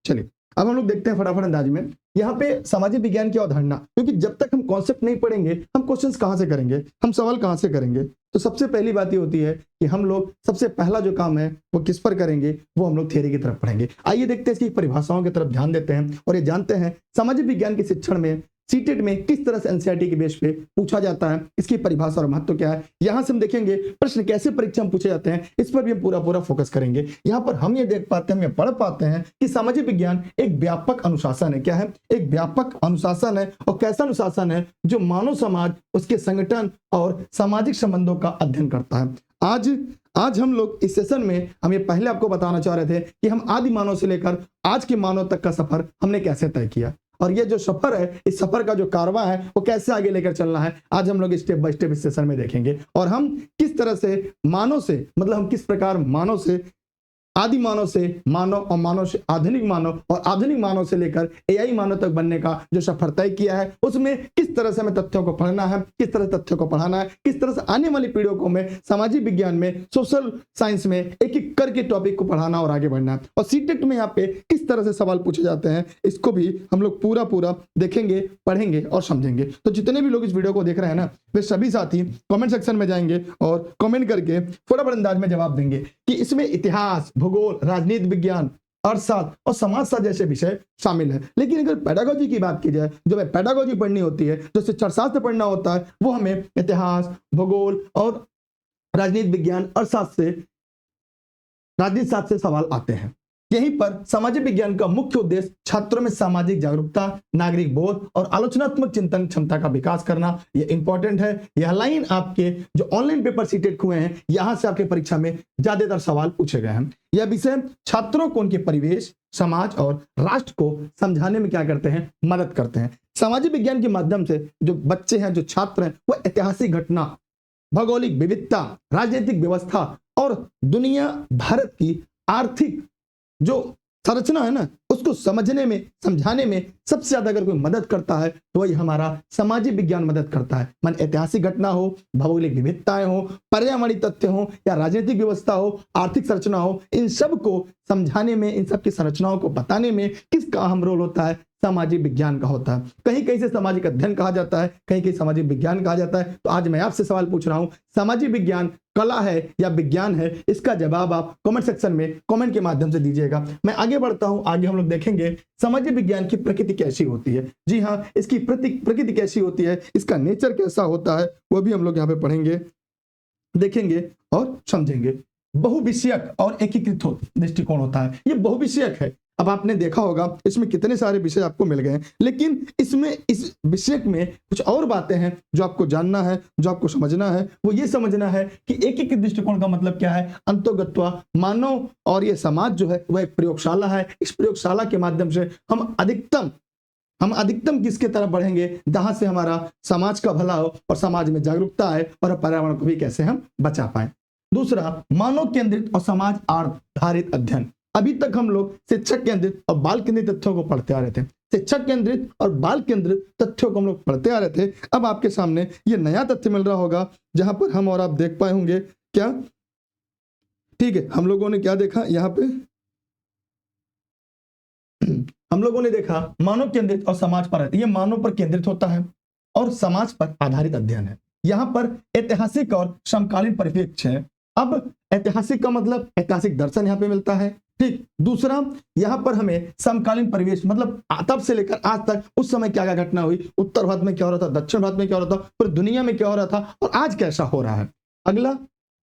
चलिए अब हम लोग देखते हैं फटाफट अंदाज में यहाँ पे सामाजिक विज्ञान की अवधारणा, क्योंकि जब तक हम कॉन्सेप्ट नहीं पढ़ेंगे हम क्वेश्चंस कहाँ से करेंगे, हम सवाल कहाँ से करेंगे। तो सबसे पहली बात ये होती है कि हम लोग सबसे पहला जो काम है वो किस पर करेंगे, वो हम लोग थियरी की तरफ पढ़ेंगे। आइए देखते हैं इसकी परिभाषाओं की तरफ ध्यान देते हैं और ये जानते हैं सामाजिक विज्ञान के शिक्षण में सीटेट में किस तरह से एनसीईआरटी के बेस पे पूछा जाता है, इसकी परिभाषा और महत्व क्या है। यहां से हम देखेंगे प्रश्न कैसे परीक्षा में पूछे जाते हैं, इस पर भी हम पूरा फोकस करेंगे। यहाँ पर हम ये देख पाते हैं, हम ये पढ़ पाते हैं कि सामाजिक विज्ञान एक व्यापक अनुशासन है। क्या है? एक व्यापक अनुशासन है। और कैसा अनुशासन है? जो मानव समाज, उसके संगठन और सामाजिक संबंधों का अध्ययन करता है। आज हम लोग इस सेशन में हम ये पहले आपको बताना चाह रहे थे कि हम आदि मानव से लेकर आज के मानव तक का सफर हमने कैसे तय किया, और ये जो सफर है, इस सफर का जो कारवां है वो कैसे आगे लेकर चलना है, आज हम लोग स्टेप बाय स्टेप इस सेशन में देखेंगे। और हम किस तरह से मानव से, मतलब हम किस प्रकार मानव से, आदि मानव से मानव, और मानव से आधुनिक मानव, और आधुनिक मानव से लेकर एआई मानव तक बनने का जो सफर तय किया है, उसमें किस तरह से हमें तथ्यों को पढ़ना है, किस तरह तथ्यों को पढ़ाना है, किस तरह से आने वाली पीढ़ियों को में सामाजिक विज्ञान में, सोशल साइंस में एक एक करके टॉपिक को पढ़ाना और आगे बढ़ना है। और सीटेट में यहाँ पे किस तरह से सवाल पूछे जाते हैं, इसको भी हम लोग पूरा देखेंगे, पढ़ेंगे और समझेंगे। तो जितने भी लोग इस वीडियो को देख रहे हैं ना, वे सभी साथी कमेंट सेक्शन में जाएंगे और कमेंट करके फटाफट अंदाज में जवाब देंगे कि इसमें इतिहास, भूगोल, राजनीति विज्ञान, अर्थशास्त्र और समाजशास्त्र जैसे विषय शामिल है। लेकिन अगर पेडागोजी की बात की जाए, जो हमें पेडागोजी पढ़नी होती है, जो शिक्षाशास्त्र पढ़ना होता है, वो हमें इतिहास, भूगोल और राजनीति विज्ञान, अर्थशास्त्र से, राजनीति शास्त्र से सवाल आते हैं। यहीं पर सामाजिक विज्ञान का मुख्य उद्देश्य छात्रों में सामाजिक जागरूकता, नागरिक बोध और आलोचनात्मक चिंतन क्षमता का विकास करना, ये इंपॉर्टेंट है। यह लाइन आपके जो ऑनलाइन पेपर सीटेट हुए हैं, यहां से आपके परीक्षा में ज्यादातर सवाल पूछे गए हैं। यह विषय छात्रों को उनके परिवेश, समाज और राष्ट्र को समझाने में क्या करते हैं, मदद करते हैं। सामाजिक विज्ञान के माध्यम से जो बच्चे हैं, जो छात्र हैं, वो ऐतिहासिक घटना, भौगोलिक विविधता, राजनीतिक व्यवस्था और दुनिया, भारत की आर्थिक जो संरचना है ना, उसको समझने में, समझाने में सबसे ज्यादा अगर कोई मदद करता है तो वही हमारा सामाजिक विज्ञान मदद करता है। मन ऐतिहासिक घटना हो, भौगोलिक विविधताएं हो, पर्यावरणीय तथ्य हो या राजनीतिक व्यवस्था हो, आर्थिक संरचना हो, इन सब को समझाने में, इन सब की संरचनाओं को बताने में किसका अहम रोल होता है, सामाजिक विज्ञान का होता है। कहीं कहीं से सामाजिक अध्ययन कहा जाता है, कहीं कहीं सामाजिक विज्ञान कहा जाता है। तो आज मैं आपसे सवाल पूछ रहा हूं, सामाजिक विज्ञान कला है या विज्ञान है? इसका जवाब आप कमेंट सेक्शन में कमेंट के माध्यम से दीजिएगा। मैं आगे बढ़ता हूं, आगे हम लोग देखेंगे सामाजिक विज्ञान की प्रकृति कैसी होती है। जी हाँ, इसकी प्रकृति कैसी होती है, इसका नेचर कैसा होता है, वो भी हम लोग यहाँ पे पढ़ेंगे, देखेंगे और समझेंगे। बहुविषयक और एकीकृत दृष्टिकोण होता है, ये बहुविषयक है। अब आपने देखा होगा इसमें कितने सारे विषय आपको मिल गए हैं, लेकिन इसमें, इस विषय में कुछ और बातें हैं जो आपको जानना है, जो आपको समझना है। वो ये समझना है कि एकीकृत दृष्टिकोण का मतलब क्या है। अंतोगत्वा मानव और ये समाज जो है वह एक प्रयोगशाला है। इस प्रयोगशाला के माध्यम से हम अधिकतम किसके तरफ बढ़ेंगे, जहां से हमारा समाज का भला हो और समाज में जागरूकता है और पर्यावरण को भी कैसे हम बचा पाए। दूसरा, मानव केंद्रित और समाज आधारित अध्ययन। अभी तक हम लोग शिक्षक केंद्रित और बाल केंद्रित तथ्यों को पढ़ते आ रहे थे। शिक्षक केंद्रित और बाल केंद्रित तथ्यों को हम लोग पढ़ते आ रहे थे। अब आपके सामने ये नया तथ्य मिल रहा होगा, जहां पर हम और आप देख पाए होंगे क्या, ठीक है। हम लोगों ने क्या देखा यहाँ पे, हम लोगों ने देखा मानव केंद्रित और समाज पर, ये मानव पर केंद्रित होता है और समाज पर आधारित अध्ययन है। यहाँ पर ऐतिहासिक और समकालीन परिप्रेक्ष्य है। अब ऐतिहासिक का मतलब ऐतिहासिक दर्शन यहाँ पे मिलता है, ठीक। दूसरा, यहाँ पर हमें समकालीन परिवेश, मतलब तब से लेकर आज तक उस समय क्या क्या घटना हुई, उत्तर भारत में क्या हो रहा था, दक्षिण भारत में क्या हो रहा था, पूरी दुनिया में क्या हो रहा था और आज कैसा हो रहा है। अगला,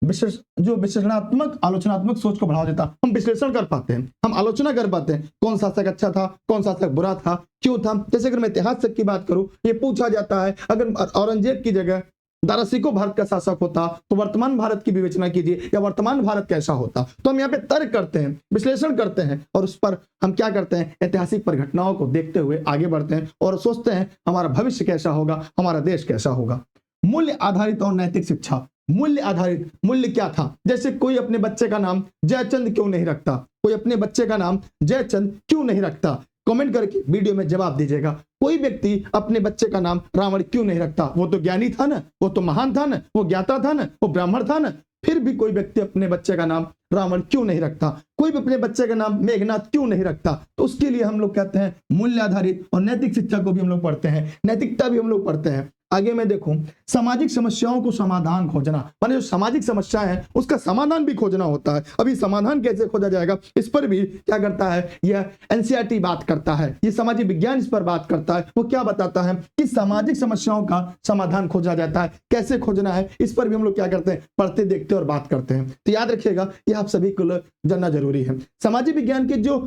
जो विश्लेषणात्मक आलोचनात्मक सोच को बढ़ावा देता, हम विश्लेषण कर पाते हैं, हम आलोचना कर पाते हैं, कौन शासक अच्छा था, कौन शासक बुरा था, क्यों था। जैसे अगर मैं इतिहास की बात करूं, ये पूछा जाता है अगर औरंगजेब की जगह दारासिको भारत का शासक होता तो वर्तमान भारत की विवेचना कीजिए, या वर्तमान भारत कैसा होता। तो हम यहाँ पे तर्क करते हैं, विश्लेषण करते हैं और उस पर हम क्या करते हैं, ऐतिहासिक परिघटनाओं को देखते हुए आगे बढ़ते हैं और सोचते हैं हमारा भविष्य कैसा होगा, हमारा देश कैसा होगा। मूल्य आधारित और नैतिक शिक्षा। मूल्य आधारित, मूल्य क्या था, जैसे कोई अपने बच्चे का नाम जयचंद क्यों नहीं रखता, कोई अपने बच्चे का नाम जयचंद क्यों नहीं रखता, कमेंट करके वीडियो में जवाब दीजिएगा। कोई व्यक्ति अपने बच्चे का नाम रावण क्यों नहीं रखता, वो तो ज्ञानी था ना, वो तो महान था ना, वो ज्ञाता था ना, वो ब्राह्मण था ना, फिर भी कोई व्यक्ति अपने बच्चे का नाम रावण क्यों नहीं रखता, कोई भी अपने बच्चे का नाम मेघनाथ क्यों नहीं रखता? तो उसके लिए हम लोग कहते हैं मूल्य आधारित और नैतिक शिक्षा को भी हम लोग पढ़ते हैं, नैतिकता भी हम लोग पढ़ते हैं। आगे मैं देखूं, सामाजिक समस्याओं को समाधान खोजना, माने जो सामाजिक समस्या है उसका समाधान भी खोजना होता है। अभी समाधान कैसे खोजा जाएगा इस पर भी क्या करता है, यह एनसीईआरटी बात करता है, ये सामाजिक विज्ञान इस पर बात करता है। वो क्या बताता है कि सामाजिक समस्याओं का समाधान खोजा जाता है, कैसे खोजना है इस पर भी हम लोग क्या करते हैं, पढ़ते देखते और बात करते हैं। तो याद रखिएगा ये आप सभी को जानना जरूरी है। सामाजिक विज्ञान के जो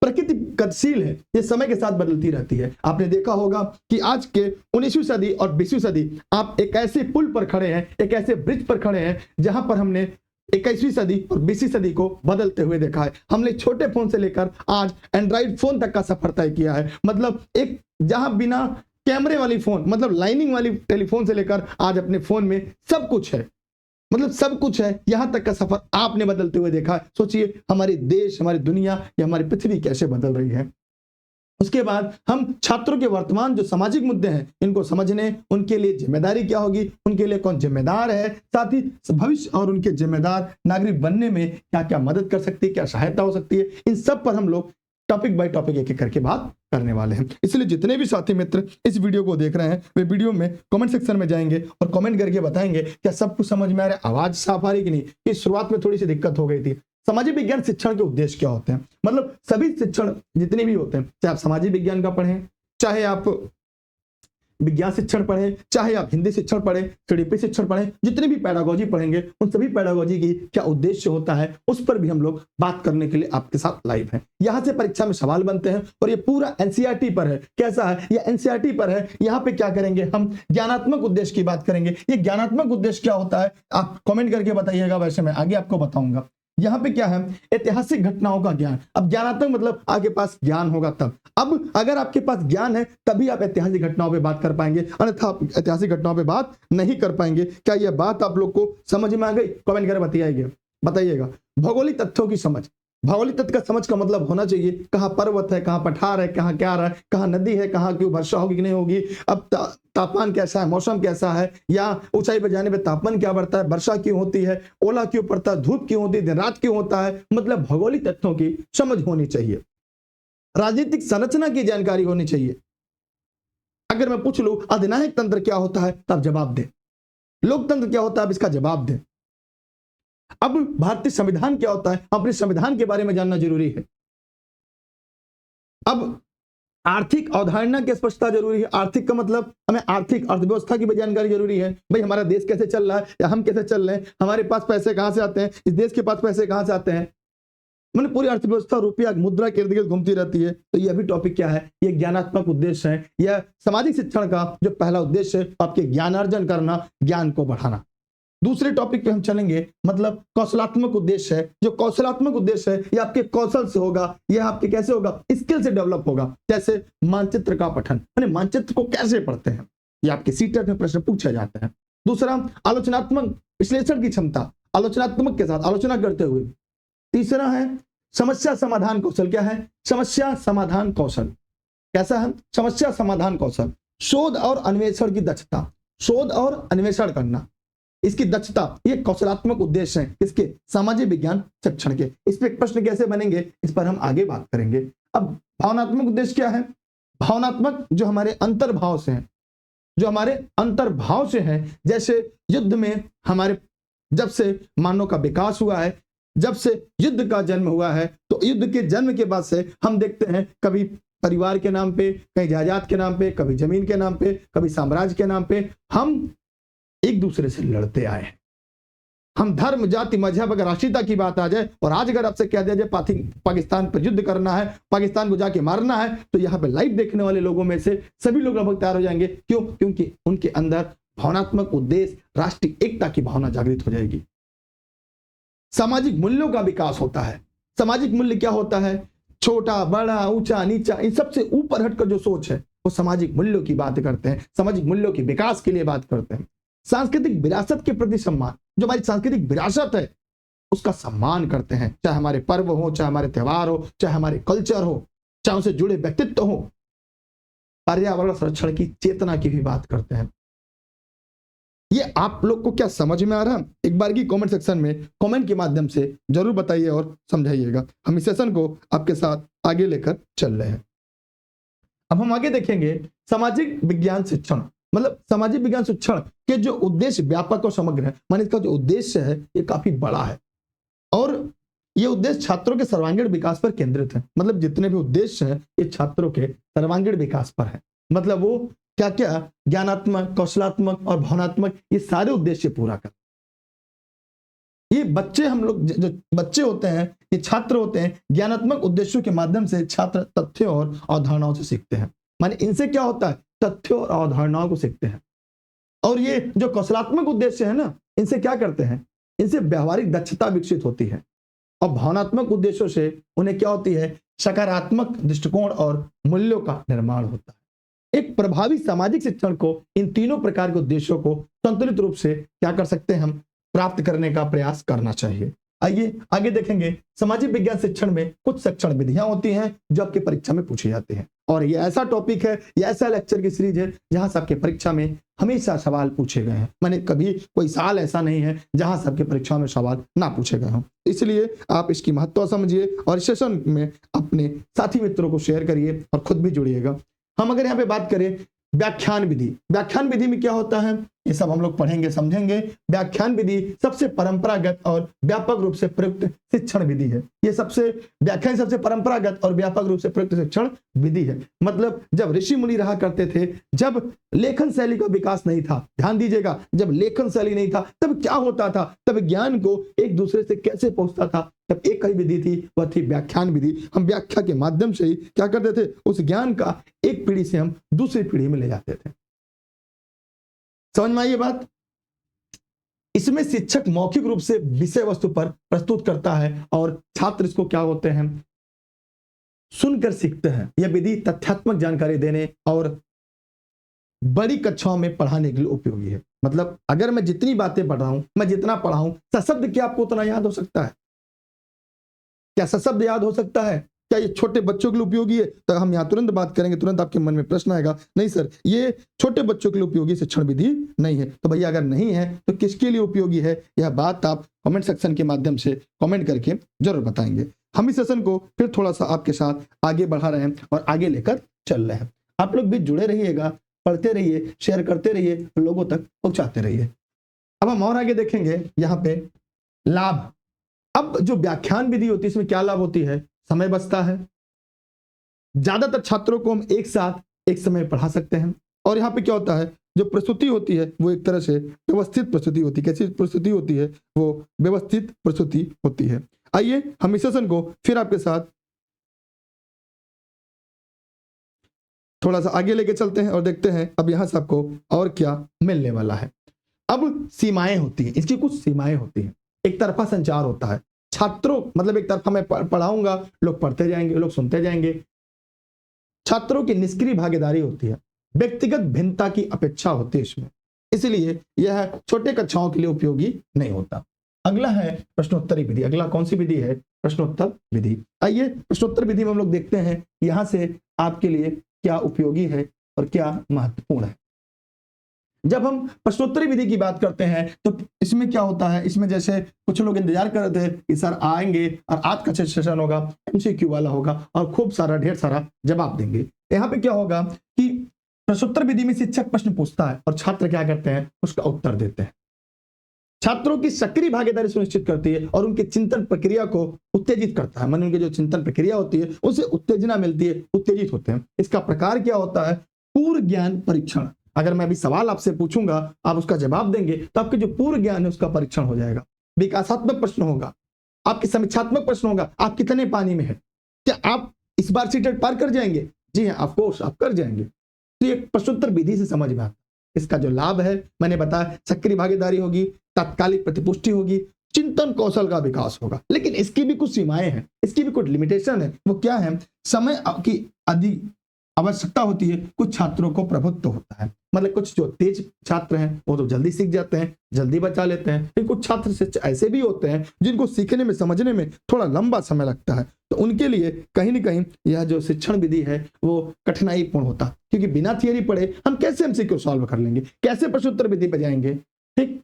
प्रकृति गतिशील है, ये समय के साथ बदलती रहती है। आपने देखा होगा कि आज के 19वीं सदी और 20वीं सदी आप एक ऐसे पुल पर खड़े हैं, एक ऐसे ब्रिज पर खड़े हैं जहां पर हमने 21वीं सदी और 20वीं सदी को बदलते हुए देखा है। हमने छोटे फोन से लेकर आज एंड्रॉइड फोन तक का सफर तय किया है। मतलब एक जहां बिना कैमरे वाली फोन, मतलब लाइनिंग वाली टेलीफोन से लेकर आज अपने फोन में सब कुछ है, मतलब सब कुछ है, यहां तक का सफर आपने बदलते हुए देखा है। सोचिए हमारे देश, हमारी दुनिया या हमारी पृथ्वी कैसे बदल रही है। उसके बाद हम छात्रों के वर्तमान जो सामाजिक मुद्दे हैं इनको समझने, उनके लिए जिम्मेदारी क्या होगी, उनके लिए कौन जिम्मेदार है, साथ ही भविष्य और उनके जिम्मेदार नागरिक बनने में क्या क्या मदद कर सकती है, क्या सहायता हो सकती है, इन सब पर हम लोग टॉपिक बाय टॉपिक एक एक करके बात करने वाले हैं। इसलिए जितने भी साथी मित्र इस वीडियो को देख रहे हैं वे वीडियो में कमेंट सेक्शन में जाएंगे और कमेंट करके बताएंगे क्या सब कुछ समझ में आ रहा है, आवाज साफ आ रही कि नहीं। कि शुरुआत में थोड़ी सी दिक्कत हो गई थी। सामाजिक विज्ञान शिक्षण के उद्देश्य क्या होते हैं, मतलब सभी शिक्षण जितने भी होते हैं, चाहे आप सामाजिक विज्ञान का पढ़ें, चाहे आप विज्ञान शिक्षण पढ़ें, चाहे आप हिंदी शिक्षण पढ़ें, सीडीपी शिक्षण पढ़ें, जितने भी पैडागोजी पढ़ेंगे उन सभी पैडागोजी की क्या उद्देश्य होता है उस पर भी हम लोग बात करने के लिए आपके साथ लाइव हैं। यहां से परीक्षा में सवाल बनते हैं और ये पूरा एनसीईआरटी पर है। कैसा है, ये एनसीईआरटी पर है। यहाँ पे क्या करेंगे, हम ज्ञानात्मक उद्देश्य की बात करेंगे। ये ज्ञानात्मक उद्देश्य क्या होता है आप कमेंट करके बताइएगा, वैसे मैं आगे आपको बताऊंगा। यहाँ पे क्या है, ऐतिहासिक घटनाओं का ज्ञान। अब ज्ञानात्मक मतलब आपके पास ज्ञान होगा तब। अब अगर आपके पास ज्ञान है तभी आप ऐतिहासिक घटनाओं पे बात कर पाएंगे, अन्यथा आप ऐतिहासिक घटनाओं पे बात नहीं कर पाएंगे। क्या यह बात आप लोग को समझ में आ गई? कमेंट करके बताइएगा। भौगोलिक तथ्यों की समझ, भौगोलिक तथ्य का समझ का मतलब होना चाहिए कहाँ पर्वत है, कहाँ पठार है, कहाँ क्या रहा है, कहाँ नदी है, कहाँ की वर्षा होगी कि नहीं होगी, अब तापमान कैसा है, मौसम कैसा है, या ऊंचाई पर जाने पे तापमान क्या बढ़ता है, वर्षा क्यों होती है, ओला क्यों पड़ता है, धूप क्यों होती है, दिन रात क्यों होता है। मतलब भौगोलिक तथ्यों की समझ होनी चाहिए। राजनीतिक संरचना की जानकारी होनी चाहिए। अगर मैं पूछ लूं अधिनायक तंत्र क्या होता है तब जवाब दें, लोकतंत्र क्या होता है अब इसका जवाब दें। अब भारतीय संविधान क्या होता है, अपने संविधान के बारे में जानना जरूरी है। अब आर्थिक अवधारणा की स्पष्टता जरूरी है। आर्थिक का मतलब हमें आर्थिक अर्थव्यवस्था की भी जानकारी जरूरी है। भाई हमारा देश कैसे चल रहा है या हम कैसे चल रहे हैं, हमारे पास पैसे कहां से आते हैं, इस देश के पास पैसे कहां से आते हैं। मैंने पूरी अर्थव्यवस्था रुपया मुद्रा के इर्द गिर्द घूमती रहती है। तो यह भी टॉपिक क्या है, ये ज्ञानात्मक उद्देश्य है। यह सामाजिक शिक्षण का जो पहला उद्देश्य है आपके ज्ञानार्जन करना, ज्ञान को बढ़ाना। दूसरे टॉपिक पे हम चलेंगे, मतलब कौशलात्मक उद्देश्य है। जो कौशलात्मक उद्देश्य है ये आपके कौशल से होगा, यह आपके कैसे होगा, स्किल से डेवलप होगा। जैसे मानचित्र का पठन, माने मानचित्र को कैसे पढ़ते हैं, ये आपके सीटेट में प्रश्न पूछे जाते हैं। दूसरा आलोचनात्मक विश्लेषण की क्षमता, आलोचनात्मक के साथ आलोचना करते हुए। तीसरा है समस्या समाधान कौशल। क्या है, समस्या समाधान कौशल। कैसा है, समस्या समाधान कौशल। शोध और अन्वेषण की दक्षता, शोध और अन्वेषण करना, इसकी दक्षता, ये कौशलात्मक उद्देश्य हैं इसके सामाजिक विज्ञान शिक्षण के। इस पे प्रश्न कैसे बनेंगे इस पर हम आगे बात करेंगे। अब भावनात्मक उद्देश्य क्या है, भावनात्मक जो हमारे अंतर्भाव से हैं, जो हमारे अंतर्भाव से हैं। जैसे युद्ध में हमारे जब से मानव का विकास हुआ है, जब से युद्ध का जन्म हुआ है, तो युद्ध के जन्म के बाद से हम देखते हैं कभी परिवार के नाम पे, कहीं जायदाद के नाम पे, कभी जमीन के नाम पे, कभी साम्राज्य के नाम पे हम एक दूसरे से लड़ते आए हैं। हम धर्म, जाति, मजहब, अगर राष्ट्रीयता की बात आ जाए और आज अगर आपसे कह दिया जाए पाकिस्तान पर युद्ध करना है, पाकिस्तान को जाके मारना है, तो यहाँ पे लाइव देखने वाले लोगों में से सभी लोग लगभग तैयार हो जाएंगे। क्यों? क्योंकि उनके अंदर भावनात्मक उद्देश्य, राष्ट्रीय एकता की भावना जागृत हो जाएगी। सामाजिक मूल्यों का विकास होता है। सामाजिक मूल्य क्या होता है, छोटा बड़ा ऊंचा नीचा इन सबसे ऊपर हटकर जो सोच है वो सामाजिक मूल्यों की बात करते हैं, सामाजिक मूल्यों के विकास के लिए बात करते हैं। सांस्कृतिक विरासत के प्रति सम्मान, जो हमारी सांस्कृतिक विरासत है उसका सम्मान करते हैं, चाहे हमारे पर्व हो, चाहे हमारे त्योहार हो, चाहे हमारे कल्चर हो, चाहे उनसे जुड़े व्यक्तित्व हो। पर्यावरण संरक्षण की चेतना की भी बात करते हैं। ये आप लोग को क्या समझ में आ रहा है? एक बार की कमेंट सेक्शन में कमेंट के माध्यम से जरूर बताइए और समझाइएगा। हम इस सेशन को आपके साथ आगे लेकर चल रहे हैं। अब हम आगे देखेंगे सामाजिक विज्ञान शिक्षण। मतलब सामाजिक विज्ञान शिक्षण के जो उद्देश्य व्यापक और समग्र है, माने इसका जो उद्देश्य है ये काफी बड़ा है और ये उद्देश्य छात्रों के सर्वांगीण विकास पर केंद्रित है। मतलब जितने भी उद्देश्य हैं ये छात्रों के सर्वांगीण विकास पर है। मतलब वो क्या क्या ज्ञानात्मक, कौशलात्मक और भावनात्मक ये सारे उद्देश्य पूरा कर। ये बच्चे, हम लोग जो बच्चे होते हैं, ये छात्र होते हैं, ज्ञानात्मक उद्देश्यों के माध्यम से छात्र तथ्यों और अवधारणाओं से सीखते हैं। माने इनसे क्या होता है, तथ्यों और अवधारणाओं को सीखते हैं। और ये जो कौशलात्मक उद्देश्य है ना, इनसे क्या करते हैं, इनसे व्यवहारिक दक्षता विकसित होती है। और भावनात्मक उद्देश्यों से उन्हें क्या होती है, सकारात्मक दृष्टिकोण और मूल्यों का निर्माण होता है। एक प्रभावी सामाजिक शिक्षण को इन तीनों प्रकार के उद्देश्यों को संतुलित रूप से क्या कर सकते हैं, हम प्राप्त करने का प्रयास करना चाहिए। आइए आगे देखेंगे। सामाजिक विज्ञान शिक्षण में कुछ शिक्षण विधियां होती हैं जो आपकी परीक्षा में पूछी जाती हैं। और ये ऐसा टॉपिक है, ये ऐसा लेक्चर की सीरीज है जहां सबके परीक्षा में हमेशा सवाल पूछे गए हैं। मैंने कभी कोई साल ऐसा नहीं है जहां सबके परीक्षा में सवाल ना पूछे गए हों। इसलिए आप इसकी महत्व समझिए और इस सेशन में अपने साथी मित्रों को शेयर करिए और खुद भी जुड़िएगा। हम अगर यहाँ पे बात करें व्याख्यान विधि, व्याख्यान विधि में क्या होता है ये सब हम लोग पढ़ेंगे समझेंगे। व्याख्यान विधि सबसे परंपरागत और व्यापक रूप से प्रयुक्त शिक्षण विधि है। ये सबसे व्याख्यान सबसे परंपरागत और व्यापक रूप से प्रयुक्त शिक्षण विधि है। मतलब जब ऋषि मुनि रहा करते थे, जब लेखन शैली का विकास नहीं था, ध्यान दीजिएगा, जब लेखन शैली नहीं था तब क्या होता था, तब ज्ञान को एक दूसरे से कैसे पहुंचता था, तब एक ही विधि थी, वह थी व्याख्यान विधि। हम व्याख्या के माध्यम से ही क्या करते थे, उस ज्ञान का एक पीढ़ी से हम दूसरी पीढ़ी में ले जाते थे। समझ में आई ये बात? इसमें शिक्षक मौखिक रूप से विषय वस्तु पर प्रस्तुत करता है और छात्र इसको क्या होते हैं, सुनकर सीखते हैं। यह विधि तथ्यात्मक जानकारी देने और बड़ी कक्षाओं में पढ़ाने के लिए उपयोगी है। मतलब अगर मैं जितनी बातें पढ़ रहा हूं, मैं जितना पढ़ाऊं, सशब्द क्या आपको उतना याद हो सकता है? क्या सशब्द याद हो सकता है? क्या ये छोटे बच्चों के लिए उपयोगी है? तो हम यहाँ तुरंत बात करेंगे, तुरंत आपके मन में प्रश्न आएगा, नहीं सर ये छोटे बच्चों के लिए उपयोगी शिक्षण विधि नहीं है। तो भैया अगर नहीं है तो किसके लिए उपयोगी है, यह बात आप कमेंट सेक्शन के माध्यम से कमेंट करके जरूर बताएंगे। हम इस सेशन को फिर थोड़ा सा आपके साथ आगे बढ़ा रहे हैं और आगे लेकर चल रहे हैं। आप लोग भी जुड़े रहिएगा, पढ़ते रहिए, शेयर करते रहिए, लोगों तक पहुंचाते रहिए। अब हम और आगे देखेंगे यहाँ पे लाभ। अब जो व्याख्यान विधि होती है इसमें क्या लाभ होती है, समय बचता है, ज्यादातर छात्रों को हम एक साथ एक समय पढ़ा सकते हैं। और यहाँ पे क्या होता है, जो प्रस्तुति होती है वो एक तरह से व्यवस्थित प्रस्तुति होती है। कैसी प्रस्तुति होती है, वो व्यवस्थित प्रस्तुति होती है। आइए हम इस सेशन को फिर आपके साथ थोड़ा सा आगे लेके चलते हैं और देखते हैं अब यहाँ से आपको और क्या मिलने वाला है। अब सीमाएं होती हैं, इसकी कुछ सीमाएं होती हैं। एक तरफा संचार होता है, छात्रों मतलब एक तरफा मैं पढ़ाऊंगा, लोग पढ़ते जाएंगे, लोग सुनते जाएंगे। छात्रों की निष्क्रिय भागीदारी होती है, व्यक्तिगत भिन्नता की अपेक्षा होती है इसमें, इसलिए यह छोटे कक्षाओं के लिए उपयोगी नहीं होता। अगला है प्रश्नोत्तरी विधि। अगला कौन सी विधि है, प्रश्नोत्तर विधि। आइए प्रश्नोत्तर विधि में हम लोग देखते हैं यहां से आपके लिए क्या उपयोगी है और क्या महत्वपूर्ण है। जब हम प्रश्नोत्तरी विधि की बात करते हैं तो इसमें क्या होता है, इसमें जैसे कुछ लोग इंतजार कर रहे थे कि सर आएंगे और आज का सेशन होगा एमसीक्यू वाला होगा और खूब सारा ढेर सारा जवाब देंगे। यहाँ पे क्या होगा कि प्रश्नोत्तर विधि में शिक्षक प्रश्न पूछता है और छात्र क्या करते हैं, उसका उत्तर देते हैं। छात्रों की सक्रिय भागीदारी सुनिश्चित करती है और उनके चिंतन प्रक्रिया को उत्तेजित करता है। मन उनकी जो चिंतन प्रक्रिया होती है उसे उत्तेजना मिलती है, उत्तेजित होते हैं। इसका प्रकार क्या होता है, पूर्व ज्ञान परीक्षण। अगर मैं अभी सवाल आपसे पूछूंगा, आप उसका जवाब देंगे तो आपके जो पूर्व ज्ञान है उसका परीक्षण हो जाएगा। विकासात्मक प्रश्न होगा, आपके समीक्षात्मक प्रश्न होगा, आप कितने पानी में है, क्या आप इस बार सीटेट पार कर जाएंगे? जी हाँ, ऑफ कोर्स आप कर जाएंगे। तो ये प्रश्नोत्तर विधि से समझ में आता है। इसका जो लाभ है मैंने बताया, सक्रिय भागीदारी होगी, तात्कालिक प्रतिपुष्टि होगी, चिंतन कौशल का विकास होगा। लेकिन इसकी भी कुछ सीमाएं हैं, इसकी भी कुछ लिमिटेशन है। वो क्या है, समय की अधिक आवश्यकता होती है, कुछ छात्रों को प्रभुत्व होता है। मतलब कुछ जो तेज छात्र हैं वो तो जल्दी सीख जाते हैं, जल्दी बचा लेते हैं। फिर कुछ छात्र ऐसे भी होते हैं जिनको सीखने में समझने में थोड़ा लंबा समय लगता है, तो उनके लिए कहीं ना कहीं यह जो शिक्षण विधि है वो कठिनाई पूर्ण होता है। क्योंकि बिना थियरी पढ़े हम कैसे एमसीक्यू सॉल्व कर लेंगे, कैसे प्रश्नोत्तर विधि पे जाएंगे। ठीक,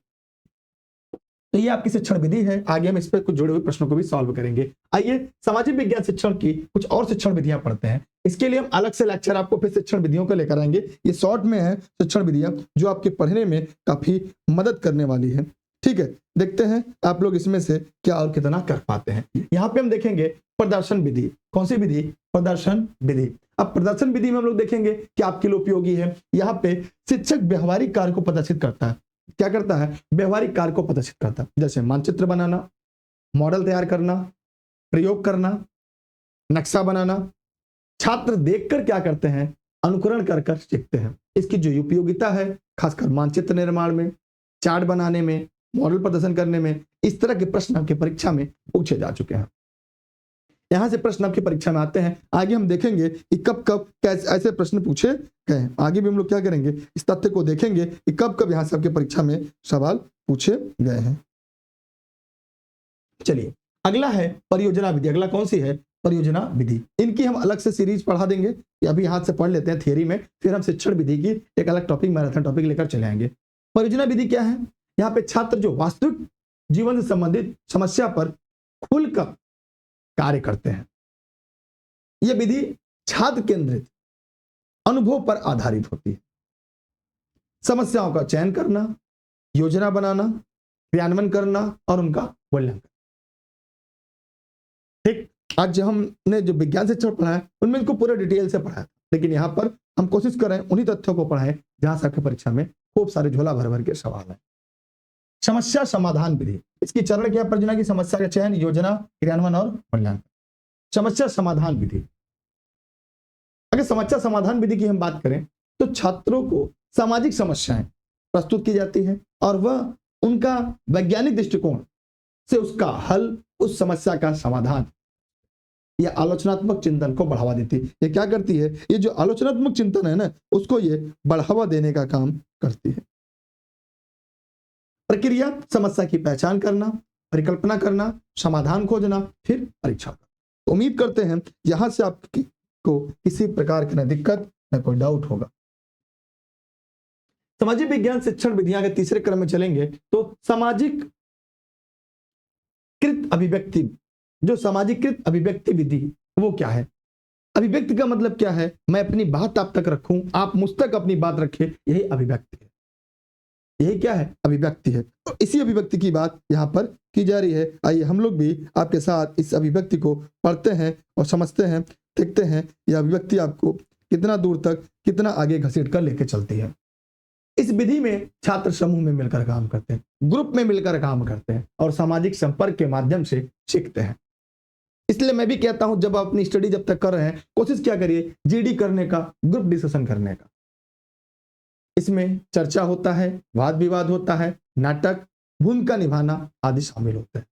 तो ये आपकी शिक्षण विधि है। आगे हम इस पर कुछ जुड़े हुए प्रश्नों को भी सॉल्व करेंगे। आइए सामाजिक विज्ञान शिक्षण की कुछ और शिक्षण विधियां पढ़ते हैं। इसके लिए हम अलग से लेक्चर आपको फिर शिक्षण विधियों को लेकर आएंगे। ये शॉर्ट में है शिक्षण विधियां जो आपके पढ़ने में काफी मदद करने वाली है। ठीक है, देखते हैं आप लोग इसमें से क्या और कितना कर पाते हैं। यहाँ पे हम देखेंगे प्रदर्शन विधि। कौन सी विधि? प्रदर्शन विधि। अब प्रदर्शन विधि में हम लोग देखेंगे कि आपके लिए उपयोगी है। यहाँ पे शिक्षक व्यवहारिक कार्य को प्रदर्शित करता है। क्या करता है? व्यवहारिक कार्य को प्रदर्शित करता है, जैसे मानचित्र बनाना, मॉडल तैयार करना, प्रयोग करना, नक्शा बनाना। छात्र देखकर क्या करते हैं? अनुकरण कर कर सीखते हैं। इसकी जो उपयोगिता है खासकर मानचित्र निर्माण में, चार्ट बनाने में, मॉडल प्रदर्शन करने में, इस तरह के प्रश्न आपकी परीक्षा में पूछे जा चुके हैं। यहां से प्रश्न आपकी परीक्षा में आते हैं। आगे हम देखेंगे कि कब कब कैसे ऐसे प्रश्न पूछे गए हैं। आगे भी हम लोग क्या करेंगे, इस तथ्य को देखेंगे कि कब कब यहां से आपकी परीक्षा में सवाल पूछे गए हैं। चलिए अगला है परियोजना विधि। अगला कौन सी है? परियोजना विधि। इनकी हम अलग से सीरीज पढ़ा देंगे, या अभी हाथ से पढ़ लेते हैं थियरी में, फिर हम शिक्षण विधि की एक अलग टॉपिक, मैराथन टॉपिक लेकर चले आएंगे। परियोजना विधि क्या है? यहाँ पे छात्र जो वास्तविक जीवन से संबंधित समस्या पर खुलकर कार्य करते हैं। यह विधि छात्र केंद्रित अनुभव पर आधारित होती है। समस्याओं का चयन करना, योजना बनाना, क्रियान्वयन करना और उनका मूल्यांकन। ठीक, आज हमने जो विज्ञान शिक्षण पढ़ा है उनमें इनको पूरे डिटेल से पढ़ा है, लेकिन यहां पर हम कोशिश करें उन्हीं तथ्यों को पढ़ाएं जहां से आपकी परीक्षा में खूब सारे झोला भर भर के सवाल है। समस्या समाधान विधि। इसकी चरण क्या? परियोजना की समस्या का चयन, योजना, क्रियान्वयन और मूल्यांकन। समस्या समाधान विधि। अगर समस्या समाधान विधि की हम बात करें तो छात्रों को सामाजिक समस्याएं प्रस्तुत की जाती है और वह उनका वैज्ञानिक दृष्टिकोण से उसका हल, उस समस्या का समाधान, यह आलोचनात्मक चिंतन को बढ़ावा देती है। ये क्या करती है? ये जो आलोचनात्मक चिंतन है ना, उसको ये बढ़ावा देने का काम करती है। प्रक्रिया, समस्या की पहचान करना, परिकल्पना करना, समाधान खोजना, फिर परीक्षा करना। उम्मीद करते हैं यहां से आपको किसी प्रकार की न दिक्कत न कोई डाउट होगा। सामाजिक विज्ञान शिक्षण विधियां के तीसरे क्रम में चलेंगे तो सामाजिक कृत अभिव्यक्ति। जो सामाजिक कृत अभिव्यक्ति विधि वो क्या है? अभिव्यक्ति का मतलब क्या है? मैं अपनी बात आप तक रखूं, आप मुझ तक अपनी बात रखें, यही अभिव्यक्ति है। यही क्या है? अभिव्यक्ति है। तो इसी अभिव्यक्ति की बात यहाँ पर की जा रही है। आइए हम लोग भी आपके साथ इस अभिव्यक्ति को पढ़ते हैं और समझते हैं, देखते हैं यह अभिव्यक्ति आपको कितना दूर तक, कितना आगे घसीट कर लेके चलती है। इस विधि में छात्र समूह में मिलकर काम करते हैं, ग्रुप में मिलकर काम करते हैं और सामाजिक संपर्क के माध्यम से सीखते हैं। इसलिए मैं भी कहता हूं, जब आप अपनी स्टडी जब तक कर रहे हैं, कोशिश क्या करिए, जीडी करने का, ग्रुप डिस्कशन करने का। इसमें चर्चा होता है, वाद विवाद होता है, नाटक, भूमिका निभाना आदि शामिल होते हैं।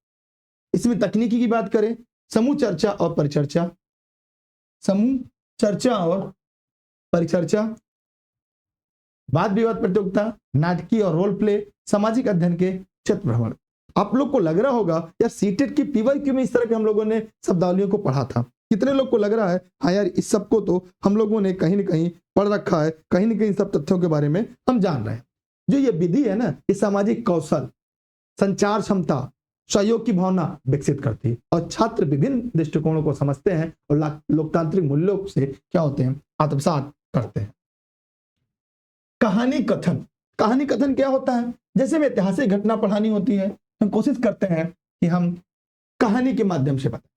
इसमें तकनीकी की बात करें, समूह चर्चा और परिचर्चा, समूह चर्चा और परिचर्चा, वाद विवाद प्रतियोगिता, नाटकीय और रोल प्ले, सामाजिक अध्ययन के क्षेत्र भ्रमण। आप लोग को लग रहा होगा यार सीटेट की पीवाईक्यू में इस तरह के हम लोगों ने शब्दावलियों को पढ़ा था। कितने लोग को लग रहा है हाँ यार इस सब को तो हम लोगों ने कहीं ना कहीं पढ़ रखा है, कहीं ना कहीं सब तथ्यों के बारे में हम जान रहे हैं। जो ये विधि है ना, ये सामाजिक कौशल, संचार क्षमता, सहयोग की भावना विकसित करती है और छात्र विभिन्न दृष्टिकोणों को समझते हैं और लोकतांत्रिक मूल्यों से क्या होते हैं, आत्मसात करते हैं। कहानी कथन। कहानी कथन क्या होता है? जैसे में ऐतिहासिक घटना पढ़ानी होती है, हम कोशिश करते हैं कि हम कहानी के माध्यम से बताएं।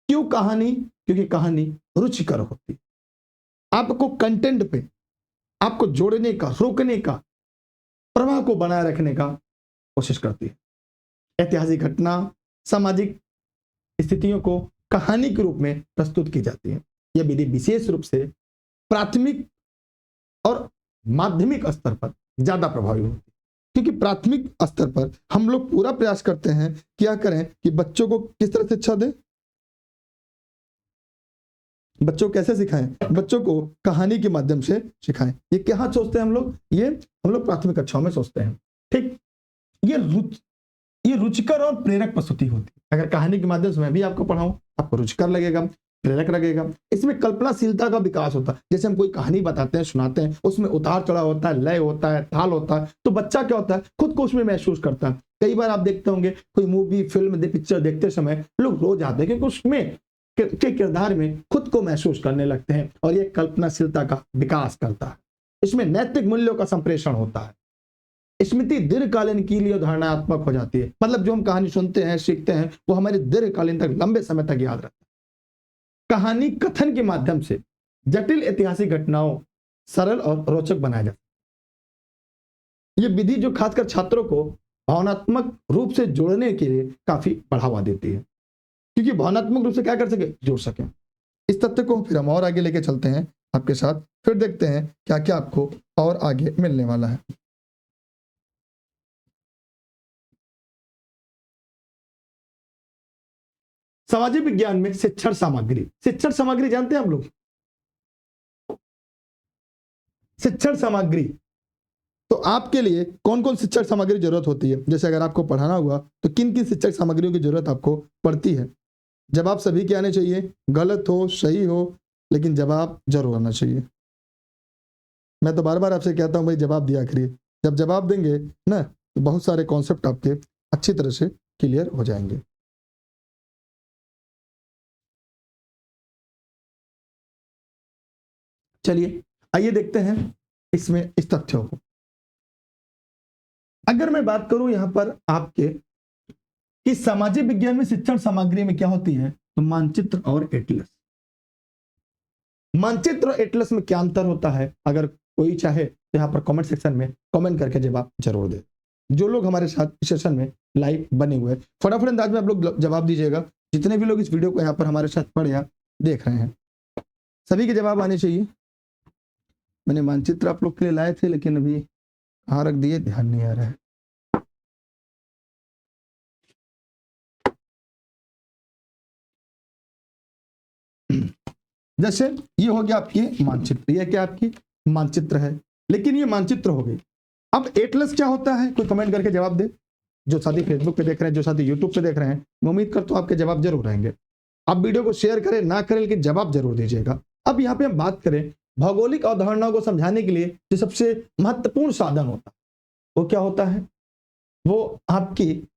क्यों कहानी? क्योंकि कहानी रुचिकर होती है, आपको कंटेंट पे आपको जोड़ने का, रोकने का, प्रवाह को बनाए रखने का कोशिश करती है। ऐतिहासिक घटना, सामाजिक स्थितियों को कहानी के रूप में प्रस्तुत की जाती है। यह विधि विशेष रूप से प्राथमिक और माध्यमिक स्तर पर ज्यादा प्रभावी होती है, क्योंकि प्राथमिक स्तर पर हम लोग पूरा प्रयास करते हैं क्या करें कि बच्चों को किस तरह से शिक्षा दें, बच्चों को कैसे सिखाएं, बच्चों को कहानी के माध्यम से सिखाएं। ये क्या सोचते हैं हम लोग? ये हम लोग प्राथमिक कक्षाओं में सोचते हैं। ठीक, ये रुचिकर और प्रेरक प्रस्तुति होती है। अगर कहानी के माध्यम से मैं भी आपको पढ़ाऊं, आपको रुचिकर लगेगा, प्रेरक लगेगा। इसमें कल्पनाशीलता का विकास होता है। जैसे हम कोई कहानी बताते हैं, सुनाते हैं, उसमें उतार चढ़ाव होता है, लय होता है, ताल होता है, तो बच्चा क्या होता है, खुद को उसमें महसूस करता है। कई बार आप देखते होंगे कोई मूवी, फिल्म, पिक्चर देखते समय लोग रो जाते हैं, क्योंकि उसमें के किरदार में खुद को महसूस करने लगते हैं, और ये कल्पनाशीलता का विकास करता है। इसमें नैतिक मूल्यों का संप्रेषण होता है। स्मृति दीर्घकालीन के लिए धारणात्मक हो जाती है। मतलब जो हम कहानी सुनते हैं, सीखते हैं, वो हमारे दीर्घकालीन तक, लंबे समय तक याद रहता है। कहानी कथन के माध्यम से जटिल ऐतिहासिक घटनाओं सरल और रोचक बनाया जाता है। ये विधि जो खासकर छात्रों को भावनात्मक रूप से जोड़ने के लिए काफी बढ़ावा देती है, क्योंकि भावनात्मक रूप से क्या कर सके, जोड़ सके। इस तथ्य को फिर हम और आगे लेके चलते हैं आपके साथ, फिर देखते हैं क्या क्या आपको और आगे मिलने वाला है। सामाजिक विज्ञान में शिक्षण सामग्री। शिक्षण सामग्री जानते हैं हम लोग? शिक्षण सामग्री, तो आपके लिए कौन कौन शिक्षण सामग्री जरूरत होती है? जैसे अगर आपको पढ़ाना हुआ तो किन किन शिक्षक सामग्रियों की जरूरत आपको पड़ती है? जवाब सभी के आने चाहिए, गलत हो सही हो, लेकिन जवाब जरूर आना चाहिए। मैं तो बार बार आपसे कहता हूं भाई, जवाब दिया करिए। जब जवाब देंगे ना, तो बहुत सारे कॉन्सेप्ट आपके अच्छी तरह से क्लियर हो जाएंगे। चलिए आइए देखते हैं इसमें इस तथ्यों को। अगर मैं बात करूं यहां पर आपके कि सामाजिक विज्ञान में शिक्षण सामग्री में क्या होती है, तो मानचित्र और एटलस। मानचित्र और एटलस में क्या अंतर होता है? अगर कोई चाहे तो यहां पर कमेंट सेक्शन में कमेंट करके जवाब जरूर दे। जो लोग हमारे साथ सेशन में लाइव बने हुए, फटाफट अंदाज में आप लोग जवाब दीजिएगा। जितने भी लोग इस वीडियो को यहाँ पर हमारे साथ पढ़ या देख रहे हैं, सभी के जवाब आने चाहिए। मैंने मानचित्र आप लोग के लिए लाए थे, लेकिन अभी कहाँ रख दिए, ध्यान नहीं आ रहा है। जैसे ये हो गया आपकी मानचित्र, ये क्या आपकी मानचित्र है, लेकिन ये मानचित्र हो गई। अब एटलस क्या होता है? कोई कमेंट करके जवाब दे। जो साथी फेसबुक पे देख रहे हैं, जो साथी यूट्यूब पे देख रहे हैं, मैं उम्मीद करता हूं आपके जवाब जरूर रहेंगे। आप वीडियो को शेयर करें ना करें, लेकिन जवाब जरूर दीजिएगा। अब यहाँ पे हम बात करें भौगोलिक अवधारणाओं को समझाने के लिए जो सबसे महत्वपूर्ण साधन होता है, वो क्या होता है? वो आपकी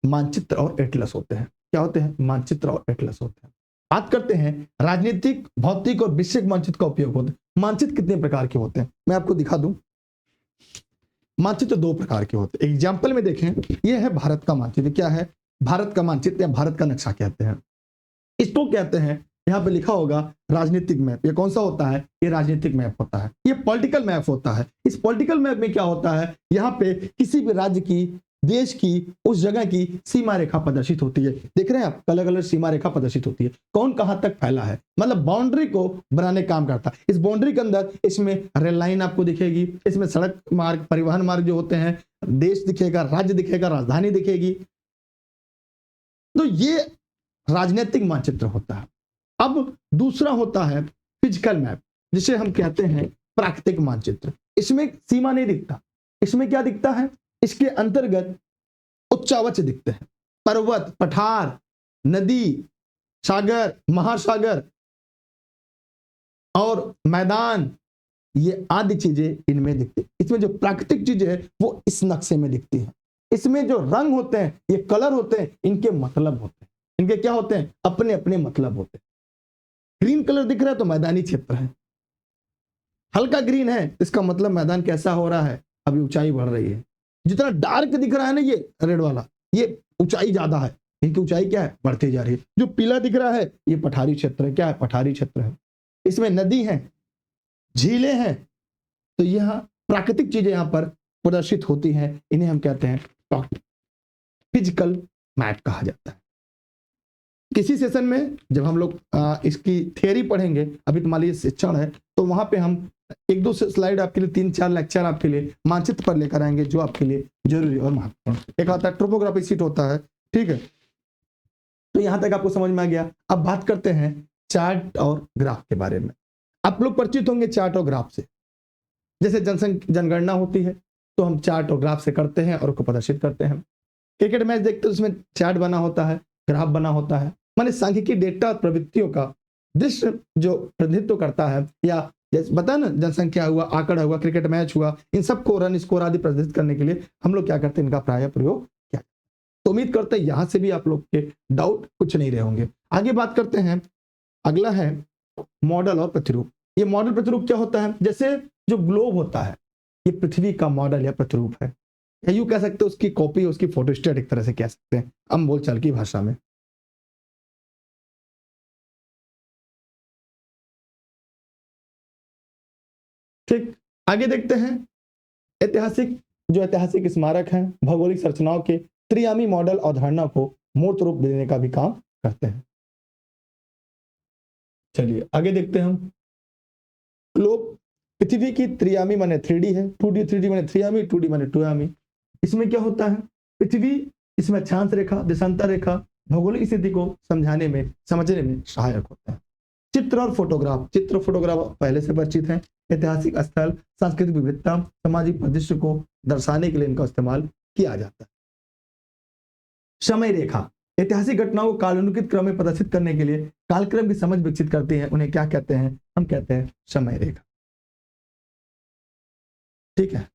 मानचित्र और एटलस होते हैं। क्या होते हैं? मानचित्र और एटलस होते हैं। बात करते हैं राजनीतिक, भौतिक और वैश्विक मानचित्र का उपयोग होता है। मानचित्र कितने प्रकार के होते हैं मैं आपको दिखा दूं। मानचित्र दो प्रकार के होते हैं। एग्जाम्पल में देखें, यह है भारत का मानचित्र। क्या है? भारत का मानचित्र या भारत का नक्शा कहते हैं। इसको कहते हैं, यहाँ पे लिखा होगा राजनीतिक मैप। ये कौन सा होता है? ये राजनीतिक मैप होता है, ये पॉलिटिकल मैप होता है। इस पॉलिटिकल मैप में क्या होता है? यहाँ पे किसी भी राज्य की, देश की, उस जगह की सीमा रेखा प्रदर्शित होती है। देख रहे हैं आप, अलग अलग सीमा रेखा प्रदर्शित होती है। कौन कहां तक फैला है, मतलब बाउंड्री को बनाने काम करता है। इस बाउंड्री के अंदर इसमें रेल लाइन आपको दिखेगी, इसमें सड़क मार्ग, परिवहन मार्ग जो होते हैं, देश दिखेगा, राज्य दिखेगा, राजधानी दिखेगी। तो ये राजनीतिक मानचित्र होता है। अब दूसरा होता है फिजिकल मैप, जिसे हम कहते हैं प्राकृतिक मानचित्र। इसमें सीमा नहीं दिखता, इसमें क्या दिखता है? इसके अंतर्गत उच्चावच दिखते हैं, पर्वत, पठार, नदी, सागर, महासागर और मैदान, ये आदि चीजें इनमें दिखती है। इसमें जो प्राकृतिक चीजें है वो इस नक्शे में दिखती है। इसमें जो रंग होते हैं, ये कलर होते हैं, इनके मतलब होते हैं। इनके क्या होते हैं? अपने अपने मतलब होते हैं। ग्रीन कलर दिख रहा है तो मैदानी क्षेत्र है, हल्का ग्रीन है, इसका मतलब मैदान कैसा हो रहा है? अभी ऊंचाई बढ़ रही है। जितना डार्क दिख रहा है ना, ये रेड वाला, ये ऊंचाई ज्यादा है, इनकी ऊंचाई क्या है? बढ़ती जा रही है। जो पीला दिख रहा है, ये पठारी क्षेत्र है। क्या है? पठारी क्षेत्र है। इसमें नदी है, झीलें हैं, तो यह प्राकृतिक चीजें यहां पर प्रदर्शित होती हैं। इन्हें हम कहते हैं फिजिकल मैप कहा जाता है। किसी सेशन में जब हम लोग इसकी थियरी पढ़ेंगे, अभी तो मान लीजिए शिक्षण है, तो वहां पे हम एक दो स्लाइड आपके लिए, 3-4 लेक्चर आपके लिए मानचित्र पर लेकर आएंगे, जो आपके लिए जरूरी और महत्वपूर्ण। एक आता है टोपोग्राफी शीट होता है, ठीक है। तो यहां तक आपको समझ में आ गया। अब बात करते हैं चार्ट और ग्राफ के बारे में। आप लोग परिचित होंगे चार्ट और ग्राफ से। जैसे जनगणना होती है तो हम चार्ट और ग्राफ से करते हैं और उसको प्रदर्शित करते हैं। क्रिकेट मैच देखते हैं, उसमें चार्ट बना होता है, ग्राफ बना होता है। माने सांख्यिकी डेटा और प्रवृत्तियों का दृश्य जो प्रतिनिधित्व करता है, या जैसे बता ना जनसंख्या हुआ, आंकड़ा हुआ, क्रिकेट मैच हुआ, इन सबको रन स्कोर आदि प्रदर्शित करने के लिए हम लोग क्या करते हैं, इनका प्राय प्रयोग किया। तो उम्मीद करते हैं यहां से भी आप लोग के डाउट कुछ नहीं रहे होंगे। आगे बात करते हैं, अगला है मॉडल और प्रतिरूप। ये मॉडल प्रतिरूप क्या होता है, जैसे जो ग्लोब होता है ये पृथ्वी का मॉडल या प्रतिरूप है, या यूं कह सकते हैं उसकी कॉपी, उसकी फोटोस्टेट एक तरह से कह सकते हैं हम बोलचाल की भाषा में। ठीक, आगे देखते हैं ऐतिहासिक, जो ऐतिहासिक स्मारक हैं भौगोलिक संरचनाओं के त्रियामी मॉडल अवधारणा को मूर्त रूप देने का भी काम करते हैं। चलिए आगे देखते हैं हम। ग्लोब पृथ्वी की त्रियामी माने 3D है, 2D 3D माने त्रियामी, 2D माने टूयामी। इसमें क्या होता है, पृथ्वी, इसमें अक्षांश रेखा, देशांतर रेखा भौगोलिक स्थिति को समझाने में, समझने में सहायक होता है। चित्र और फोटोग्राफ, चित्र फोटोग्राफ पहले से परिचित हैं। ऐतिहासिक स्थल, सांस्कृतिक विविधता, सामाजिक परिदृश्य को दर्शाने के लिए इनका इस्तेमाल किया जाता है। समय रेखा, ऐतिहासिक घटनाओं को कालानुक्रमिक क्रम में प्रदर्शित करने के लिए कालक्रम की समझ विकसित करती है, उन्हें क्या कहते हैं, हम कहते हैं समय रेखा। ठीक है,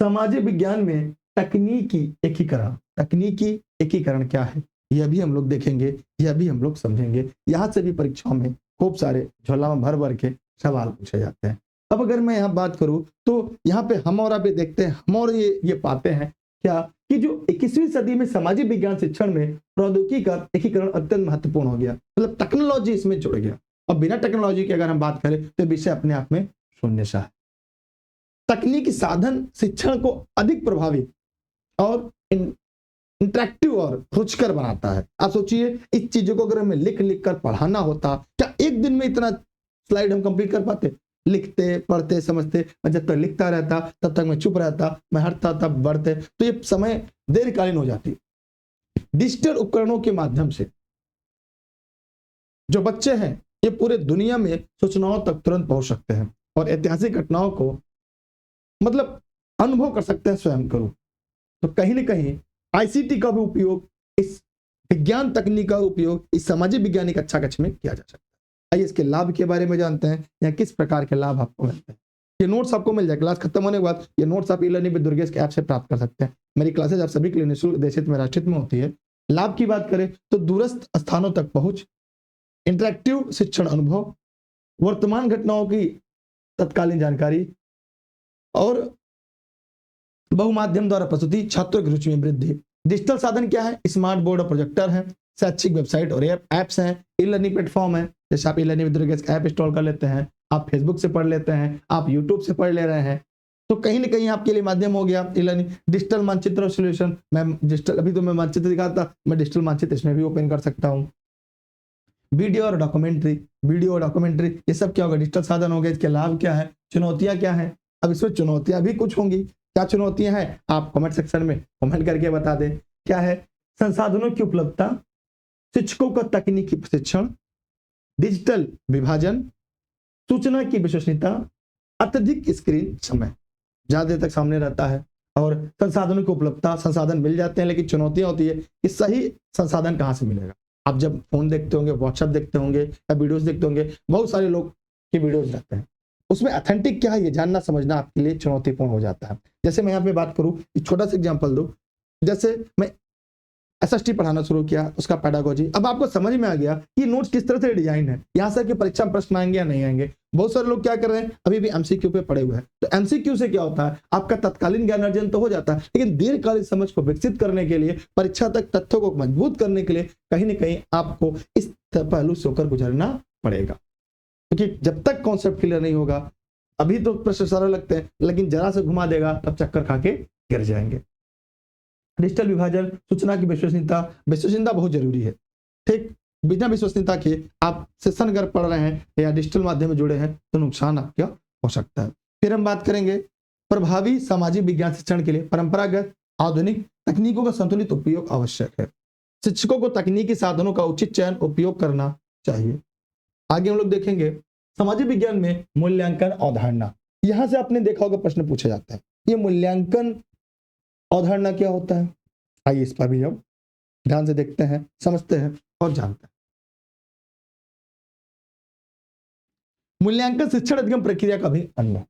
सामाजिक विज्ञान में तकनीकी एकीकरण, तकनीकी एकीकरण क्या है यह भी हम लोग देखेंगे, यह भी हम लोग समझेंगे। यहां से भी परीक्षाओं में खूब सारे झोला में भर भर के सवाल पूछे जाते हैं। अब अगर मैं यहाँ बात करूं तो यहाँ पे हम और आप ये देखते हैं, हम और ये पाते हैं क्या कि जो 21वीं सदी में सामाजिक विज्ञान शिक्षण में प्रौद्योगिकी का एकीकरण अत्यंत महत्वपूर्ण हो गया, मतलब टेक्नोलॉजी इसमें जुड़ गया। और बिना टेक्नोलॉजी की अगर हम बात करें तो विषय अपने आप में शून्य सा है। तकनीकी साधन शिक्षण को अधिक प्रभावी और इंटरेक्टिव और रुचिकर बनाता है। आप सोचिए इस चीजों को अगर हमें लिख लिख कर पढ़ाना होता, क्या एक दिन में इतना स्लाइड हम कंप्लीट कर पाते? लिखते, पढ़ते, समझते, मैं जब तक लिखता रहता तब तक मैं चुप रहता, मैं हटता तब बढ़ते, तो ये समय दीर्घकालीन हो जाती। डिजिटल उपकरणों के माध्यम से जो बच्चे हैं ये पूरे दुनिया में सूचनाओं तक तुरंत पहुंच सकते हैं और ऐतिहासिक घटनाओं को मतलब अनुभव कर सकते हैं स्वयं करो। तो कहीं ना कहीं आईसीटी का भी उपयोग, इस विज्ञान तकनीक का उपयोग इस सामाजिक विज्ञान कक्षा कक्ष में किया जा सकता है। आइए इसके लाभ के बारे में जानते हैं, या किस प्रकार के लाभ आपको मिलते हैं। ये नोट्स आपको मिल जाए, क्लास खत्म होने के बाद ये नोट्स आप ई-लर्निंग विद दुर्गेश के ऐप से प्राप्त कर सकते हैं। मेरी क्लासेज आप सभी के लिए निःशुल्क देशित में राष्ट्रित में होती है। लाभ की बात करें तो दूरस्थ स्थानों तक पहुंच, इंटरेक्टिव शिक्षण अनुभव, वर्तमान घटनाओं की तत्कालीन जानकारी और बहुमाध्यम द्वारा प्रस्तुति, छात्रों की रुचि में वृद्धि। डिजिटल साधन क्या है, स्मार्ट बोर्ड और प्रोजेक्टर है, शैक्षिक वेबसाइट और ऐप्स हैं, ई लर्निंग प्लेटफॉर्म है। जैसे आप e learning with Durgesh app install कर लेते हैं, आप फेसबुक से पढ़ लेते हैं, आप यूट्यूब से पढ़ ले रहे हैं, तो कहीं ना कहीं आपके लिए माध्यम हो गया ई लर्निंग। डिजिटल मानचित्र और सोल्यूशन, मैं डिजिटल, अभी तो मैं मानचित्र दिखाता, मैं डिजिटल मानचित्र इसमें भी ओपन कर सकता हूँ। वीडियो और डॉक्यूमेंट्री, वीडियो और डॉक्यूमेंट्री, ये सब क्या होगा, डिजिटल साधन हो गए। इसके लाभ क्या है, चुनौतियां क्या है? अब इसमें चुनौतियां भी कुछ होंगी। क्या चुनौतियां हैं, आप कमेंट सेक्शन में कमेंट करके बता दें। क्या है, संसाधनों की उपलब्धता, शिक्षकों का तकनीकी प्रशिक्षण, डिजिटल विभाजन, सूचना की विश्वसनीयता, अत्यधिक स्क्रीन समय, ज्यादा देर तक सामने रहता है, और संसाधनों की उपलब्धता, संसाधन मिल जाते हैं लेकिन चुनौतियां होती है कि सही संसाधन कहां से मिलेगा। आप जब फोन देखते होंगे, व्हाट्सएप देखते होंगे या वीडियोस देखते होंगे, बहुत सारे लोग की वीडियोस रहते हैं, उसमें ऑथेंटिक क्या है ये जानना समझना आपके लिए चुनौतीपूर्ण हो जाता है। जैसे मैं यहाँ पे बात करूँ, एक छोटा सा एग्जांपल दूं, जैसे मैं एसएसटी पढ़ाना शुरू किया, उसका पेडागोजी, अब आपको समझ में आ गया कि नोट्स किस तरह से डिजाइन है, यहाँ से कि परीक्षा में प्रश्न आएंगे या नहीं आएंगे। बहुत सारे लोग क्या कर रहे हैं, अभी भी एमसीक्यू पे पड़े हुए हैं। तो एमसीक्यू से क्या होता है, आपका तत्कालीन ज्ञान अर्जन तो हो जाता है, लेकिन दीर्घकालीन समझ को विकसित करने के लिए, परीक्षा तक तथ्यों को मजबूत करने के लिए कहीं ना कहीं आपको इस पहलू से होकर गुजरना पड़ेगा। क्योंकि जब तक कॉन्सेप्ट क्लियर नहीं होगा, अभी तो प्रश्न सरल लगते हैं लेकिन जरा से घुमा देगा तब चक्कर खा के गिर जाएंगे। डिजिटल विभाजन, सूचना की विश्वसनीयता, विश्वसनीयता बहुत जरूरी है। ठीक, बिना विश्वसनीयता के आप सेशन अगर पढ़ रहे हैं या डिजिटल माध्यम में जुड़े हैं तो नुकसान आपका हो सकता है। फिर हम बात करेंगे प्रभावी सामाजिक विज्ञान शिक्षण के लिए परंपरागत आधुनिक तकनीकों का संतुलित उपयोग आवश्यक है। शिक्षकों को तकनीकी साधनों का उचित चयन उपयोग करना चाहिए। आगे हम लोग देखेंगे सामाजिक विज्ञान में मूल्यांकन अवधारणा। यहां से आपने देखा होगा प्रश्न पूछा जाता है, ये मूल्यांकन अवधारणा क्या होता है, आइए इस पर भी हम ध्यान से देखते हैं, समझते हैं और जानते हैं। मूल्यांकन शिक्षण अधिगम प्रक्रिया का भी अंग है।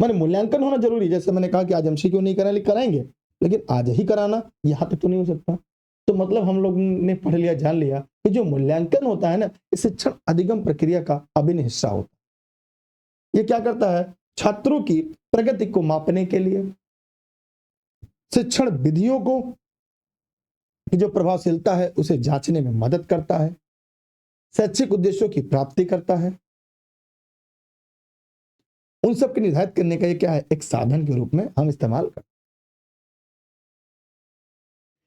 माने मूल्यांकन होना जरूरी, जैसे मैंने कहा कि आज एमसीक्यू नहीं करा, कराएंगे, लेकिन आज ही कराना यहाँ तक तो नहीं हो सकता। तो मतलब हम लोग ने पढ़ लिया, जान लिया कि जो मूल्यांकन होता है ना, इस शिक्षण अधिगम प्रक्रिया का अभिन्न हिस्सा होता है। ये क्या करता है? छात्रों की प्रगति को मापने के लिए, शिक्षण विधियों को की जो प्रभावशीलता है उसे जांचने में मदद करता है, शैक्षिक उद्देश्यों की प्राप्ति करता है, उन सब के निर्धारित करने का ये क्या है? एक साधन के रूप में हम इस्तेमाल करते हैं।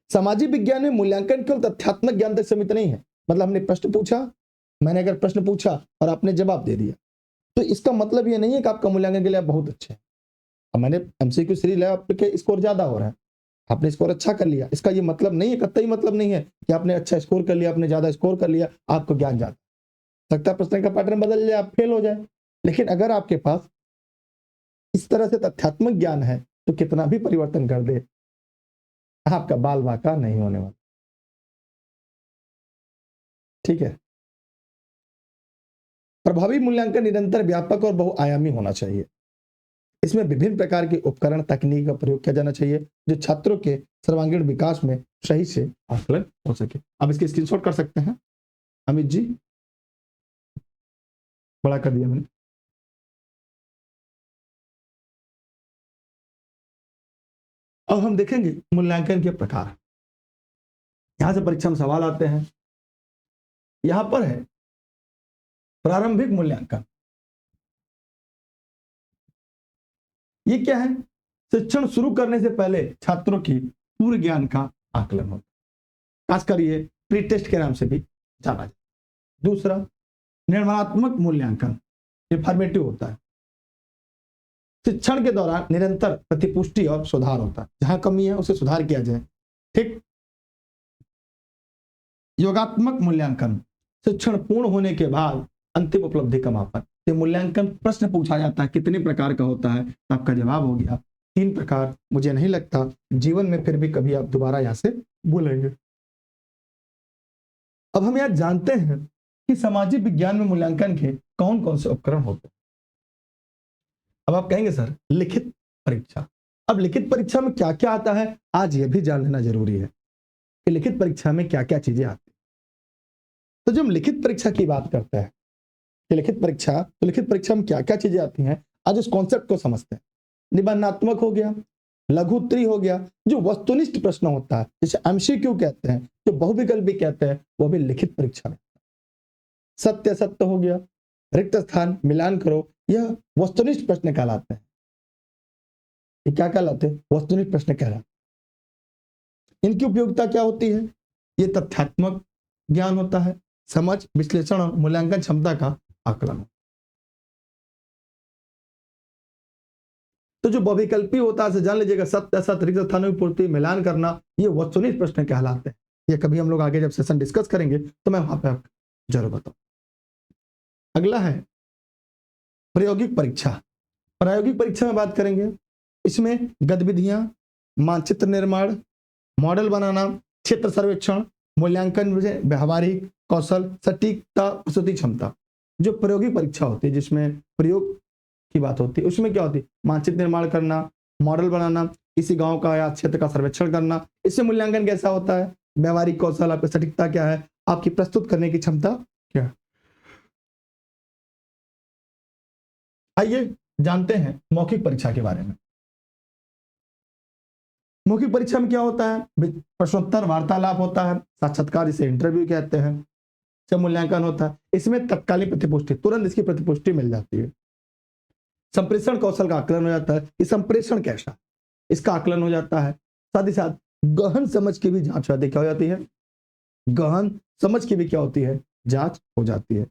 सामाजिक विज्ञान में मूल्यांकन केवल तथ्यात्मक ज्ञान तक सीमित नहीं है। मतलब हमने प्रश्न पूछा, मैंने अगर प्रश्न पूछा और आपने जवाब दे दिया, तो इसका मतलब ये नहीं है कि आपका मूल्यांकन के लिए आप बहुत अच्छे हैं। अब मैंने एमसीक्यू सीरीज लिया, आपके स्कोर ज्यादा हो रहा है, आपने स्कोर अच्छा कर लिया, इसका ये मतलब नहीं है, कतई मतलब नहीं है कि आपने अच्छा स्कोर कर लिया, आपने ज्यादा स्कोर कर लिया, आपको ज्ञान ज्यादा। सकता है प्रश्न का पैटर्न बदल जाए, आप फेल हो जाए। लेकिन अगर आपके पास इस तरह से तथ्यात्मक ज्ञान है तो कितना भी परिवर्तन कर दे, आपका बाल बांका नहीं होने वाला। ठीक है। प्रभावी मूल्यांकन निरंतर, व्यापक और बहुआयामी होना चाहिए। इसमें विभिन्न प्रकार के उपकरण, तकनीक का प्रयोग किया जाना चाहिए जो छात्रों के सर्वांगीण विकास में सही से आकलन हो सके। अब इसके स्क्रीनशॉट कर सकते हैं अमित जी, बड़ा कर दिया मैंने। अब हम देखेंगे मूल्यांकन के प्रकार। यहां से परीक्षा में सवाल आते हैं। यहां पर है प्रारंभिक मूल्यांकन। ये क्या है? शिक्षण शुरू करने से पहले छात्रों की पूर्व ज्ञान का आकलन होता है, खासकर ये प्री टेस्ट के नाम से भी जाना जाता है। दूसरा, निर्माणात्मक मूल्यांकन, ये फॉर्मेटिव होता है। शिक्षण के दौरान निरंतर प्रतिपुष्टि और सुधार होता है, जहां कमी है उसे सुधार किया जाए। ठीक। योगात्मक मूल्यांकन, शिक्षण पूर्ण होने के बाद अंतिम उपलब्धि का मापन। ये मूल्यांकन प्रश्न पूछा जाता है, कितने प्रकार का होता है, तो आपका जवाब हो गया 3 प्रकार। मुझे नहीं लगता जीवन में फिर भी कभी आप दोबारा यहां से बोलेंगे। अब हम यह जानते हैं कि सामाजिक विज्ञान में मूल्यांकन के कौन कौन से उपकरण होते हैं। अब आप कहेंगे सर लिखित परीक्षा। अब लिखित परीक्षा में क्या क्या आता है, आज यह भी जान लेना जरूरी है कि लिखित परीक्षा में क्या क्या चीजें आती है। तो जब हम लिखित परीक्षा की बात करते हैं कि लिखित परीक्षा, तो लिखित परीक्षा में क्या क्या चीजें आती हैं, आज उस कॉन्सेप्ट को समझते हैं। निबंधात्मक हो गया, लघु उत्तरी हो गया, जो वस्तुनिष्ठ प्रश्न होता है जिसे एमसीक्यू कहते हैं, जो बहुविकल्पी कहते हैं, वो भी लिखित परीक्षा में। सत्य सत्य हो गया, रिक्त स्थान मिलान करो, यह वस्तुनिष्ठ प्रश्न कहलाते हैं। ये क्या कहलाते हैं? वस्तुनिष्ठ प्रश्न कहलाते हैं। इनकी उपयोगिता क्या होती है? ये तथ्यात्मक ज्ञान होता है, समझ, विश्लेषण और मूल्यांकन क्षमता का आकलन। तो जो बहुविकल्पी होता है, जान लीजिएगा, सत्य असत्य, रिक्त स्थानों की पूर्ति, मिलान करना, ये वस्तुनिष्ठ प्रश्न कहलाते हैं। ये कभी हम लोग आगे जब सेशन डिस्कस करेंगे तो मैं वहां पे आपको जरूर बताऊं। अगला है प्रायोगिक परीक्षा। प्रायोगिक परीक्षा में बात करेंगे, इसमें गतिविधियां, मानचित्र निर्माण, मॉडल बनाना, क्षेत्र सर्वेक्षण, मूल्यांकन, व्यवहारिक कौशल, सटीकता, प्रस्तुति क्षमता। जो प्रायोगिक परीक्षा होती है जिसमें प्रयोग की बात होती है, उसमें क्या होती है? मानचित्र निर्माण करना, मॉडल बनाना, किसी गांव का या क्षेत्र का सर्वेक्षण करना। इससे मूल्यांकन कैसा होता है? व्यवहारिक कौशल, आपकी सटीकता क्या है, आपकी प्रस्तुत करने की क्षमता क्या है। आइए जानते हैं मौखिक परीक्षा के बारे में। मौखिक परीक्षा में क्या होता है? प्रश्नोत्तर वार्तालाप होता है, साक्षात्कार जिसे इंटरव्यू कहते हैं, से मूल्यांकन होता है। इसमें तत्कालीन प्रतिपुष्टि, तुरंत इसकी प्रतिपुष्टि मिल जाती है। संप्रेषण कौशल का आकलन हो जाता है कि संप्रेषण कैसा, इसका आकलन हो जाता है। साथ ही साथ गहन समझ की भी जांच होती है। क्या हो जाती है? गहन समझ की भी क्या होती है? जांच हो जाती है।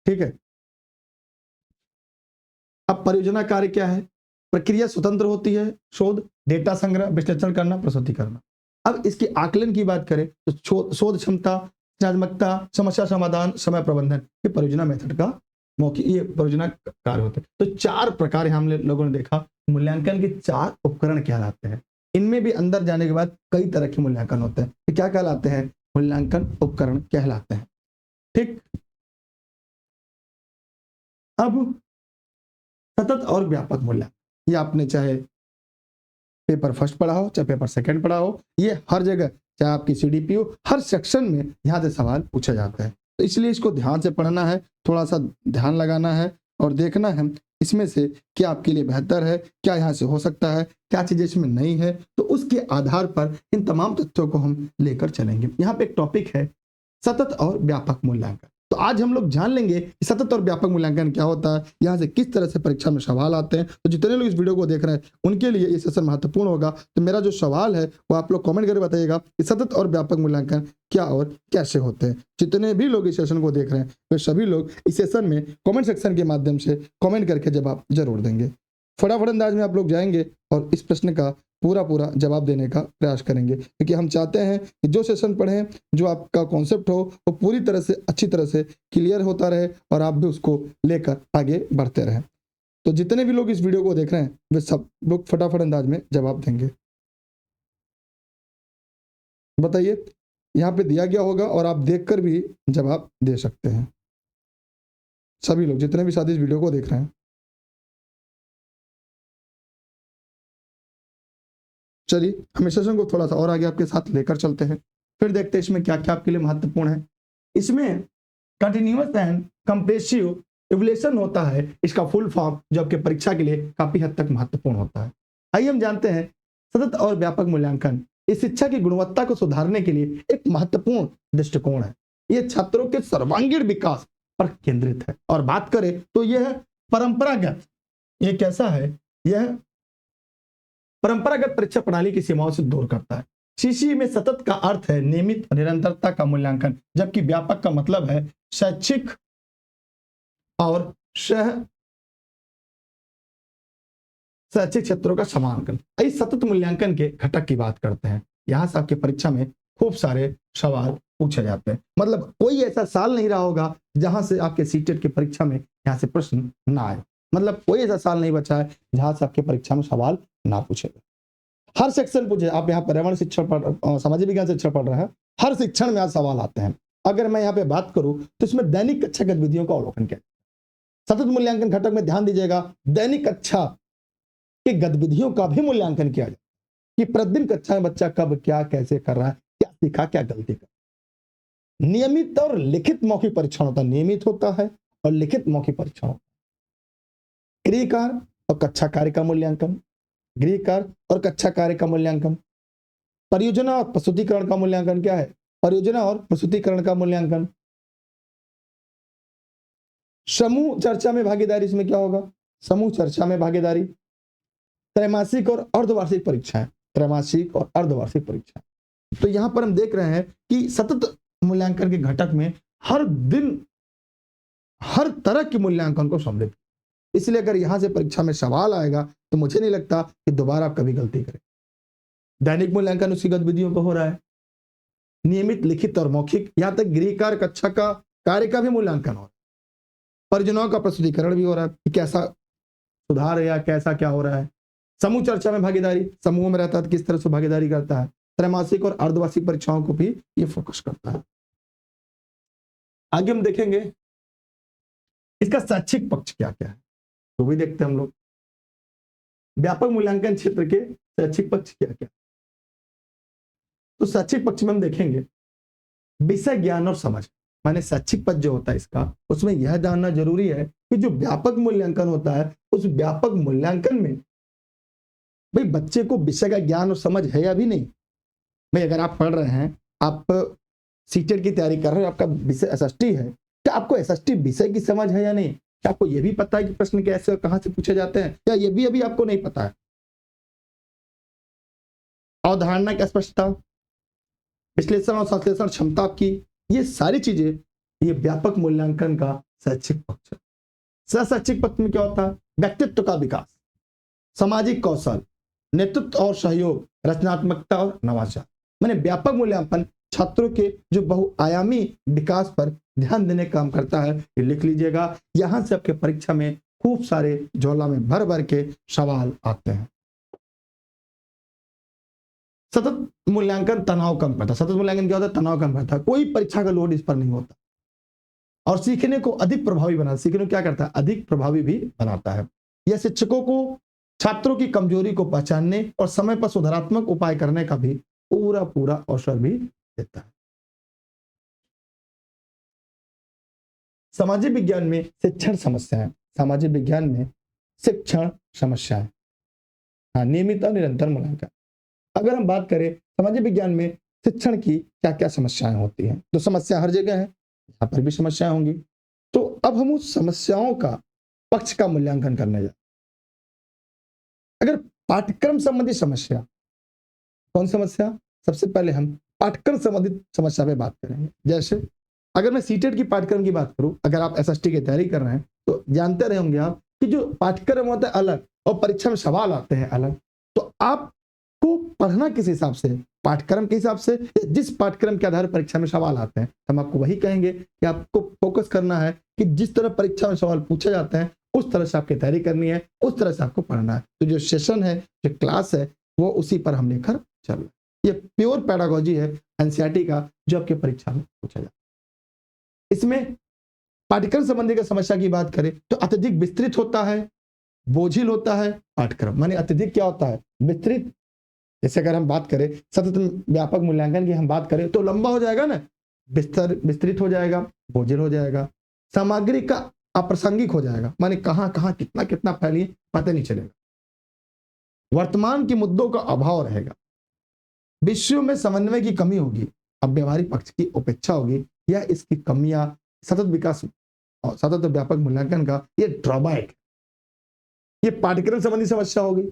ठीक है। अब परियोजना कार्य क्या है? प्रक्रिया स्वतंत्र होती है, शोध, डेटा संग्रह, विश्लेषण करना, प्रस्तुति करना। अब इसके आकलन की बात करें तो शोध क्षमता, सृजनात्मकता, समस्या समाधान, समय प्रबंधन, ये परियोजना मेथड का मौखिक, ये परियोजना कार्य होते हैं। तो 4 प्रकार हम लोगों ने देखा, मूल्यांकन के 4 उपकरण कहलाते हैं। इनमें भी अंदर जाने के बाद कई तरह के मूल्यांकन होते हैं। तो क्या कहलाते हैं? मूल्यांकन उपकरण कहलाते हैं। ठीक। अब सतत और व्यापक मूल्यांकन, ये आपने चाहे पेपर फर्स्ट पढ़ा हो चाहे पेपर सेकंड पढ़ा हो, ये हर जगह, चाहे आपकी सीडीपी हो, हर सेक्शन में यहाँ से सवाल पूछा जाता है। तो इसलिए इसको ध्यान से पढ़ना है, थोड़ा सा ध्यान लगाना है और देखना है इसमें से क्या आपके लिए बेहतर है, क्या यहाँ से हो सकता है, क्या चीजें इसमें नहीं है। तो उसके आधार पर इन तमाम तथ्यों को हम लेकर चलेंगे। यहाँ पे एक टॉपिक है सतत और व्यापक मूल्यांकन। तो आज हम लोग जान लेंगे कि सतत और व्यापक मूल्यांकन क्या होता है, यहाँ से किस तरह से परीक्षा में सवाल आते हैं। तो जितने लोग इस वीडियो को देख रहे हैं उनके लिए ये सेशन महत्वपूर्ण होगा। तो मेरा जो सवाल है वो आप लोग कमेंट करके बताइएगा कि सतत और व्यापक मूल्यांकन क्या और कैसे होते हैं। जितने भी लोग इस सेशन को देख रहे हैं वे सभी लोग इस सेशन में कमेंट सेक्शन के माध्यम से कमेंट करके जवाब जरूर देंगे। फटाफट अंदाज में आप लोग जाएंगे और इस प्रश्न का पूरा जवाब देने का प्रयास करेंगे, क्योंकि हम चाहते हैं कि जो सेशन पढ़ें, जो आपका कॉन्सेप्ट हो वो पूरी तरह से अच्छी तरह से क्लियर होता रहे और आप भी उसको लेकर आगे बढ़ते रहें। तो जितने भी लोग इस वीडियो को देख रहे हैं वे सब लोग फटाफट अंदाज में जवाब देंगे। बताइए, यहाँ पे दिया गया होगा और आप देखकर भी जवाब दे सकते हैं। सभी लोग जितने भी साथी इस वीडियो को देख रहे हैं, चलिए हम इस सेशन को थोड़ा सा और आगे आपके साथ लेकर चलते हैं, फिर देखते हैं इसमें क्या क्या आपके लिए महत्वपूर्ण है। इसमें कंटिन्यूअस एंड कंप्रेसिव इवैल्यूएशन होता है, इसका फुल फॉर्म, जो आपके परीक्षा के लिए काफी हद तक महत्वपूर्ण होता है। आइए हम जानते हैं सतत और व्यापक मूल्यांकन इस शिक्षा की गुणवत्ता को सुधारने के लिए एक महत्वपूर्ण दृष्टिकोण है। यह छात्रों के सर्वांगीण विकास पर केंद्रित है। और बात करें तो यह परंपरागत, ये कैसा है, यह परंपरागत परीक्षा प्रणाली की सीमाओं से दूर करता है। सीसी में सतत का अर्थ है नियमित और निरंतरता का मूल्यांकन, जबकि व्यापक का मतलब है शैक्षिक और शैक्षिक क्षेत्रों का समानांकन। इस सतत मूल्यांकन के घटक की बात करते हैं। यहाँ से आपकी परीक्षा में खूब सारे सवाल पूछे जाते हैं। मतलब कोई ऐसा साल नहीं रहा होगा जहां से आपके सीटेट की परीक्षा में यहाँ से प्रश्न ना आए। मतलब कोई ऐसा साल नहीं बचा है जहां से आपके परीक्षा में सवाल ना पूछेगा। हर सेक्शन पूछे, आप यहाँ पर्यावरण शिक्षण पढ़, सामाजिक विज्ञान शिक्षण पढ़ रहे हैं, हर शिक्षण में आज सवाल आते हैं। अगर मैं यहाँ पे बात करूं तो इसमें दैनिक कक्षा गतिविधियों का अवलोकन किया। सतत मूल्यांकन घटक में ध्यान दीजिएगा, दैनिक कक्षा की गतिविधियों का भी मूल्यांकन किया जाए कि प्रतिदिन कक्षा में बच्चा कब क्या कैसे कर रहा है, क्या सीखा, क्या गलती कर। नियमित और लिखित मौखिक परीक्षण होता है, नियमित होता है और लिखित मौखिक परीक्षण होता है। गृह कार्य और कक्षा कार्य का मूल्यांकन, गृह कार्य और कक्षा कार्य का मूल्यांकन, परियोजना और प्रस्तुतिकरण का मूल्यांकन क्या है, परियोजना और प्रस्तुतिकरण का मूल्यांकन, समूह चर्चा में भागीदारी, इसमें क्या होगा, समूह चर्चा में भागीदारी, त्रैमासिक और अर्धवार्षिक परीक्षाएं, त्रैमासिक और अर्धवार्षिक परीक्षाएं। तो यहां पर हम देख रहे हैं कि सतत मूल्यांकन के घटक में हर दिन हर तरह के मूल्यांकन को सम्मिलित, इसलिए अगर यहां से परीक्षा में सवाल आएगा तो मुझे नहीं लगता कि दोबारा आप कभी गलती करें। दैनिक मूल्यांकन उसकी गतिविधियों का हो रहा है, नियमित लिखित और मौखिक, यहां तक गृह कार्य कक्षा का कार्य का भी मूल्यांकन हो रहा है, परियोजनाओं का प्रस्तुतिकरण भी हो रहा है कि कैसा सुधार है या कैसा क्या हो रहा है, समूह चर्चा में भागीदारी, समूह में रहता है किस तरह से भागीदारी करता है, त्रैमासिक और अर्धवार्षिक परीक्षाओं को भी ये फोकस करता है। आगे हम देखेंगे इसका शैक्षिक पक्ष क्या क्या है, तो भी देखते हैं हम लोग। व्यापक मूल्यांकन क्षेत्र के शैक्षिक पक्ष क्या क्या, तो शैक्षिक पक्ष में हम देखेंगे विषय ज्ञान और समझ। माने शैक्षिक पक्ष जो होता है इसका, उसमें यह जानना जरूरी है कि जो व्यापक मूल्यांकन होता है उस व्यापक मूल्यांकन में भाई बच्चे को विषय का ज्ञान और समझ है या भी नहीं। भाई अगर आप पढ़ रहे हैं, आप सीटेट की तैयारी कर रहे हो, आपका विषय एसएसटी है, क्या आपको एसएसटी विषय की समझ है या नहीं, क्या आपको यह भी पता है कि प्रश्न कैसे और कहां से पूछे जाते हैं, या ये भी अभी आपको नहीं पता है। अवधारणा की स्पष्टता, विश्लेषण और संश्लेषण क्षमता आपकी, ये सारी चीजें ये व्यापक मूल्यांकन का शैक्षिक पक्ष है। शैक्षिक पक्ष में क्या होता है, व्यक्तित्व का विकास, सामाजिक कौशल, नेतृत्व और सहयोग, रचनात्मकता और नवाचार। मैंने व्यापक मूल्यांकन छात्रों के जो बहुआयामी विकास पर ध्यान देने का काम करता है, ये लिख लीजिएगा। यहां से आपके परीक्षा में खूब सारे झोला में भर भर के सवाल आते हैं। सतत मूल्यांकन तनाव कम करता है। सतत मूल्यांकन क्या होता है? तनाव कम करता है, कोई परीक्षा का लोड इस पर नहीं होता। और सीखने को अधिक प्रभावी बनाता है। सीखने को क्या करता है? अधिक प्रभावी भी बनाता है। यह शिक्षकों को छात्रों की कमजोरी को पहचानने और समय पर सुधारात्मक उपाय करने का भी पूरा पूरा अवसर भी देता है। सामाजिक विज्ञान में शिक्षण समस्याएं। सामाजिक विज्ञान में शिक्षण समस्याएं, हाँ, नियमित और निरंतर मूल्यांकन। अगर हम बात करें सामाजिक विज्ञान में शिक्षण की क्या क्या समस्याएं होती हैं, तो समस्या हर जगह है, यहाँ पर भी समस्याएं होंगी। तो अब हम उस समस्याओं का पक्ष का मूल्यांकन करने जाए। अगर पाठ्यक्रम संबंधी समस्या, कौन समस्या? सबसे पहले हम पाठ्यक्रम संबंधित समस्या पे बात करेंगे। जैसे अगर मैं सीटेट की पाठ्यक्रम की बात करूं, अगर आप एसएसटी की तैयारी कर रहे हैं तो जानते रहे होंगे आप कि जो पाठ्यक्रम होता है अलग और परीक्षा में सवाल आते हैं अलग। तो आपको पढ़ना किस हिसाब से? पाठ्यक्रम के हिसाब से, जिस पाठ्यक्रम के आधार पर परीक्षा में सवाल आते हैं। हम आपको वही कहेंगे कि आपको फोकस करना है कि जिस तरह परीक्षा में सवाल पूछे जाते हैं उस तरह से आपकी तैयारी करनी है, उस तरह से आपको पढ़ना है। तो जो सेशन है, जो क्लास है, वो उसी पर हम लेकर चल रहे हैं। ये प्योर पैडागोजी है एनसीईआरटी का, जो आपके परीक्षा में पूछा जाता है। इसमें पाठ्यक्रम संबंधी की समस्या की बात करें तो अत्यधिक विस्तृत होता है, बोझिल होता है पाठ्यक्रम। माने अत्यधिक क्या होता है? विस्तृत। जैसे अगर हम बात करें सतत व्यापक मूल्यांकन की हम बात करें तो लंबा हो जाएगा ना, विस्तृत हो जाएगा, बोझिल हो जाएगा, सामग्री का अप्रासंगिक हो जाएगा, माने कहां कहां कितना कितना फैलिए पता नहीं चलेगा, वर्तमान के मुद्दों का अभाव रहेगा, विषयों में समन्वय की कमी होगी, अब व्यवहारिक पक्ष की उपेक्षा होगी, या इसकी कमियां सतत विकास और सतत व्यापक मूल्यांकन का ये ड्रॉबैक। ये पाठ्यक्रम संबंधी समस्या होगी।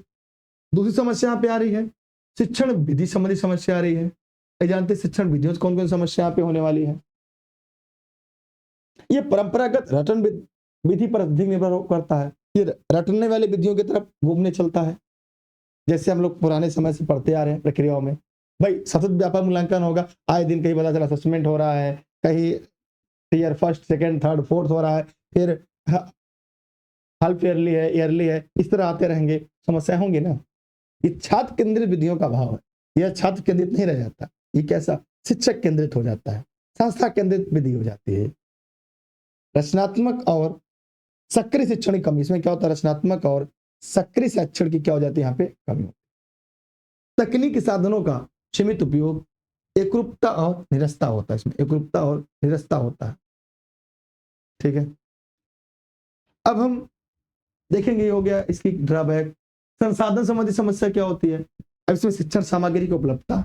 दूसरी समस्या यहाँ पे आ रही है शिक्षण विधि संबंधी समस्या आ रही है। जानते हैं शिक्षण विधियों से कौन कौन समस्या यहाँ पे होने वाली है? ये परंपरागत रटन विधि पर अधिक निर्भर करता है। ये रटने वाली विधियों की तरफ घूमने चलता है। जैसे हम लोग पुराने समय से पढ़ते आ रहे हैं प्रक्रियाओं में, भाई सतत व्यापक मूल्यांकन होगा, आए दिन कहीं पता चला असेसमेंट हो रहा है, कहीं year first second third fourth हो रहा है, फिर हाफ ईयरली है, ईयरली है, इस तरह आते रहेंगे, समस्या होंगी ना। ये छात्र केंद्रित विधियों का भाव है। यह छात्र केंद्रित नहीं रह जाता, ये कैसा? शिक्षक केंद्रित हो जाता है, संस्था केंद्रित विधि हो जाती है। रचनात्मक और सक्रिय शिक्षण की कमी। इसमें क्या होता है? रचनात्मक और सक्रिय शिक्षण की क्या हो जाती है? यहाँ पे कमी होती है। तकनीकी साधनों का सीमित उपयोग, एकरूपता और निरस्ता होता है। इसमें एकरूपता और निरस्ता होता है। ठीक है, अब हम देखेंगे, ये हो गया इसकी ड्रॉबैक। संसाधन संबंधी समस्या क्या होती है? अब इसमें शिक्षण सामग्री की उपलब्धता,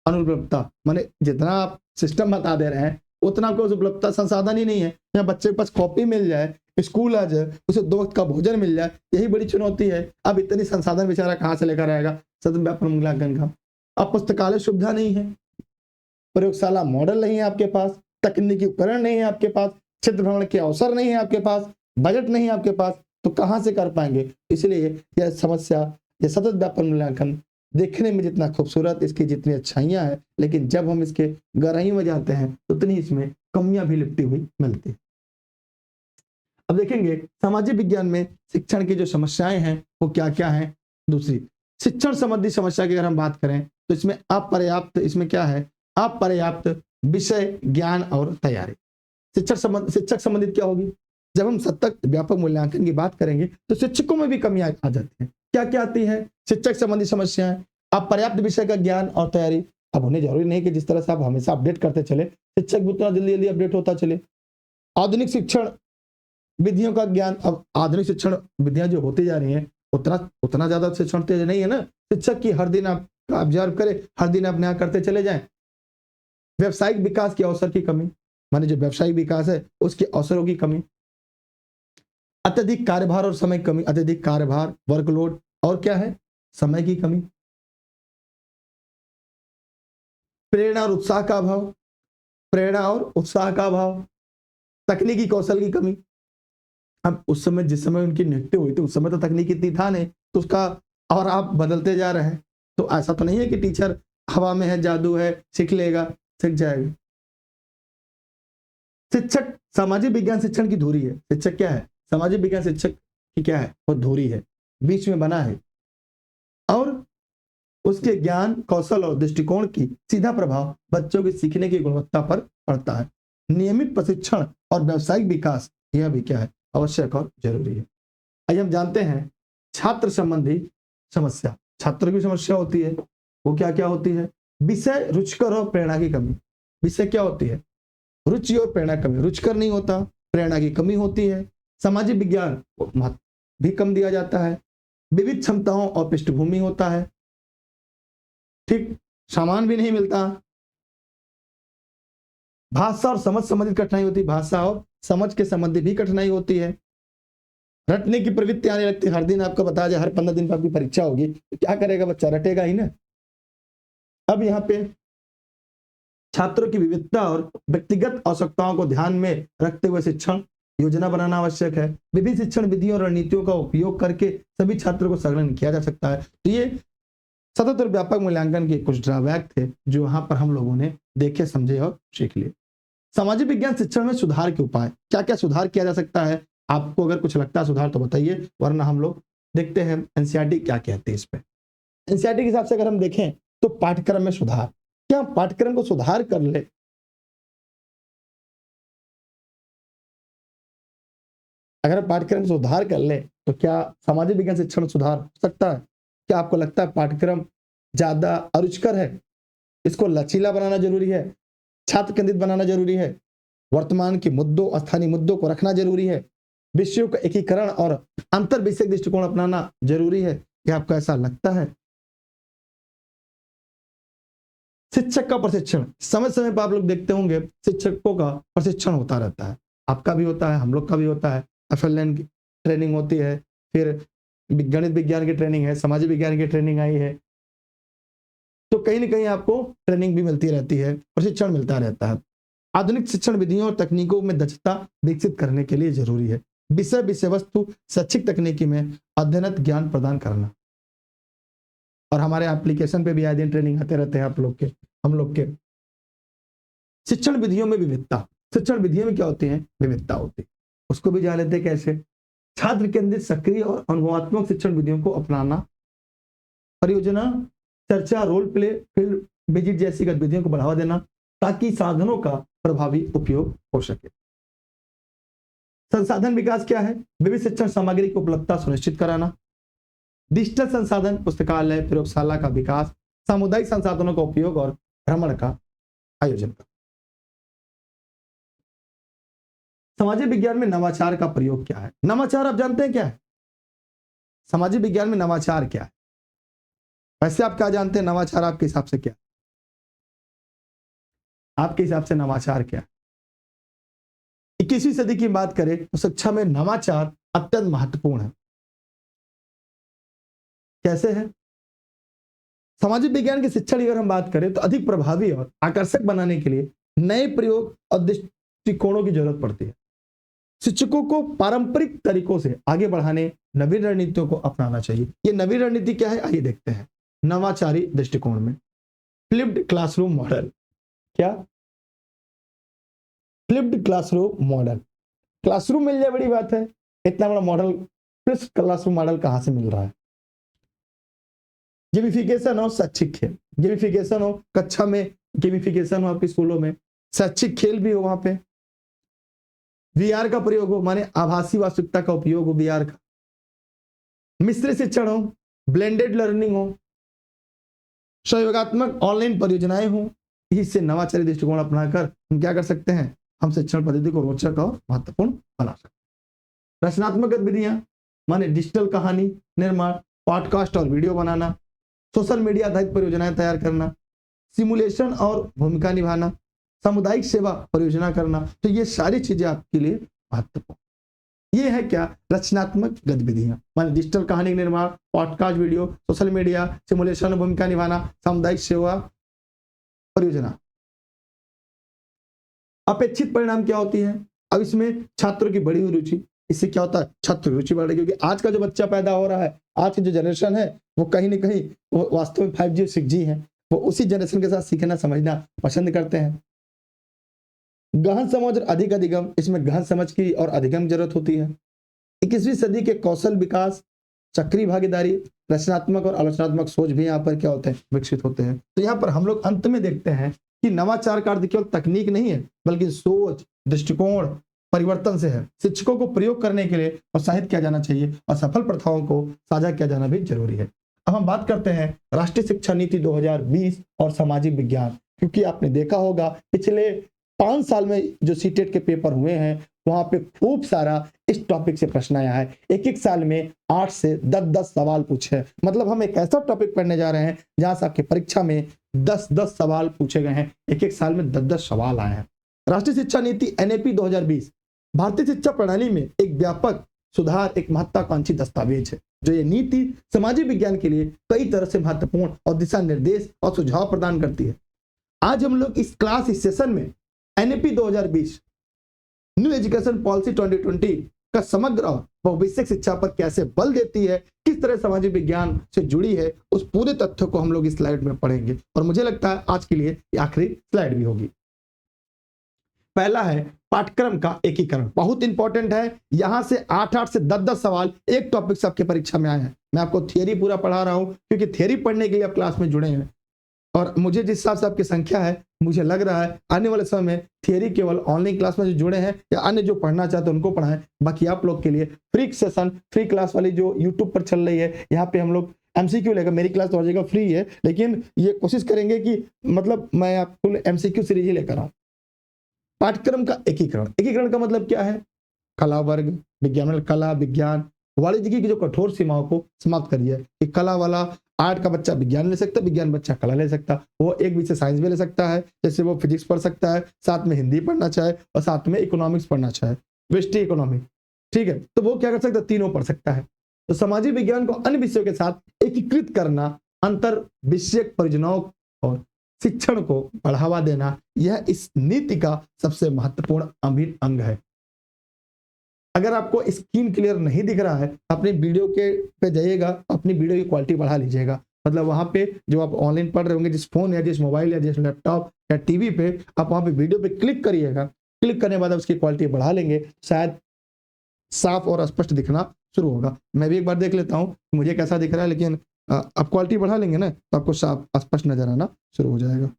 अनुपलब्धता, माने जितना आप सिस्टम बता दे रहे हैं उतना आपको उपलब्धता संसाधन ही नहीं है। यहाँ बच्चे के पास कॉपी मिल जाए, स्कूल आ जाए, उसे 2 वक्त का भोजन मिल जाए, यही बड़ी चुनौती है। अब इतनी संसाधन बेचारा कहाँ से लेकर आएगा सतत व्यापक मूल्यांकन का? अब पुस्तकालय सुविधा नहीं है, प्रयोगशाला मॉडल नहीं है आपके पास, तकनीकी उपकरण नहीं है आपके पास, क्षेत्र भ्रमण के अवसर नहीं है आपके पास, बजट नहीं है आपके पास, तो कहां से कर पाएंगे? इसलिए यह समस्या, यह सतत व्यापक मूल्यांकन देखने में जितना खूबसूरत, इसकी जितनी अच्छाइयां हैं, लेकिन जब हम इसके गहराई में जाते हैं उतनी इसमें कमियां भी लिपटी हुई मिलती है। अब देखेंगे सामाजिक विज्ञान में शिक्षण की जो समस्याएं हैं वो क्या क्या हैं। दूसरी शिक्षण संबंधी समस्या की अगर हम बात करें तो इसमें अपर्याप्त, इसमें क्या है? अपर्याप्त विषय ज्ञान और तैयारी। शिक्षक संबंधित क्या होगी? जब हम सतत व्यापक मूल्यांकन की बात करेंगे तो शिक्षकों में भी कमियां आ जाती हैं। क्या क्या आती है? शिक्षक संबंधी समस्याएं, अपर्याप्त विषय का ज्ञान और तैयारी। अब उन्हें जरूरी नहीं कि जिस तरह से आप हमेशा अपडेट करते चले, शिक्षक भी उतना जल्दी जल्दी अपडेट होता चले। आधुनिक शिक्षण विधियों का ज्ञान, अब आधुनिक शिक्षण विधियां जो होती जा रही हैं उतना उतना ज्यादा शिक्षण तेज नहीं है ना। शिक्षक की हर दिन आप ऑब्जर्व करें, हर दिन आप नया करते चले जाएं। व्यवसायिक विकास के अवसर की कमी, माने जो व्यवसायिक विकास है उसके अवसरों की कमी। अत्यधिक कार्यभार और समय कमी, अत्यधिक कार्यभार, वर्कलोड, और क्या है? समय की कमी। प्रेरणा और उत्साह का अभाव, प्रेरणा और उत्साह का अभाव। तकनीकी कौशल की कमी। अब उस समय, जिस समय उनकी नियुक्ति हुई थी उस समय तो तकनीक इतनी था नहीं, तो उसका, और आप बदलते जा रहे हैं, तो ऐसा तो नहीं है कि टीचर हवा में है, जादू है, सीख लेगा, सीख जाएगा। शिक्षक सामाजिक विज्ञान शिक्षण की धुरी है। शिक्षक क्या है? सामाजिक विज्ञान शिक्षक की क्या है? वो धुरी है, बीच में बना है। और उसके ज्ञान, कौशल और दृष्टिकोण की सीधा प्रभाव बच्चों की सीखने की गुणवत्ता पर पड़ता है। नियमित प्रशिक्षण और व्यावसायिक विकास यह भी क्या है, आवश्यक और जरूरी है। आइए हम जानते हैं छात्र संबंधी समस्या। छात्र की समस्या होती है, वो क्या क्या होती है? विषय रुचिकर और प्रेरणा की कमी। विषय क्या होती है? रुचि और प्रेरणा की कमी। रुचिकर नहीं होता, प्रेरणा की कमी होती है। सामाजिक विज्ञान को महत्व भी कम दिया जाता है। विविध क्षमताओं और पृष्ठभूमि होता है, ठीक, सामान भी नहीं मिलता। भाषा और समझ संबंधित कठिनाई होती है, भाषा और समझ के संबंधी भी कठिनाई होती है। रटने की प्रवृत्ति आने लगती है। हर दिन आपको बताया जाए, हर 15 दिन पर आपकी परीक्षा होगी, तो क्या करेगा बच्चा? रटेगा ही ना। अब यहाँ पे छात्रों की विविधता और व्यक्तिगत आवश्यकताओं को ध्यान में रखते हुए शिक्षण योजना बनाना आवश्यक है। विभिन्न शिक्षण विधियों और रणनीतियों का उपयोग करके सभी छात्रों को संलग्न किया जा सकता है। तो ये सतत और व्यापक मूल्यांकन के कुछ ड्रॉबैक थे जो यहाँ पर हम लोगों ने देखे, समझे और सीख लिए। सामाजिक विज्ञान शिक्षण में सुधार के उपाय, क्या क्या सुधार किया जा सकता है? आपको अगर कुछ लगता है सुधार तो बताइए, वरना हम लोग देखते हैं एनसीईआरटी क्या कहते हैं इस पे। एनसीईआरटी के हिसाब से अगर हम देखें तो पाठ्यक्रम में सुधार, क्या पाठ्यक्रम को सुधार कर ले? अगर पाठ्यक्रम सुधार कर ले तो क्या सामाजिक विज्ञान शिक्षण सुधार हो सकता है? क्या आपको लगता है पाठ्यक्रम ज्यादा अरुचिकर है? इसको लचीला बनाना जरूरी है, छात्र केंद्रित बनाना जरूरी है, वर्तमान के मुद्दों, स्थानीय मुद्दों को रखना जरूरी है, विषयों का एकीकरण और अंतर विषयक दृष्टिकोण अपनाना जरूरी है। क्या आपको ऐसा लगता है? शिक्षक का प्रशिक्षण, समय समय पर आप लोग देखते होंगे शिक्षकों का प्रशिक्षण होता रहता है। आपका भी होता है, हम लोग का भी होता है। एफएलएन की ट्रेनिंग होती है, फिर गणित विज्ञान की ट्रेनिंग है, सामाजिक विज्ञान की ट्रेनिंग आई है। तो कहीं ना कहीं आपको ट्रेनिंग भी मिलती रहती है, प्रशिक्षण मिलता रहता है। आधुनिक शिक्षण विधियों और तकनीकों में दक्षता विकसित करने के लिए जरूरी है। विषय वस्तु शैक्षिक तकनीकी में अध्ययन ज्ञान प्रदान करना। और हमारे एप्लीकेशन पे भी आए दिन ट्रेनिंग आते रहते हैं आप लोग के, हम लोग के। शिक्षण विधियों में विविधता, शिक्षण विधियों में क्या होती है? विविधता होती है, उसको भी जान लेते हैं कैसे। छात्र केंद्रित सक्रिय और अनुभवात्मक शिक्षण विधियों को अपनाना, परियोजना, चर्चा, रोल प्ले, फील्ड विजिट जैसी गतिविधियों को बढ़ावा देना ताकि साधनों का प्रभावी उपयोग हो सके। संसाधन विकास क्या है? विविध शिक्षण सामग्री की उपलब्धता सुनिश्चित कराना, डिजिटल संसाधन, पुस्तकालय, प्रयोगशाला का विकास, सामुदायिक संसाधनों का उपयोग और भ्रमण का आयोजन करना। सामाजिक विज्ञान में नवाचार का प्रयोग क्या है? नवाचार आप जानते हैं क्या है? सामाजिक विज्ञान में नवाचार क्या है? वैसे आप क्या जानते हैं नवाचार आपके हिसाब से क्या? आपके हिसाब से नवाचार क्या है? 21वीं सदी की बात करें तो शिक्षा में नवाचार अत्यंत महत्वपूर्ण है। कैसे है? सामाजिक विज्ञान की शिक्षा की अगर हम बात करें तो अधिक प्रभावी और आकर्षक बनाने के लिए नए प्रयोग और दृष्टिकोणों की जरूरत पड़ती है। शिक्षकों को पारंपरिक तरीकों से आगे बढ़ाने नवीन रणनीतियों को अपनाना चाहिए। ये नवीन रणनीति क्या है, आइए देखते हैं। नवाचारी दृष्टिकोण में फ्लिप्ड क्लासरूम मॉडल, क्या? फ्लिप्ड क्लासरूम मॉडल, क्लासरूम मिल जाए बड़ी बात है, इतना बड़ा मॉडल, फ्लिप्ड क्लासरूम मॉडल कहां से मिल रहा है? गेमिफिकेशन हो, शैक्षिक खेल, गेमिफिकेशन हो कक्षा में, गेमिफिकेशन हो आपके स्कूलों में, शैक्षिक खेल भी हो वहां पे, वीआर का प्रयोग हो, माने आभासी वास्तविकता का उपयोग हो वीआर का, मिश्रित शिक्षण हो, ब्लेंडेड लर्निंग हो, सहयोगात्मक ऑनलाइन परियोजनाएं हो। इससे नवाचारी दृष्टिकोण अपनाकर हम क्या कर सकते हैं? हम शिक्षण पद्धति को रोचक और महत्वपूर्ण बना सकते हैं। रचनात्मक गतिविधियां माने डिजिटल कहानी निर्माण, पॉडकास्ट और वीडियो बनाना, सोशल मीडिया आधारित परियोजनाएं तैयार करना, सिमुलेशन और भूमिका निभाना, सामुदायिक सेवा परियोजना करना। तो ये सारी चीजें आपके लिए महत्वपूर्ण। ये है क्या? रचनात्मक गतिविधियां माने डिजिटल कहानी निर्माण, podcast, video, social media, simulation, भूमिका निभाना, सामुदायिक सेवा परियोजना। अपेक्षित परिणाम क्या होती है? अब इसमें छात्रों की बढ़ी हुई रुचि, इससे क्या होता है? छात्र रुचि बढ़ रही है, क्योंकि आज का जो बच्चा पैदा हो रहा है, आज की जो जनरेशन है, वो कहीं ना कहीं वो वास्तव में 5G 6G है, वो उसी जनरेशन के साथ सीखना समझना पसंद करते हैं। गहन समझ और अधिक अधिगम, इसमें गहन समझ की और अधिगम की जरूरत होती है। 21वीं सदी के कौशल विकास सक्रिय भागीदारी, रचनात्मक और आलोचनात्मक सोच भी यहाँ पर क्या होते हैं, विकसित होते हैं। तो यहाँ पर हम लोग अंत में देखते हैं कि नवाचार का अर्थ केवल तकनीक नहीं है, बल्कि सोच, दृष्टिकोण परिवर्तन से है। शिक्षकों को प्रयोग करने के लिए प्रोत्साहित किया जाना चाहिए और सफल प्रथाओं को साझा किया जाना भी जरूरी है। अब हम बात करते हैं राष्ट्रीय शिक्षा नीति 2020 और सामाजिक विज्ञान, क्योंकि आपने देखा होगा पिछले 5 साल में जो सीटेट के पेपर हुए हैं वहां पे खूब सारा इस टॉपिक से प्रश्न आया है। एक एक साल में 8 से 10 सवाल पूछे, मतलब हम एक ऐसा टॉपिक पढ़ने जा रहे हैं जहां से आपकी परीक्षा में 10 सवाल पूछे गए हैं। एक एक साल में 10 सवाल आए हैं। राष्ट्रीय शिक्षा नीति एनएपी 2020 भारतीय शिक्षा प्रणाली में एक व्यापक सुधार, एक महत्वाकांक्षी दस्तावेज है। जो ये नीति सामाजिक विज्ञान के लिए कई तरह से महत्वपूर्ण और दिशा निर्देश और सुझाव प्रदान करती है। आज हम लोग इस सेशन में एनएपी 2020 न्यू एजुकेशन पॉलिसी 2020 का समग्र और भविष्य शिक्षा पर कैसे बल देती है, किस तरह सामाजिक विज्ञान से जुड़ी है, उस पूरे तथ्य को हम लोग इस स्लाइड में पढ़ेंगे। और मुझे लगता है आज के लिए ये आखिरी स्लाइड भी होगी। पहला है पाठ्यक्रम का एकीकरण, बहुत इंपॉर्टेंट है। यहां से 8 से 10 सवाल एक टॉपिक से आपके परीक्षा में आए हैं। मैं आपको थियरी पूरा पढ़ा रहा हूं क्योंकि थियरी पढ़ने के लिए आप क्लास में जुड़े हैं और मुझे जिस हिसाब से आपकी संख्या है, मुझे लग रहा है आने वाले समय में थियरी केवल ऑनलाइन क्लास में जो जुड़े हैं या अन्य जो पढ़ना चाहते हैं उनको पढ़ाएं। बाकी आप लोग के लिए फ्री सेशन, फ्री क्लास वाली जो यूट्यूब पर चल रही है, यहाँ पे हम लोग एमसीक्यू लेकर, मेरी क्लास तो हो जाएगा फ्री है, लेकिन ये कोशिश करेंगे कि मतलब मैं आपको एमसीक्यू सीरीज ही लेकर आऊँ। पाठ्यक्रम का एकीकरण, एकीकरण का मतलब क्या है? कला वर्ग, विज्ञान, कला विज्ञान वाणिज्य की जो कठोर सीमाओं को समाप्त करिए कि कला वाला आर्ट का बच्चा विज्ञान ले सकता है, विज्ञान बच्चा कला ले सकता है, वो एक विषय साइंस भी ले सकता है, जैसे वो फिजिक्स पढ़ सकता है, साथ में हिंदी पढ़ना चाहे और साथ में इकोनॉमिक्स पढ़ना चाहे, वेस्टी इकोनॉमिक, ठीक है, तो वो क्या कर सकता है, तीनों पढ़ सकता है। तो सामाजिक विज्ञान को अन्य विषयों के साथ एकीकृत करना, अंतर विषयक परियोजनाओं और शिक्षण को बढ़ावा देना, यह इस नीति का सबसे महत्वपूर्ण अभिन्न अंग है। अगर आपको स्क्रीन क्लियर नहीं दिख रहा है, अपने वीडियो के पे जाइएगा, अपनी वीडियो की क्वालिटी बढ़ा लीजिएगा। मतलब वहां पे जो आप ऑनलाइन पढ़ रहे होंगे, जिस फोन या जिस मोबाइल या जिस लैपटॉप या टीवी पे, आप वहां पे वीडियो पे क्लिक करिएगा। क्लिक करने के बाद उसकी क्वालिटी बढ़ा लेंगे, शायद साफ और स्पष्ट दिखना शुरू होगा। मैं भी एक बार देख लेता हूँ मुझे कैसा दिख रहा है, लेकिन आप क्वालिटी बढ़ा लेंगे ना तो आपको साफ स्पष्ट नजर आना शुरू हो जाएगा।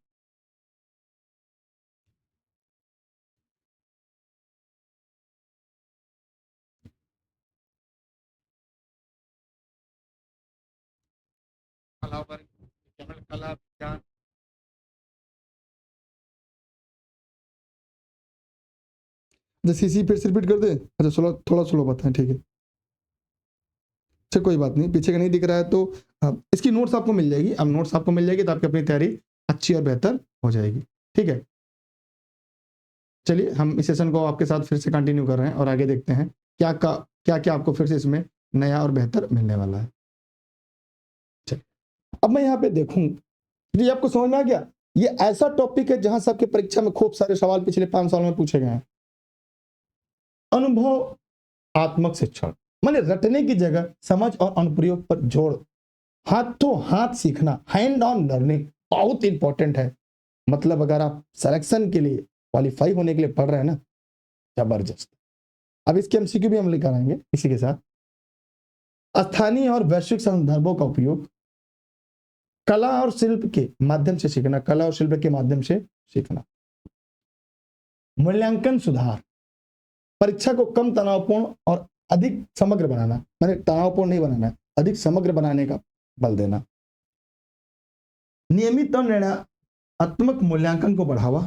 कला विज्ञान सीसी फिर से रिपीट कर दे। अच्छा स्लो, थोड़ा स्लो बताएं, ठीक है। अच्छा कोई बात नहीं, पीछे का नहीं दिख रहा है तो इसकी नोट्स आपको मिल जाएगी। अब नोट्स आपको मिल जाएगी तो आपकी अपनी तैयारी अच्छी और बेहतर हो जाएगी, ठीक है। चलिए हम इस सेशन को आपके साथ फिर से कंटिन्यू कर रहे हैं और आगे देखते हैं क्या क्या आपको फिर से इसमें नया और बेहतर मिलने वाला है। चलिए अब मैं यहाँ पे देखूं, ये आपको समझ में आ गया। ये ऐसा टॉपिक है जहां से आपके परीक्षा में खूब सारे सवाल पिछले 5 साल में पूछे गए हैं। अनुभव आत्मक शिक्षण, माने रटने की जगह समझ और अनुप्रयोग पर जोड़, हाथों हाथ सीखना, हैंड ऑन लर्निंग बहुत इंपॉर्टेंट है। मतलब अगर आप सिलेक्शन के लिए, क्वालिफाई होने के लिए पढ़ रहे हैं ना, जबरदस्त। अब इसके एमसीक्यू भी हम लेकर आएंगे इसी के साथ। स्थानीय और वैश्विक संदर्भों का उपयोग, कला और शिल्प के माध्यम से सीखना, कला और शिल्प के माध्यम से सीखना। मूल्यांकन सुधार, परीक्षा को कम तनावपूर्ण और अधिक समग्र बनाना, मैंने तनावपूर्ण नहीं बनाना, अधिक समग्र बनाने का बल देना। नियमित और निर्णयात्मक मूल्यांकन को बढ़ावा,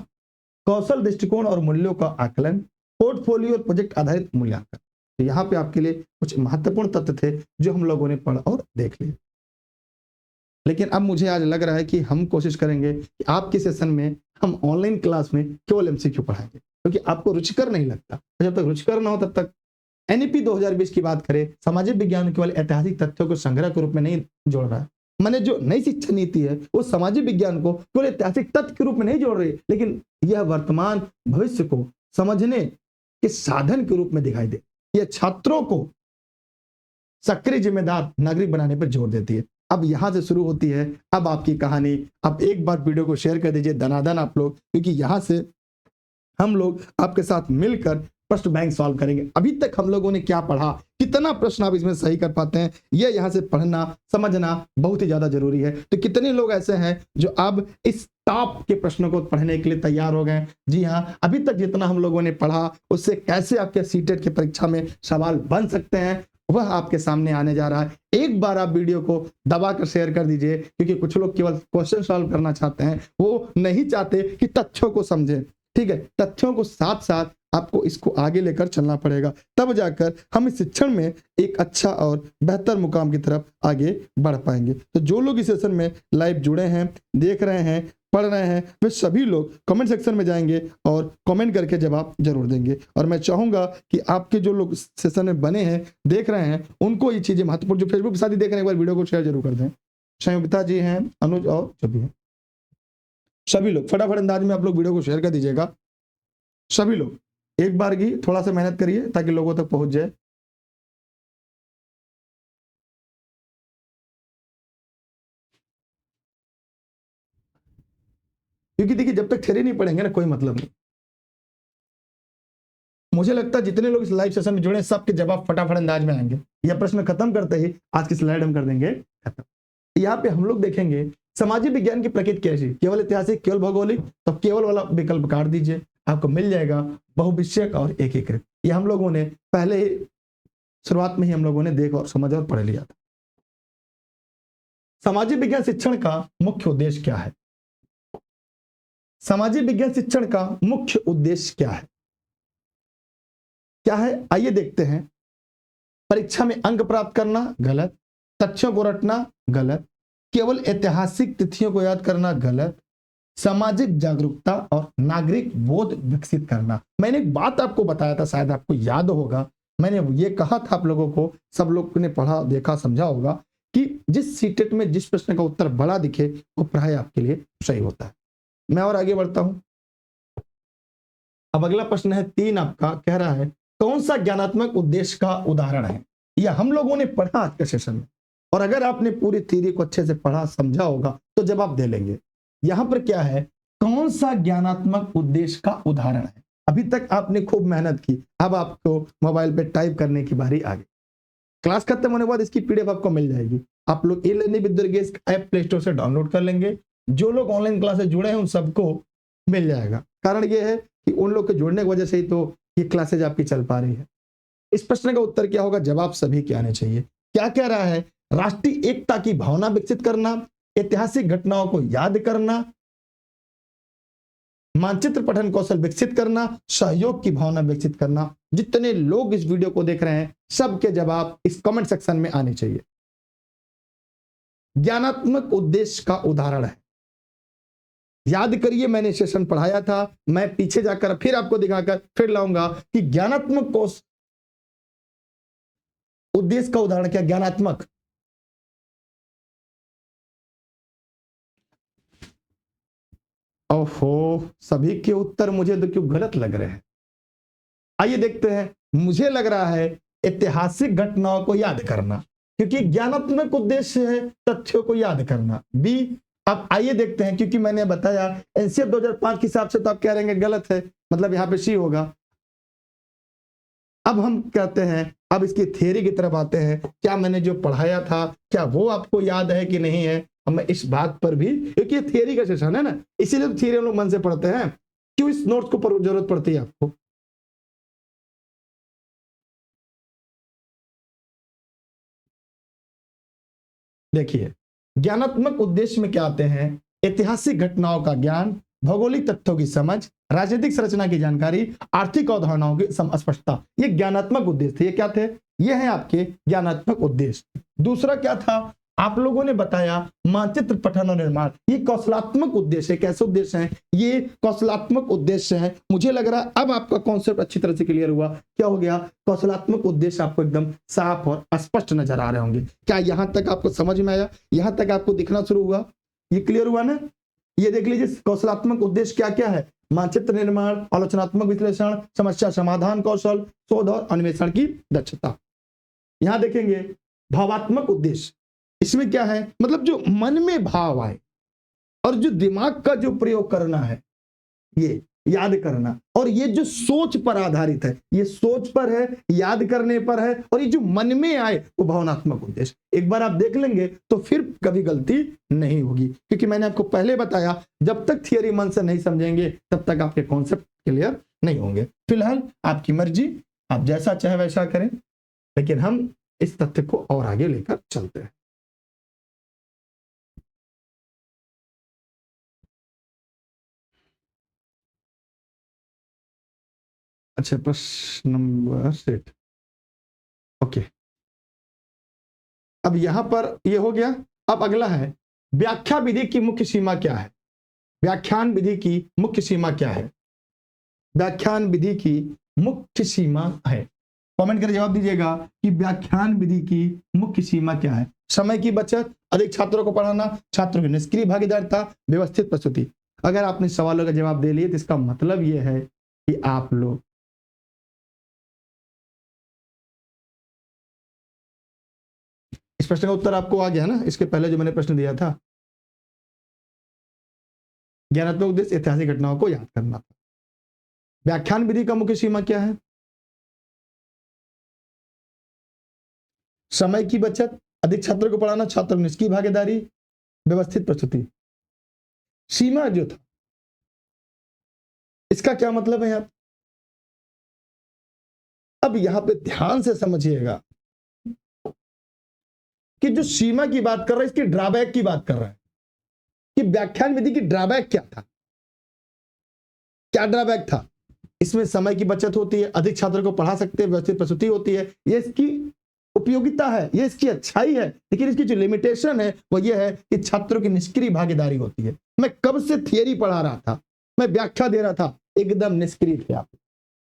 कौशल, दृष्टिकोण और मूल्यों का आकलन, पोर्टफोलियो और प्रोजेक्ट आधारित मूल्यांकन। तो यहाँ पे आपके लिए कुछ महत्वपूर्ण तथ्य थे जो हम लोगों ने पढ़ा और देख लिए। लेकिन अब मुझे आज लग रहा है कि हम कोशिश करेंगे कि आपके सेशन में हम ऑनलाइन क्लास में केवल एमसीक्यू पढ़ाएंगे, क्योंकि आपको रुचिकर नहीं लगता। जब तक रुचिकर ना हो तब तक एनईपी 2020 की बात करें, सामाजिक विज्ञान केवल ऐतिहासिक तथ्यों को संग्रह के रूप में नहीं जोड़ रहा है। मैंने जो नई शिक्षा नीति है वो सामाजिक विज्ञान को केवल ऐतिहासिक तथ्य के रूप में नहीं जोड़ रही, लेकिन यह वर्तमान भविष्य को समझने के साधन के रूप में दिखाई दे। यह छात्रों को सक्रिय जिम्मेदार नागरिक बनाने पर जोर देती है। अब यहां से शुरू होती है अब आपकी कहानी। अब एक बार वीडियो को शेयर कर दीजिए दनादन आप लोग, क्योंकि यहां से हम लोग आपके साथ मिलकर फर्स्ट बैंक सॉल्व करेंगे। अभी तक हम लोगों ने क्या पढ़ा, कितना प्रश्न आप इसमें सही कर पाते हैं, ये यहाँ से पढ़ना समझना बहुत ही ज्यादा जरूरी है। तो कितने लोग ऐसे हैं जो अब इस टॉप के प्रश्नों को पढ़ने के लिए तैयार हो गए? जी हाँ, अभी तक जितना हम लोगों ने पढ़ा उससे कैसे आपके सीटेट की परीक्षा में सवाल बन सकते हैं वह आपके सामने आने जा रहा है। एक बार आप वीडियो को दबा कर शेयर कर दीजिए, क्योंकि कुछ लोग केवल क्वेश्चन सॉल्व करना चाहते हैं, वो नहीं चाहते कि तथ्यों को समझें। ठीक है, तथ्यों को साथ साथ आपको इसको आगे लेकर चलना पड़ेगा, तब जाकर हम इस शिक्षण में एक अच्छा और बेहतर मुकाम की तरफ आगे बढ़ पाएंगे। तो जो लोग इस सेशन में लाइव जुड़े हैं, देख रहे हैं, पढ़ रहे हैं, वे सभी लोग कमेंट सेक्शन में जाएंगे और कमेंट करके जवाब जरूर देंगे। और मैं चाहूंगा कि आपके जो लोग सेशन में बने हैं, देख रहे हैं, उनको ये चीजें महत्वपूर्ण, जो फेसबुक पे साथ ही देख रहे हैं, एक बार वीडियो को शेयर जरूर कर दें। संयुक्ता जी हैं, अनुज और जो भी है, सभी लोग फटाफट अंदाज में आप लोग वीडियो को शेयर कर दीजिएगा। सभी लोग एक बार की थोड़ा सा मेहनत करिए ताकि लोगों तक पहुंच जाए। क्योंकि देखिए, जब तक थ्योरी नहीं पढ़ेंगे ना, कोई मतलब नहीं। मुझे लगता है जितने लोग इस लाइव सेशन में जुड़े हैं, सबके जवाब फटाफट अंदाज में आएंगे। यह प्रश्न खत्म करते ही आज की स्लाइड हम कर देंगे खत्म। यहाँ पे हम लोग देखेंगे सामाजिक विज्ञान की प्रकृति कैसी, केवल ऐतिहासिक, केवल भौगोलिक, तो केवल वाला विकल्प काट दीजिए, आपको मिल जाएगा बहुविषयक और एकीकृत। ये हम लोगों ने पहले ही शुरुआत में ही हम लोगों ने देख और समझ और पढ़ लिया था। सामाजिक विज्ञान शिक्षण का मुख्य उद्देश्य क्या है? सामाजिक विज्ञान शिक्षण का मुख्य उद्देश्य क्या है? क्या है, आइए देखते हैं। परीक्षा में अंक प्राप्त करना गलत, तथ्यों को रटना गलत, केवल ऐतिहासिक तिथियों को याद करना गलत, सामाजिक जागरूकता और नागरिक बोध विकसित करना। मैंने एक बात आपको बताया था, शायद आपको याद होगा, मैंने ये कहा था आप लोगों को, सब लोग ने पढ़ा, देखा, समझा होगा कि जिस सीटेट में जिस प्रश्न का उत्तर बड़ा दिखे वो प्राय आपके लिए सही होता है। मैं और आगे बढ़ता हूं। अब अगला प्रश्न है 3 आपका, कह रहा है कौन सा ज्ञानात्मक उद्देश्य का उदाहरण है? यह हम लोगों ने पढ़ा आज के सेशन में, और अगर आपने पूरी थ्योरी को अच्छे से पढ़ा समझा होगा तो जवाब दे लेंगे। यहां पर क्या है, कौन सा ज्ञानात्मक उद्देश्य का उदाहरण है? अभी तक आपने खूब मेहनत की, अब आपको मोबाइल पे टाइप करने की बारी आ गई। क्लास खत्म होने के बाद इसकी पीडीएफ आपको मिल जाएगी। आप लोग e-learning with Durgesh app Play Store से डाउनलोड कर लेंगे। जो लोग ऑनलाइन क्लास से जुड़े हैं उन सबको मिल जाएगा। कारण यह है कि उन लोग के जुड़ने की वजह से ही तो ये क्लासेज आपकी चल पा रही है। इस प्रश्न का उत्तर क्या होगा? जवाब सभी के आने चाहिए। क्या कह रहा है? राष्ट्रीय एकता की भावना विकसित करना, ऐतिहासिक घटनाओं को याद करना, मानचित्र पठन कौशल विकसित करना, सहयोग की भावना विकसित करना। जितने लोग इस वीडियो को देख रहे हैं सबके जवाब इस कमेंट सेक्शन में आने चाहिए। ज्ञानात्मक उद्देश्य का उदाहरण है, याद करिए, मैंने सेशन पढ़ाया था, मैं पीछे जाकर फिर आपको दिखाकर फिर लाऊंगा कि ज्ञानात्मक उद्देश्य का उदाहरण क्या? ज्ञानात्मक, ओहो, सभी के उत्तर मुझे तो क्यों गलत लग रहे हैं। आइए देखते हैं। मुझे लग रहा है ऐतिहासिक घटनाओं को याद करना, क्योंकि ज्ञानात्मक उद्देश्य है तथ्यों को याद करना। बी, अब आइए देखते हैं, क्योंकि मैंने बताया एनसीएफ 2005 के हिसाब से तो आप कह रहे हैं गलत है, मतलब यहां पे सी होगा। अब हम कहते हैं, अब इसकी थ्योरी की तरफ आते हैं। क्या मैंने जो पढ़ाया था क्या वो आपको याद है कि नहीं है? अब मैं इस बात पर भी, क्योंकि थ्योरी का सेशन है ना, इसीलिए तो थ्योरी हम लोग मन से पढ़ते हैं। क्यों इस नोट्स को जरूरत पड़ती है आपको? देखिए, ज्ञानात्मक उद्देश्य में क्या आते हैं? ऐतिहासिक घटनाओं का ज्ञान, भौगोलिक तथ्यों की समझ, राजनीतिक संरचना की जानकारी, आर्थिक अवधारणाओं की स्पष्टता। ये ज्ञानात्मक उद्देश्य थे। ये क्या थे? ये हैं आपके ज्ञानात्मक उद्देश्य। दूसरा क्या था? आप लोगों ने बताया मानचित्र पठन और निर्माण। ये कौशलात्मक उद्देश्य है। कैसे उद्देश्य हैं? ये कौशलात्मक उद्देश्य है। मुझे लग रहा है अब आपका कॉन्सेप्ट अच्छी तरह से क्लियर हुआ। क्या हो गया? कौशलात्मक उद्देश्य आपको एकदम साफ और स्पष्ट नजर आ रहे होंगे। क्या यहां तक आपको समझ में आया? यहां तक आपको दिखना शुरू हुआ? ये क्लियर हुआ ना? ये देख लीजिए, कौशलात्मक उद्देश्य क्या क्या है? मानचित्र निर्माण, आलोचनात्मक विश्लेषण, समस्या समाधान कौशल, शोध और अन्वेषण की दक्षता। यहां देखेंगे भावात्मक उद्देश्य। इसमें क्या है? मतलब जो मन में भाव आए और जो दिमाग का जो प्रयोग करना है, ये याद करना, और ये जो सोच पर आधारित है, ये सोच पर है, याद करने पर है, और ये जो मन में आए वो भावनात्मक उद्देश्य। एक बार आप देख लेंगे तो फिर कभी गलती नहीं होगी, क्योंकि मैंने आपको पहले बताया जब तक थियरी मन से नहीं समझेंगे तब तक आपके कॉन्सेप्ट क्लियर नहीं होंगे। फिलहाल आपकी मर्जी, आप जैसा चाहे वैसा करें, लेकिन हम इस तथ्य को और आगे लेकर चलते हैं। अच्छा, प्रश्न नंबर 6, ओके। अब यहां पर ये हो गया। अब अगला है, व्याख्या विधि की मुख्य सीमा क्या है? व्याख्यान विधि की मुख्य सीमा क्या है? व्याख्यान विधि की मुख्य सीमा है, कमेंट करके जवाब दीजिएगा कि व्याख्यान विधि की मुख्य सीमा क्या है? समय की बचत, अधिक छात्रों को पढ़ाना, छात्रों की निष्क्रिय भागीदारिता, व्यवस्थित प्रस्तुति। अगर आपने सवालों का जवाब दे लिए तो इसका मतलब यह है कि आप लोग इस प्रश्न का उत्तर आपको आ गया ना? इसके पहले जो मैंने प्रश्न दिया था, ज्ञानात्मक उद्देश्य ऐतिहासिक घटनाओं को याद करना था। व्याख्यान विधि का मुख्य सीमा क्या है? समय की बचत, अधिक छात्रों को पढ़ाना, छात्रों की निष्क्रिय भागीदारी, व्यवस्थित प्रस्तुति। सीमा जो था, इसका क्या मतलब है? आप अब यहां पे ध्यान से समझिएगा कि जो सीमा की बात कर रहा है इसकी ड्रॉबैक की बात कर रहा है कि व्याख्यान विधि की ड्रॉबैक क्या था। क्या ड्रॉबैक था? इसमें समय की बचत होती है, अधिक छात्रों को पढ़ा सकते हैं, व्यवस्थित प्रस्तुति होती है, ये इसकी उपयोगिता है, ये इसकी अच्छाई है। लेकिन इसकी जो लिमिटेशन है वो ये है कि छात्रों की निष्क्रिय भागीदारी होती है। मैं कब से थियरी पढ़ा रहा था, मैं व्याख्या दे रहा था, एकदम निष्क्रिय थे आप,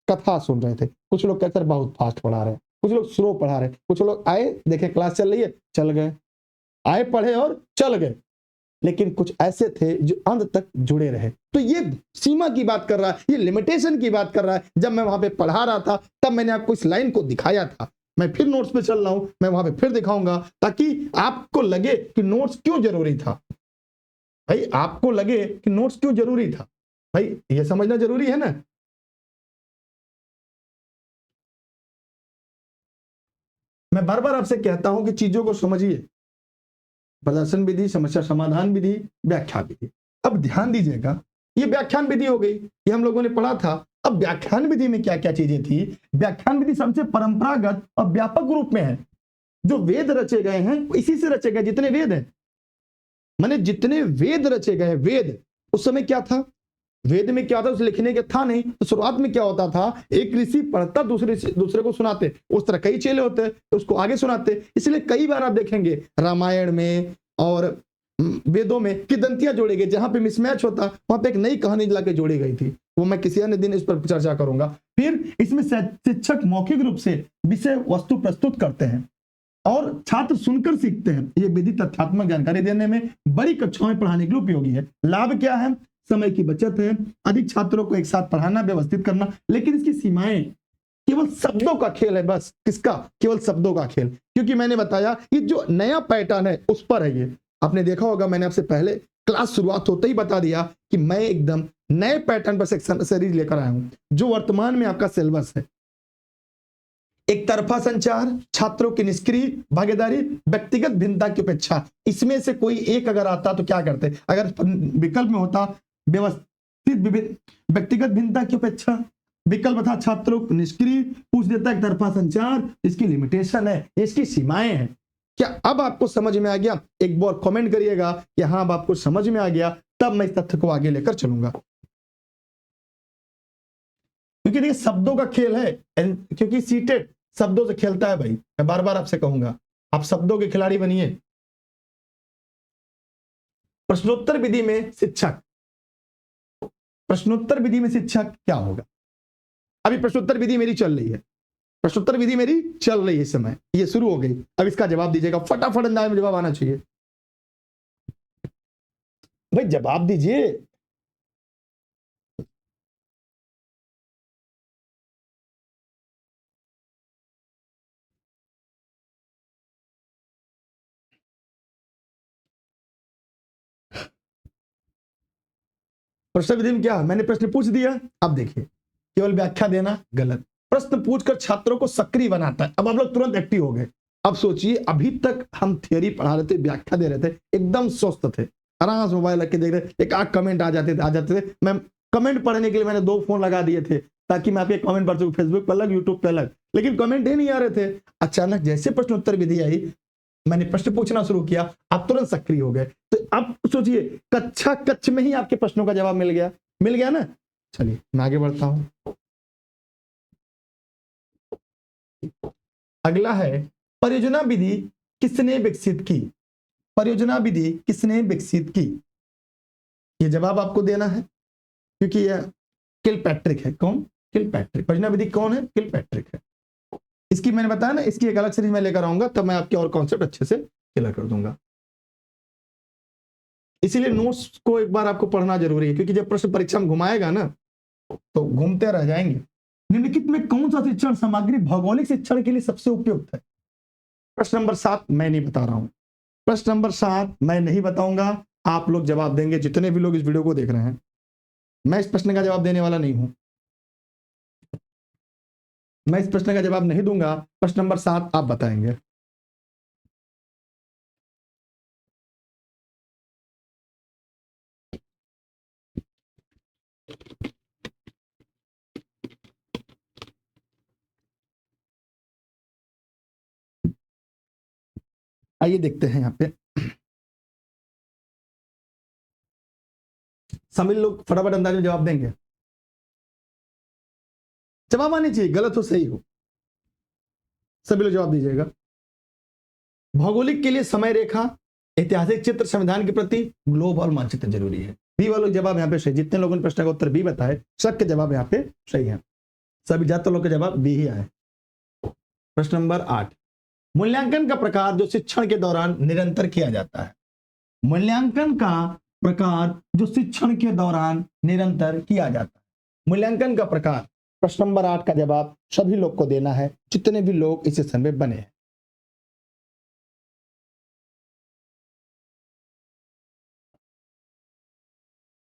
कथा सुन रहे थे। कुछ लोग कहते हैं बहुत फास्ट पढ़ा रहे हैं, कुछ लोग स्लो पढ़ा रहे हैं, कुछ लोग आए देखे क्लास चल रही है चल गए, आए पढ़े और चल गए। लेकिन कुछ ऐसे थे जो अंत तक जुड़े रहे। तो ये सीमा की बात कर रहा है, ये लिमिटेशन की बात कर रहा है। जब मैं वहां पे पढ़ा रहा था तब मैंने आपको इस लाइन को दिखाया था, मैं फिर नोट्स पे चल रहा हूं, मैं वहां पे फिर दिखाऊंगा ताकि आपको लगे कि नोट्स क्यों जरूरी था। भाई आपको लगे कि नोट्स क्यों जरूरी था, भाई ये समझना जरूरी है ना। मैं बार बार आपसे कहता हूं कि चीजों को समझिए, प्रदर्शन विधि, समस्या समाधान विधि, व्याख्या विधि। अब ध्यान दीजिएगा, ये व्याख्यान विधि हो गई, ये हम लोगों ने पढ़ा था। अब व्याख्यान विधि में क्या क्या चीजें थी? व्याख्यान विधि सबसे परंपरागत और व्यापक रूप में है। जो वेद रचे गए हैं इसी से रचे गए, जितने वेद हैं, माने जितने वेद रचे गए, वेद उस समय क्या था? वेद में क्या था? उस लिखने के था नहीं। तो शुरुआत में क्या होता था? एक ऋषि पढ़ता, दूसरे को सुनाते। उस तरह कई चेले होते, तो उसको आगे सुनाते। इसलिए कई बार आप देखेंगे रामायण में और वेदों में किदंतियां जोड़ी गई, जहां पे मिसमैच होता वहां पे एक नई कहानी लाके जोड़ी गई थी। वो मैं किसी अन्य दिन इस पर चर्चा करूंगा। फिर इसमें शिक्षक मौखिक रूप से विषय वस्तु प्रस्तुत करते हैं और छात्र सुनकर सीखते हैं। ये विधि तथ्यात्मक जानकारी देने में, बड़ी कक्षाओं में पढ़ाने के लिए उपयोगी है। लाभ क्या है? समय की बचत है, अधिक छात्रों को एक साथ पढ़ाना, व्यवस्थित करना। लेकिन इसकी सीमाएं केवल शब्दों का खेल है, बस। किसका? केवल शब्दों का खेल। क्योंकि मैंने बताया कि जो नया पैटर्न है उस पर है ये। आपने देखा होगा, मैंने आपसे पहले क्लास शुरुआत होते ही बता दिया कि मैं एकदम नए पैटर्न पर सेक्शन सीरीज लेकर आया हूं, जो वर्तमान में आपका सिलेबस है। एक तरफा संचार, छात्रों की निष्क्रिय भागीदारी, व्यक्तिगत भिन्नता की उपेक्षा। इसमें से कोई एक अगर आता तो क्या करते? अगर विकल्प में होता व्यवस्थित व्यक्तिगत भिन्नता की उपेक्षा, विकल्प था छात्रों को निष्क्रिय, पूछ देता एक तरफा संचार, इसकी लिमिटेशन है, इसकी सीमाएं हैं। क्या अब आपको समझ में आ गया? एक बार कमेंट करिएगा कि हाँ अब आपको समझ में आ गया, तब मैं इस तथ्य को आगे लेकर चलूंगा। क्योंकि देखिए शब्दों का खेल है, क्योंकि सीटेट शब्दों से खेलता है भाई। मैं बार बार आपसे कहूंगा, आप शब्दों के खिलाड़ी बनिए। प्रश्नोत्तर विधि में शिक्षक, प्रश्नोत्तर विधि में शिक्षक क्या होगा? अभी प्रश्नोत्तर विधि मेरी चल रही है, प्रश्नोत्तर विधि मेरी चल रही है इस समय, ये शुरू हो गई। अब इसका जवाब दीजिएगा, फटाफट अंदाज में जवाब आना चाहिए। भाई जवाब दीजिए। प्रश्न विधि में क्या, मैंने प्रश्न पूछ दिया, अब देखिए केवल व्याख्या देना गलत, प्रश्न पूछकर छात्रों को सक्रिय बनाता है। अब आप लोग तुरंत एक्टिव हो गए। अब सोचिए, अभी तक हम थियरी पढ़ा रहे थे, व्याख्या दे रहे थे, एकदम स्वस्थ थे, आराम से मोबाइल रख के देख रहे, एक आध कमेंट आ जाते थे। मैं कमेंट पढ़ने के लिए मैंने 2 फोन लगा दिए थे ताकि मैं आपके कमेंट पढ़ सकूं, फेसबुक पर अलग, यूट्यूब पे अलग, लेकिन कमेंट ही नहीं आ रहे थे। अचानक जैसे प्रश्न उत्तर विधि आई, मैंने प्रश्न पूछना शुरू किया, आप तुरंत सक्रिय हो गए। तो अब सोचिए, कक्ष में ही आपके प्रश्नों का जवाब मिल गया ना। चलिए मैं आगे बढ़ता हूं। अगला है, परियोजना विधि किसने विकसित की? परियोजना विधि किसने विकसित की? ये जवाब आपको देना है, क्योंकि यह किलपैट्रिक है। कौन? किलपैट्रिक। परियोजना विधि कौन है? किलपैट्रिक है। इसकी मैंने बताया ना, इसकी एक अलग सीरीज में लेकर आऊंगा, तब मैं आपके और कॉन्सेप्ट अच्छे से क्लियर कर दूंगा। इसीलिए नोट्स को एक बार आपको पढ़ना जरूरी है, क्योंकि जब प्रश्न परीक्षा में घुमाएगा ना तो घूमते रह जाएंगे। निम्नलिखित में कौन सा शिक्षण सामग्री भौगोलिक शिक्षण के लिए सबसे उपयुक्त है? प्रश्न नंबर 7 मैं नहीं बता रहा हूं, प्रश्न नंबर 7 मैं नहीं बताऊंगा, आप लोग जवाब देंगे, जितने भी लोग इस वीडियो को देख रहे हैं। मैं इस प्रश्न का जवाब देने वाला नहीं हूं, मैं इस प्रश्न का जवाब नहीं दूंगा। प्रश्न नंबर 7 आप बताएंगे। आइए देखते हैं यहाँ पे, सभी लोग फटाफट अंदाज में जवाब देंगे। जवाब आनी चाहिए, गलत हो सही हो, सभी लोग जवाब दीजिएगा। भौगोलिक के लिए समय रेखा, ऐतिहासिक चित्र, संविधान के प्रति ग्लोबल मानचित्र जरूरी है। बी वालों जवाब यहाँ पे सही, जितने लोगों ने प्रश्न का उत्तर बी बताए, सबके जवाब यहाँ पे सही है, सभी ज्यादातर लोग के जवाब बी ही आए। प्रश्न नंबर 8, मूल्यांकन का प्रकार जो शिक्षण के दौरान निरंतर किया जाता है। मूल्यांकन का प्रकार जो शिक्षण के दौरान निरंतर किया जाता है। मूल्यांकन का प्रकार, प्रश्न नंबर 8 का जवाब सभी लोग को देना है, जितने भी लोग इस सेशन में बने हैं।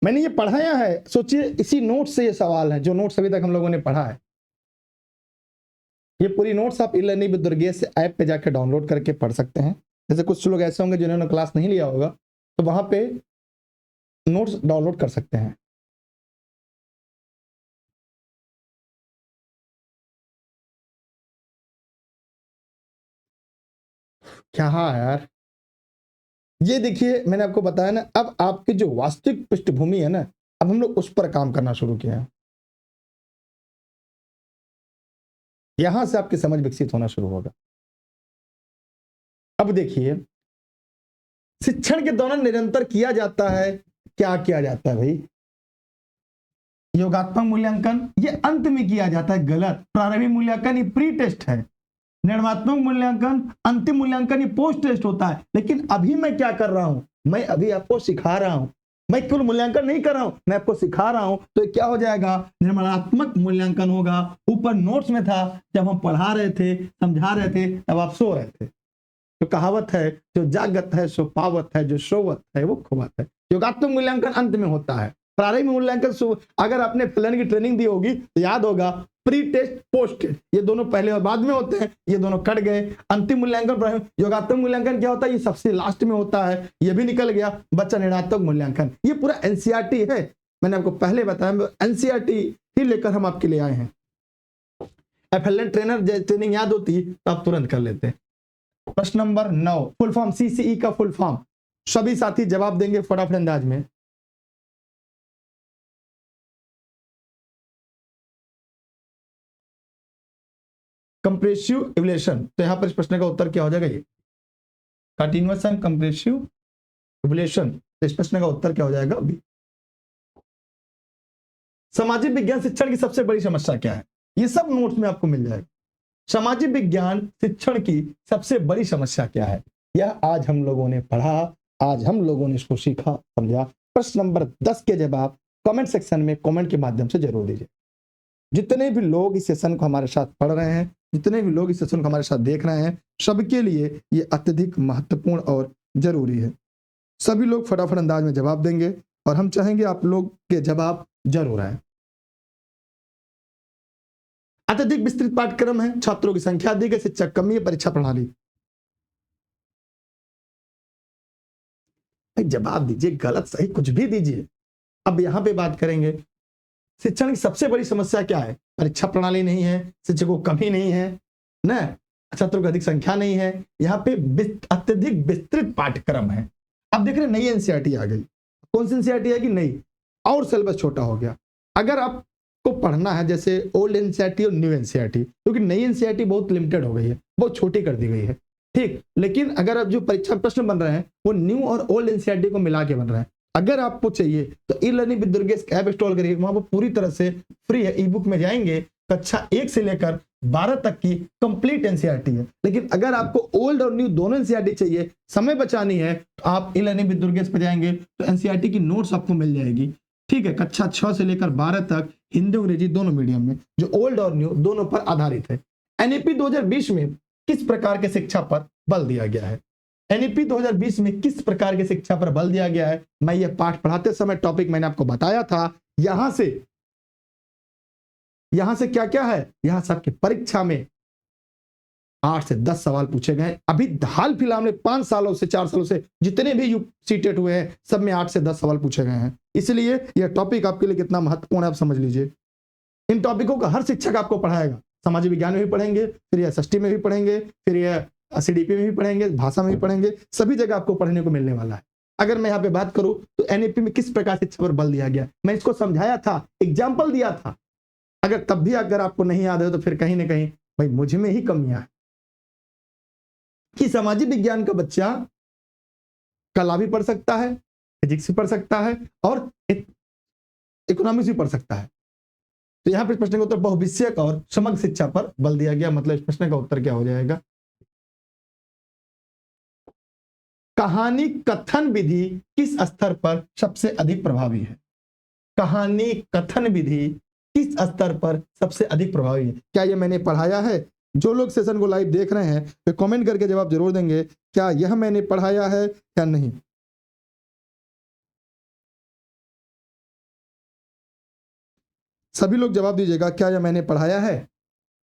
मैंने ये पढ़ाया है, सोचिए इसी नोट से ये सवाल है, जो नोट्स अभी तक हम लोगों ने पढ़ा है। ये पूरी नोट्स आप ई-लर्निंग विद दुर्गेश ऐप पे जाकर डाउनलोड करके पढ़ सकते हैं। जैसे कुछ लोग ऐसे होंगे जिन्होंने क्लास नहीं लिया होगा, तो वहां पे नोट्स डाउनलोड कर सकते हैं। क्या हाँ यार, ये देखिए मैंने आपको बताया ना, अब आपकी जो वास्तविक पृष्ठभूमि है ना, अब हम लोग उस पर काम करना शुरू किया है। यहां से आपकी समझ विकसित होना शुरू होगा। अब देखिए, शिक्षण के दौरान निरंतर किया जाता है, क्या किया जाता है भाई? योगात्मक मूल्यांकन, ये अंत में किया जाता है, गलत। प्रारंभिक मूल्यांकन ये प्री टेस्ट है। निर्मात्मक मूल्यांकन, अंतिम मूल्यांकन ये पोस्ट टेस्ट होता है। लेकिन अभी मैं क्या कर रहा हूं, मैं अभी आपको सिखा रहा हूं, मैं केवल मूल्यांकन नहीं कर रहा हूं, मैं आपको सिखा रहा हूं। तो क्या हो जाएगा? निर्माणात्मक मूल्यांकन होगा। ऊपर नोट्स में था, जब हम पढ़ा रहे थे, समझा रहे थे, तब आप सो रहे थे। तो कहावत है, जो जागत है सो पावत है, जो सोवत है वो खोवत है। योगात्मक मूल्यांकन अंत में होता है। प्रारंभिक मूल्यांकन, अगर आपने फिलन की ट्रेनिंग दी होगी तो याद होगा, प्री टेस्ट पोस्ट टेस्ट, ये दोनों पहले और बाद में होते हैं, ये दोनों कट गए। अंतिम मूल्यांकन, योगात्मक मूल्यांकन क्या होता है? ये सबसे लास्ट में होता है, ये भी निकल गया। बच्चा निर्णात्मक मूल्यांकन, ये पूरा एनसीईआरटी है, मैंने आपको पहले बताया, एनसीईआरटी ही लेकर हम आपके लिए आए हैं। एफएलएन ट्रेनर ट्रेनिंग याद होती तो आप तुरंत कर लेते हैं। प्रश्न नंबर 9, फुल फॉर्म, सीसीई का फुल फॉर्म, सभी साथी जवाब देंगे फटाफट अंदाज में। कंप्रेसिव इवोल्यूशन, तो यहां पर इस प्रश्न का उत्तर क्या हो जाएगा? ये कंटीन्यूअस एंड कंप्रेसिव इवोल्यूशन, तो इस प्रश्न का उत्तर क्या हो जाएगा? बी। सामाजिक विज्ञान शिक्षण की सबसे बड़ी समस्या क्या है? ये सब नोट्स में आपको मिल जाएगा। सामाजिक विज्ञान शिक्षण की सबसे बड़ी समस्या क्या है? यह आज हम लोगों ने पढ़ा, आज हम लोगों ने इसको सीखा, समझा। प्रश्न नंबर 10 के जवाब कमेंट सेक्शन में कमेंट के माध्यम से जरूर दीजिए। जितने भी लोग इस सेशन को हमारे साथ पढ़ रहे हैं, जितने भी लोग इस सेशन को हमारे साथ देख रहे हैं, सबके लिए ये अत्यधिक महत्वपूर्ण और जरूरी है। सभी लोग फटाफट अंदाज में जवाब देंगे, और हम चाहेंगे आप लोग के जवाब जरूर आए। अत्यधिक विस्तृत पाठ्यक्रम है, छात्रों की संख्या अधिक है, शिक्षक कमी है, परीक्षा प्रणाली। भाई जवाब दीजिए, गलत सही कुछ भी दीजिए। अब यहां पे बात करेंगे शिक्षण की सबसे बड़ी समस्या क्या है? परीक्षा प्रणाली नहीं है, शिक्षकों की कमी नहीं है ना, छात्रों की अधिक संख्या नहीं है, यहाँ पे अत्यधिक विस्तृत पाठ्यक्रम है। अब देख रहे नई एनसीईआरटी आ गई। कौन सी एनसीईआरटी आएगी? नई, और सिलेबस छोटा हो गया। अगर आपको पढ़ना है जैसे ओल्ड एनसीईआरटी और न्यू एनसीईआरटी, क्योंकि नई एनसीईआरटी बहुत लिमिटेड हो गई है, बहुत छोटी कर दी गई है, ठीक। लेकिन अगर अब जो परीक्षा प्रश्न बन रहे हैं वो न्यू और ओल्ड एनसीईआरटी को मिला के बन रहे हैं। अगर आपको चाहिए तो e learning with Durgesh app install करिए, वहां पर पूरी तरह से फ्री है। ई बुक में जाएंगे, कक्षा 1 से लेकर 12 तक की कंप्लीट एनसीईआरटी है। लेकिन अगर आपको ओल्ड और न्यू दोनों एनसीईआरटी चाहिए, समय बचानी है, तो आप ई लर्निंग विद दुर्गेश पे जाएंगे तो एनसीईआरटी की नोट्स आपको मिल जाएगी, ठीक है। कक्षा 6 से लेकर 12 तक हिंदी अंग्रेजी दोनों मीडियम में, जो ओल्ड और न्यू दोनों पर आधारित है। एनईपी 2020 में किस प्रकार के शिक्षा पर बल दिया गया है? एनईपी 2020 में किस प्रकार की शिक्षा पर बल दिया गया है? मैं ये पाठ पढ़ाते समय टॉपिक मैंने आपको बताया था। यहां से क्या क्या है? यहां सबकी परीक्षा में 8 से 10 सवाल पूछे गए। अभी हाल फिलहाल में 5 सालों से 4 सालों से जितने भी सीटेट हुए हैं, सब में 8 से 10 सवाल पूछे गए हैं। इसलिए यह टॉपिक आपके लिए कितना महत्वपूर्ण है आप समझ लीजिए। इन टॉपिकों का हर शिक्षक आपको पढ़ाएगा। सामाजिक विज्ञान में भी पढ़ेंगे, फिर यह एसएसटी में भी पढ़ेंगे, फिर यह सीडीपी में भी पढ़ेंगे, भाषा में भी पढ़ेंगे, सभी जगह आपको पढ़ने को मिलने वाला है। अगर मैं यहाँ पे बात करूं तो एनईपी में किस प्रकार शिक्षा पर बल दिया गया, मैं इसको समझाया था, एग्जाम्पल दिया था। अगर तब भी अगर आपको नहीं याद है तो फिर कहीं ना कहीं भाई मुझ में ही कमियां है कि सामाजिक विज्ञान का बच्चा कला भी पढ़ सकता है, फिजिक्स भी पढ़ सकता है और इकोनॉमिक्स भी पढ़ सकता है। तो यहाँ पे प्रश्न का उत्तर बहुविषयक और समग्र शिक्षा पर बल दिया गया। मतलब इस प्रश्न का उत्तर क्या हो जाएगा? कहानी कथन विधि किस स्तर पर सबसे अधिक प्रभावी है? कहानी कथन विधि किस स्तर पर सबसे अधिक प्रभावी है? क्या ये मैंने पढ़ाया है? जो लोग सेशन को लाइव देख रहे हैं वे कमेंट करके जवाब जरूर देंगे, क्या यह मैंने पढ़ाया है या नहीं। सभी लोग जवाब दीजिएगा, क्या यह मैंने पढ़ाया है?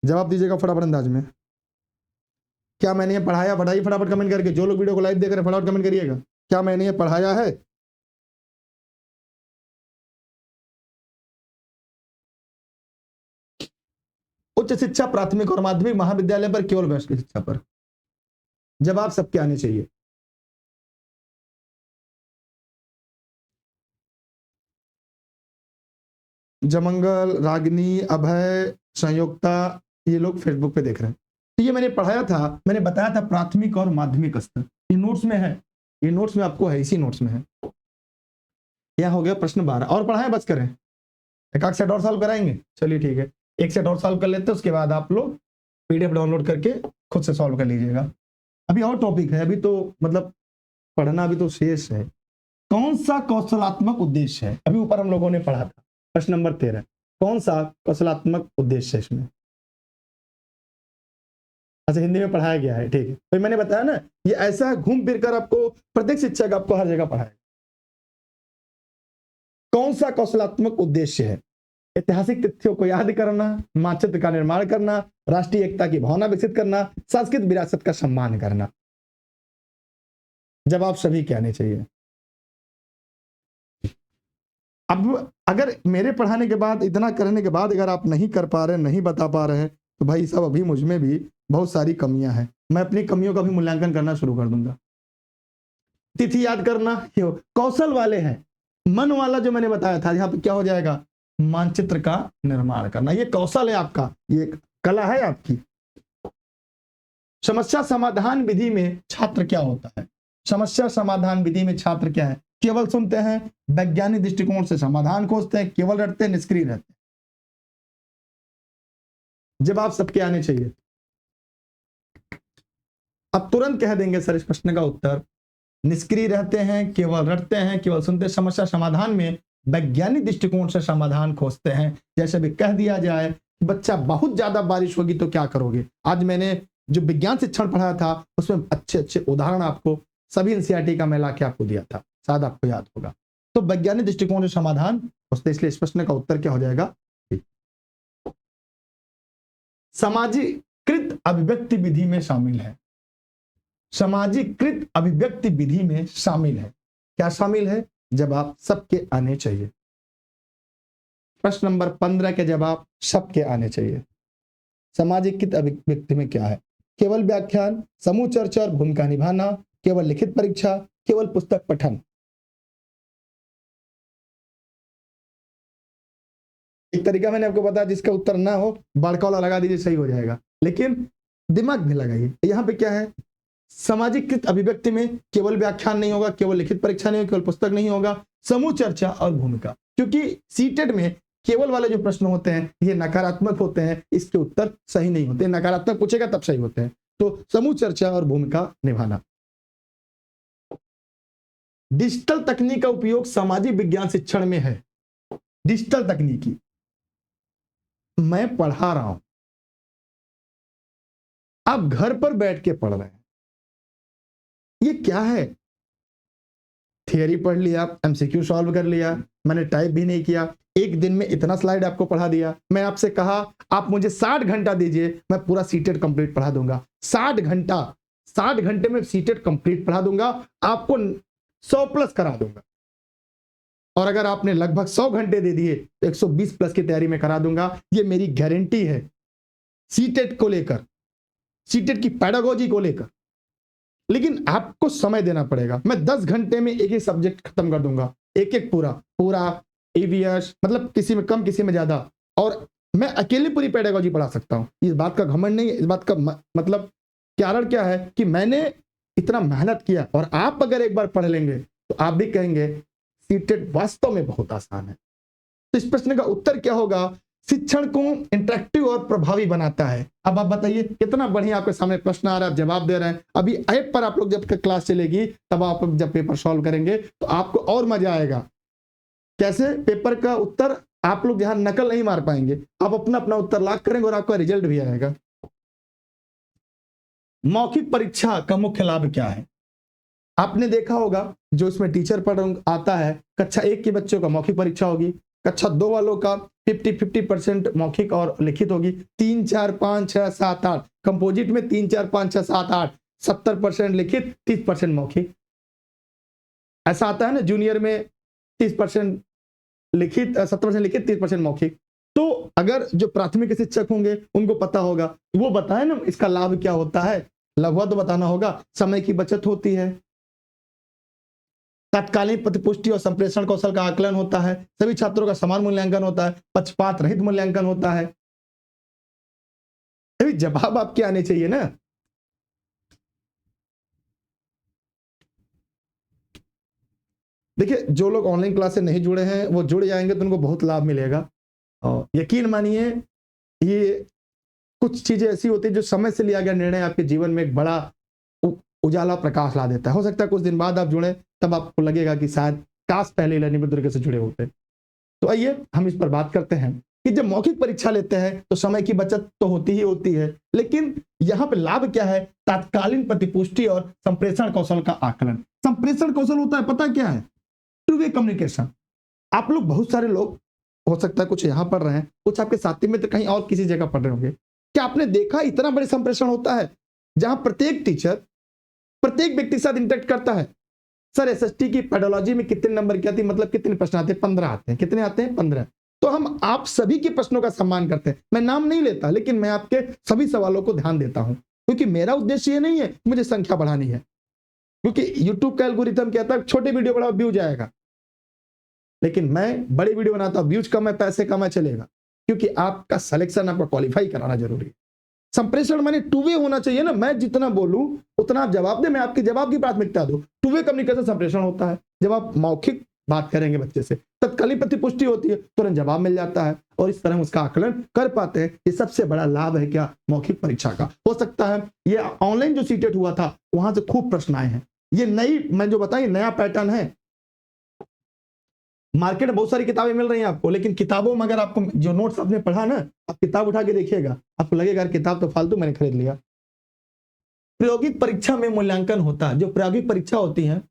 जवाब दीजिएगा फटाफट अंदाज में। क्या मैंने ये पढ़ाया? बताइए फटाफट कमेंट करके। जो लोग वीडियो को लाइव देख रहे हैं फटाफट कमेंट करिएगा, क्या मैंने ये पढ़ाया है? उच्च शिक्षा प्राथमिक और माध्यमिक महाविद्यालय पर केवल वयस्क शिक्षा पर? जवाब सबके आने चाहिए। जमंगल, रागिनी, अभय, संयुक्ता, ये लोग फेसबुक पे देख रहे हैं। तो ये मैंने पढ़ाया था, मैंने बताया था प्राथमिक और माध्यमिक स्तर। ये नोट्स में है, ये नोट्स में आपको है, इसी नोट्स में है। यह हो गया प्रश्न 12। और पढ़ाएं बस करें, एक आध सेट और सॉल्व कराएंगे। चलिए ठीक है, एक सेट और सॉल्व कर लेते हैं, उसके बाद आप लोग पीडीएफ डाउनलोड करके खुद से सॉल्व कर लीजिएगा। अभी और टॉपिक है, अभी तो मतलब पढ़ना अभी तो शेष है। कौन सा कौशलात्मक उद्देश्य है? अभी ऊपर हम लोगों ने पढ़ा था, प्रश्न नंबर 13। कौन सा कौशलात्मक उद्देश्य है इसमें? अच्छा, हिंदी में पढ़ाया गया है, ठीक है। तो मैंने बताया ना, ये ऐसा घूम फिर कर आपको प्रत्येक शिक्षक आपको हर जगह पढ़ाएगा। कौन सा कौशलात्मक उद्देश्य है? ऐतिहासिक तथ्यों को याद करना, मानचित्र का निर्माण करना, राष्ट्रीय एकता की भावना विकसित करना, सांस्कृतिक विरासत का सम्मान करना। जवाब सभी के आने चाहिए। अब अगर मेरे पढ़ाने के बाद, इतना करने के बाद अगर आप नहीं कर पा रहे, नहीं बता पा रहे हैं, तो भाई साहब अभी मुझ में भी बहुत सारी कमियां हैं। मैं अपनी कमियों का भी मूल्यांकन करना शुरू कर दूंगा। तिथि याद करना, कौशल वाले हैं। मन वाला जो मैंने बताया था, यहाँ पे क्या हो जाएगा? मानचित्र का निर्माण करना। ये कौशल है आपका, ये कला है आपकी। समस्या समाधान विधि में छात्र क्या होता है? समस्या समाधान विधि में छात्र क्या है? केवल सुनते हैं, वैज्ञानिक दृष्टिकोण से समाधान खोजते हैं, केवल रटते हैं, निष्क्रिय रहते हैं। जवाब सबके आने चाहिए। अब तुरंत कह देंगे सर इस प्रश्न का उत्तर, निष्क्रिय रहते हैं, केवल रटते हैं, केवल सुनते हैं। समस्या समाधान में वैज्ञानिक दृष्टिकोण से समाधान खोजते हैं। जैसे भी कह दिया जाए बच्चा बहुत ज्यादा बारिश होगी तो क्या करोगे? आज मैंने जो विज्ञान शिक्षण पढ़ाया था उसमें अच्छे अच्छे उदाहरण आपको सभी एनसीईआरटी का मैं लाके आपको दिया था, शायद आपको याद होगा। तो वैज्ञानिक दृष्टिकोण से समाधान उससे, इसलिए इस प्रश्न का उत्तर क्या हो जाएगा? सामाजिकृत अभिव्यक्ति विधि में शामिल है। सामाजिकृत अभिव्यक्ति विधि में शामिल है। क्या शामिल है? जवाब सबके आने चाहिए। प्रश्न नंबर 15 के जवाब सबके आने चाहिए। सामाजिकृत अभिव्यक्ति में क्या है? केवल व्याख्यान, समूह चर्चा और भूमिका निभाना, केवल लिखित परीक्षा, केवल पुस्तक पठन। एक तरीका मैंने आपको बताया, जिसका उत्तर ना हो बड़का वाला लगा दीजिए, सही हो जाएगा, लेकिन दिमाग में लगाइए। यहाँ पे क्या है? सामाजिकृत अभिव्यक्ति में केवल व्याख्यान नहीं होगा, केवल लिखित परीक्षा नहीं होगी, केवल पुस्तक नहीं होगा, समूह चर्चा और भूमिका। क्योंकि सीटेट में केवल वाले जो प्रश्न होते हैं ये नकारात्मक होते हैं, इसके उत्तर सही नहीं होते। नकारात्मक पूछेगा तब सही होते हैं। तो समूह चर्चा और भूमिका निभाना। डिजिटल तकनीक का उपयोग सामाजिक विज्ञान शिक्षण में है। डिजिटल तकनीकी मैं पढ़ा रहा हूं, आप घर पर बैठ के पढ़ रहे हैं, ये क्या है? थियरी पढ़ लिया, एमसीक्यू सॉल्व कर लिया, मैंने टाइप भी नहीं किया, एक दिन में इतना स्लाइड आपको पढ़ा दिया। मैं आपसे कहा आप मुझे 60 घंटा दीजिए, मैं पूरा सीटेट कंप्लीट पढ़ा दूंगा। 60 घंटा, 60 घंटे में सीटेट कंप्लीट पढ़ा दूंगा, आपको 100 प्लस करा दूंगा। और अगर आपने लगभग 100 घंटे दे दिए तो 120 प्लस की तैयारी में करा दूंगा। ये मेरी गारंटी है सीटेट को लेकर, सीटेट की पैडागोजी को लेकर। लेकिन आपको समय देना पड़ेगा। मैं 10 घंटे में एक ही सब्जेक्ट खत्म कर दूंगा, एक एक पूरा ईवीएस, मतलब किसी में कम किसी में ज्यादा, और मैं अकेले पूरी पेडागोजी पढ़ा सकता हूं। इस बात का घमंड नहीं है, इस बात का मतलब कारण क्या है कि मैंने इतना मेहनत किया। और आप अगर एक बार पढ़ लेंगे तो आप भी कहेंगे सीटेट वास्तव में बहुत आसान है। तो इस प्रश्न का उत्तर क्या होगा? शिक्षण को इंटरेक्टिव और प्रभावी बनाता है। अब आप बताइए, कितना बढ़िया आपके सामने प्रश्न आ रहा है, आप जवाब दे रहे हैं। अभी ऐप पर आप लोग जब क्लास चलेगी तब आप जब पेपर सॉल्व करेंगे तो आपको और मजा आएगा। कैसे? पेपर का उत्तर आप लोग जहां नकल नहीं मार पाएंगे, आप अपना अपना उत्तर लॉक करेंगे और आपका रिजल्ट भी आएगा। मौखिक परीक्षा का मुख्य लाभ क्या है? आपने देखा होगा जो इसमें टीचर पढ़ आता है, कक्षा 1 के बच्चों का मौखिक परीक्षा होगी, कक्षा 2 वालों का 50-50% मौखिक और लिखित होगी, 3 4 5 6 7 8 कंपोजिट में 3 4 5 6 7 8 70% लिखित, 30% मौखिक। ऐसा आता है ना जूनियर में 30% लिखित, 70% लिखित, 30% मौखिक। तो अगर जो प्राथमिक शिक्षक होंगे उनको पता होगा, वो बताए ना इसका लाभ क्या होता है। लघुआ तो बताना होगा। समय की बचत होती है, तत्कालीन प्रतिपुष्टि और संप्रेषण कौशल का आकलन होता है, सभी छात्रों का समान मूल्यांकन होता है, पक्षपात रहित मूल्यांकन होता है। अभी जवाब आपके आने चाहिए ना। देखिए, जो लोग ऑनलाइन क्लास से नहीं जुड़े हैं वो जुड़ जाएंगे तो उनको बहुत लाभ मिलेगा। और यकीन मानिए, ये कुछ चीजें ऐसी होती है जो समय से लिया गया निर्णय आपके जीवन में एक बड़ा उजाला प्रकाश ला देता है। हो सकता है कुछ दिन बाद आप जुड़े तब आपको लगेगा कि शायद काश पहले नियमित तरीके से जुड़े होते। तो आइए हम इस पर बात करते हैं कि जब मौखिक परीक्षा लेते हैं तो समय की बचत तो होती ही होती है, लेकिन यहाँ पे लाभ क्या है? तात्कालीन प्रतिपुष्टि और संप्रेषण कौशल का आकलन। संप्रेषण कौशल होता है, पता क्या है? Two way communication. आप लोग, बहुत सारे लोग, हो सकता है कुछ यहाँ पढ़ रहे हैं, कुछ आपके साथी मित्र कहीं और किसी जगह पढ़ रहे होंगे। क्या आपने देखा इतना बड़े संप्रेषण होता है जहां प्रत्येक टीचर प्रत्येक व्यक्ति के साथ इंटरेक्ट करता है? सर एसएसटी की पेडोलॉजी में कितने नंबर की आती है, मतलब कितने प्रश्न आते हैं? 15 आते हैं। कितने आते हैं? 15। तो हम आप सभी के प्रश्नों का सम्मान करते हैं। मैं नाम नहीं लेता, लेकिन मैं आपके सभी सवालों को ध्यान देता हूं, क्योंकि मेरा उद्देश्य ये नहीं है मुझे संख्या बढ़ानी है, क्योंकि यूट्यूब का एल्गोरिथम कहता है छोटे वीडियो बड़ा व्यू जाएगा, लेकिन मैं बड़ी वीडियो बनाता हूं, व्यूज कम है, पैसे कम है, चलेगा, क्योंकि आपका सिलेक्शन, आपका क्वालिफाई कराना जरूरी है। संप्रेषण माने टू वे होना चाहिए ना। मैं जितना बोलूं उतना आप जवाब दे, मैं आपके जवाब की प्राथमिकता दूं। टू वे कम्युनिकेशन संप्रेषण होता है। जब आप मौखिक बात करेंगे बच्चे से, तत्कालीन प्रतिपुष्टि होती है, तुरंत जवाब मिल जाता है और इस तरह उसका आकलन कर पाते हैं। ये सबसे बड़ा लाभ है क्या? मौखिक परीक्षा का। हो सकता है ये ऑनलाइन जो सीटेट हुआ था वहां से खूब प्रश्न आए हैं। ये नई, मैं जो बताई, नया पैटर्न है। मार्केट में बहुत सारी किताबें मिल रही हैं आपको, लेकिन किताबों में अगर आपको जो नोट्स आपने पढ़ा ना, आप किताब उठा के देखिएगा, आपको लगेगा किताब तो फालतू मैंने खरीद लिया। प्रायोगिक परीक्षा में मूल्यांकन होता है। जो प्रायोगिक परीक्षा होती है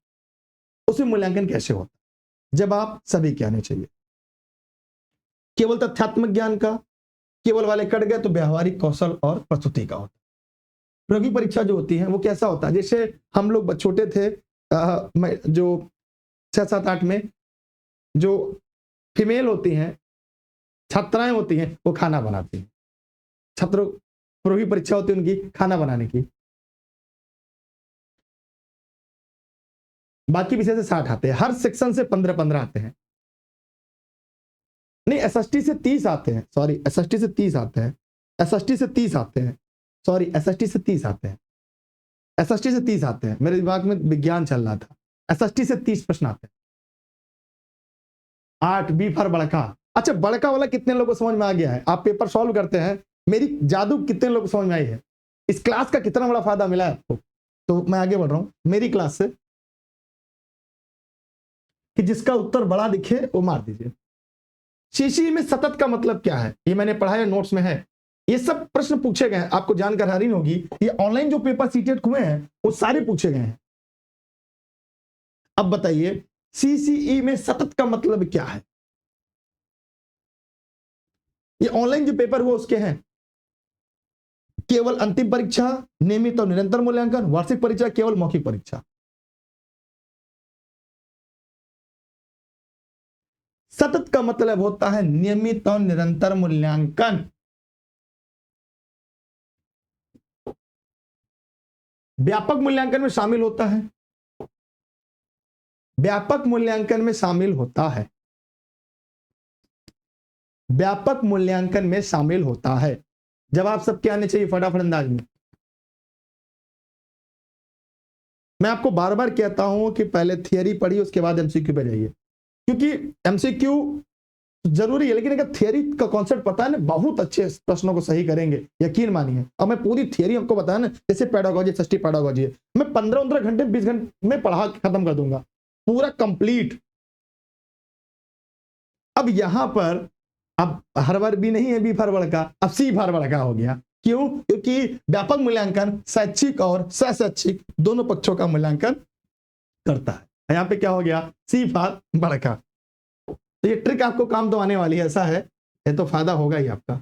उसमें मूल्यांकन कैसे होता है? जवाब सभी के आने चाहिए। केवल तथ्यात्मक ज्ञान का केवल वाले कट गए तो व्यवहारिक कौशल और प्रस्तुति का होता है। प्रयोगिक परीक्षा जो होती है वो कैसा होता है, जैसे हम लोग छोटे थे, जो 6, 7, 8 में जो फीमेल होती हैं, छात्राएं होती हैं, वो खाना बनाती हैं। छात्रों प्रयोगिक परीक्षा होती है उनकी खाना बनाने की। बाकी विषय से 60 आते हैं, हर सेक्शन से 15-15 आते हैं। नहीं, एसएसटी से 30 आते हैं, सॉरी एसएसटी से 30 आते हैं, एसएसटी से 30 आते हैं, सॉरी एसएसटी से 30 आते हैं, एसएसटी से 30 आते हैं। मेरे दिमाग में विज्ञान चल रहा था। एसएसटी से 30 प्रश्न आते हैं। 8 बी फॉर बड़का। अच्छा, बड़का वाला कितने लोगों को समझ में आ गया है? आप पेपर सॉल्व करते हैं, मेरी जादू कितने लोगों को समझ में आई है? इस क्लास का कितना बड़ा फायदा मिला है आपको? तो मैं आगे बढ़ रहा हूं मेरी क्लास से, कि जिसका उत्तर बड़ा दिखे वो मार दीजिए। शीशी में सतत का मतलब क्या है? ये मैंने पढ़ा है, नोट्स में है। ये सब प्रश्न पूछे गए हैं, आपको जानकारी होगी। ये ऑनलाइन जो पेपर सीटेट हुए हैं वो सारे पूछे गए हैं। अब बताइए सीसीई में सतत का मतलब क्या है? ये ऑनलाइन जो पेपर हुआ उसके हैं। केवल अंतिम परीक्षा, नियमित और निरंतर मूल्यांकन, वार्षिक परीक्षा, केवल मौखिक परीक्षा। सतत का मतलब होता है नियमित और निरंतर मूल्यांकन। व्यापक मूल्यांकन में शामिल होता है, व्यापक मूल्यांकन में शामिल होता है, व्यापक मूल्यांकन में शामिल होता है। जवाब सबके आने चाहिए फटाफट अंदाज में। मैं आपको बार बार कहता हूं कि पहले थियरी पढ़िए, उसके बाद एमसीक्यू पे जाइए, क्योंकि एमसीक्यू जरूरी है, लेकिन अगर थियरी का कॉन्सेप्ट पता है ना, बहुत अच्छे प्रश्नों को सही करेंगे, यकीन मानिए। अब मैं पूरी थियरी आपको बताया ना, जैसे पेडागोजी, सस्ती पेडागोजी है, मैं 15-15 घंटे 20 घंटे में पढ़ा के खत्म कर दूंगा, पूरा कंप्लीट। अब यहां पर अब हर बार बी नहीं है बी फॉर बड़का, अब सी फॉर बड़का हो गया। क्यों? क्योंकि व्यापक मूल्यांकन शैक्षिक और शैक्षिक दोनों पक्षों का मूल्यांकन करता है। यहां पे क्या हो गया? सी फॉर बड़का। तो ये ट्रिक आपको काम तो आने वाली है, ऐसा है, ये तो फायदा होगा ही आपका।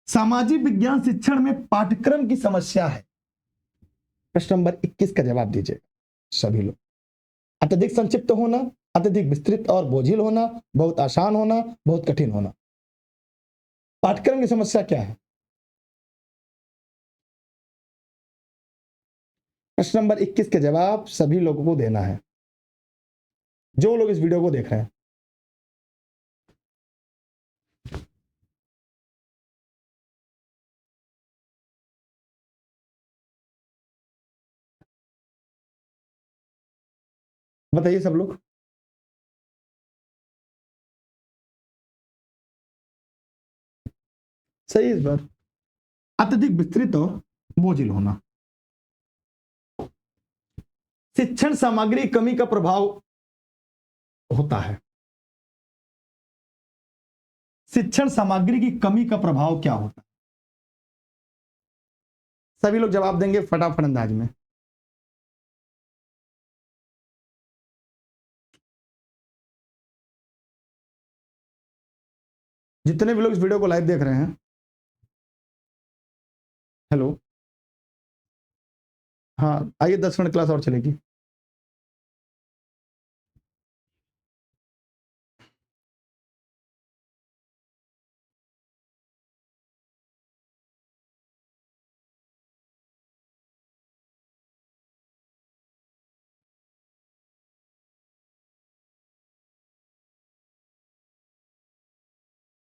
सामाजिक विज्ञान शिक्षण में पाठ्यक्रम की समस्या है। प्रश्न नंबर 21 का जवाब दीजिए सभी लोग। अत्यधिक संक्षिप्त होना, अत्यधिक विस्तृत और बोझिल होना, बहुत आसान होना, बहुत कठिन होना। पाठ्यक्रम की समस्या क्या है? प्रश्न नंबर 21 के जवाब सभी लोगों को देना है, जो लोग इस वीडियो को देख रहे हैं। बताइए सब लोग। सही इस बार। अत्यधिक विस्तृत और बोझिल होना। शिक्षण सामग्री कमी का प्रभाव होता है। शिक्षण सामग्री की कमी का प्रभाव क्या होता है? सभी लोग जवाब देंगे फटाफट अंदाज में। जितने भी लोग इस वीडियो को लाइव देख रहे हैं, हेलो, हाँ आइए 10 मिनट क्लास और चलेगी।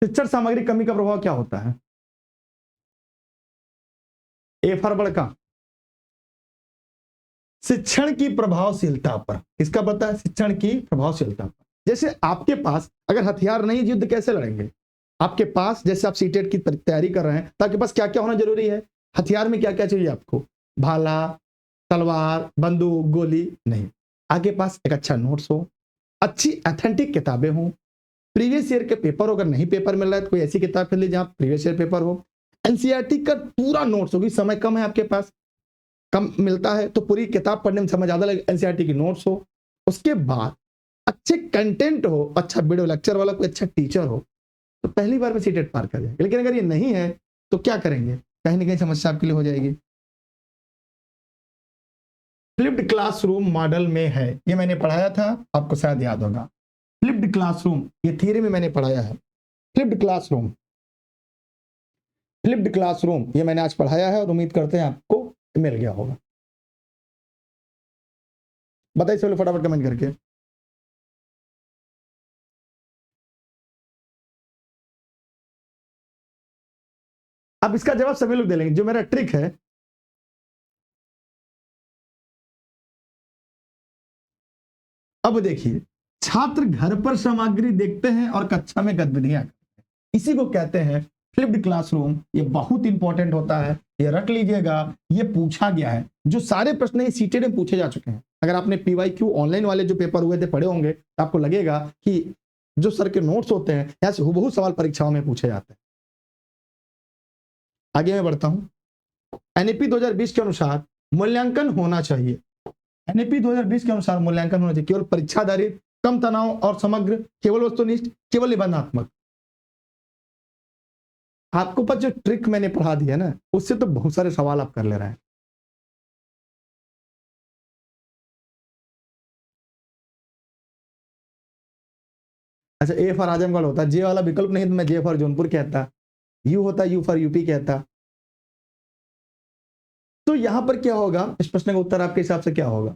शिक्षण सामग्री कमी का प्रभाव क्या होता है? ए फॉर बड़का, शिक्षण की प्रभावशीलता पर। किसका पता है? शिक्षण की प्रभावशीलता पर। जैसे आपके पास अगर हथियार नहीं, युद्ध कैसे लड़ेंगे? आपके पास जैसे आप सीटेट की तैयारी कर रहे हैं तो आपके पास क्या क्या होना जरूरी है? हथियार में क्या क्या चाहिए आपको? भाला, तलवार, बंदूक, गोली नहीं। आपके पास एक अच्छा नोट्स हो, अच्छी ऑथेंटिक किताबें हो, प्रीवियस ईयर के पेपर हो, अगर नहीं पेपर मिल रहा है तो कोई ऐसी किताब ले लीजिए जहां प्रीवियस ईयर पेपर हो, एनसीईआरटी का पूरा नोट्स होगी, समय कम है आपके पास, कम मिलता है तो पूरी किताब पढ़ने में समय ज्यादा लगे, एनसीईआरटी की नोट्स हो, उसके बाद अच्छे कंटेंट हो, अच्छा वीडियो लेक्चर वाला कोई अच्छा टीचर हो, तो पहली बार में सीटेट पार कर जाएगा। लेकिन अगर ये नहीं है तो क्या करेंगे, कहीं ना कहीं समस्या आपके लिए हो जाएगी। फ्लिप्ड क्लासरूम मॉडल में है, ये मैंने पढ़ाया था, आपको शायद याद होगा। फ्लिप्ड क्लासरूम ये थियरी में मैंने पढ़ाया है। फ्लिप्ड क्लासरूम, फ्लिप्ड क्लासरूम ये मैंने आज पढ़ाया है और उम्मीद करते हैं आपको मिल गया होगा। बताइए चलो फटाफट कमेंट करके। अब इसका जवाब सभी लोग दे लेंगे। जो मेरा ट्रिक है, अब देखिए, छात्र घर पर सामग्री देखते हैं और कक्षा में गतिविधियां करते हैं, इसी को कहते हैं फ्लिप्ड क्लासरूम। ये बहुत इंपॉर्टेंट होता है, ये रट लीजिएगा, ये पूछा गया है। जो सारे प्रश्न ये सीटेड में पूछे जा चुके हैं। अगर आपने पीवाईक्यू ऑनलाइन वाले जो पेपर हुए थे पढ़े होंगे तो आपको लगेगा कि जो सर के नोट्स होते हैं यहाँ से हुबहू सवाल परीक्षाओं में पूछे जाते हैं। आगे मैं बढ़ता हूं। एनईपी 2020 के अनुसार मूल्यांकन होना चाहिए। एनईपी 2020 के अनुसार मूल्यांकन होना चाहिए केवल परीक्षा आधारित, कम तनाव और समग्र, केवल वस्तुनिष्ठ, केवल निबंधात्मक। आपको पर जो ट्रिक मैंने पढ़ा दिया ना, उससे तो बहुत सारे सवाल आप कर ले रहे हैं। अच्छा, ए फॉर आजमगढ़ होता, जे वाला विकल्प नहीं तो मैं जे फॉर जौनपुर कहता, यू होता यू फॉर यूपी कहता। तो यहां पर क्या होगा, इस प्रश्न का उत्तर आपके हिसाब से क्या होगा?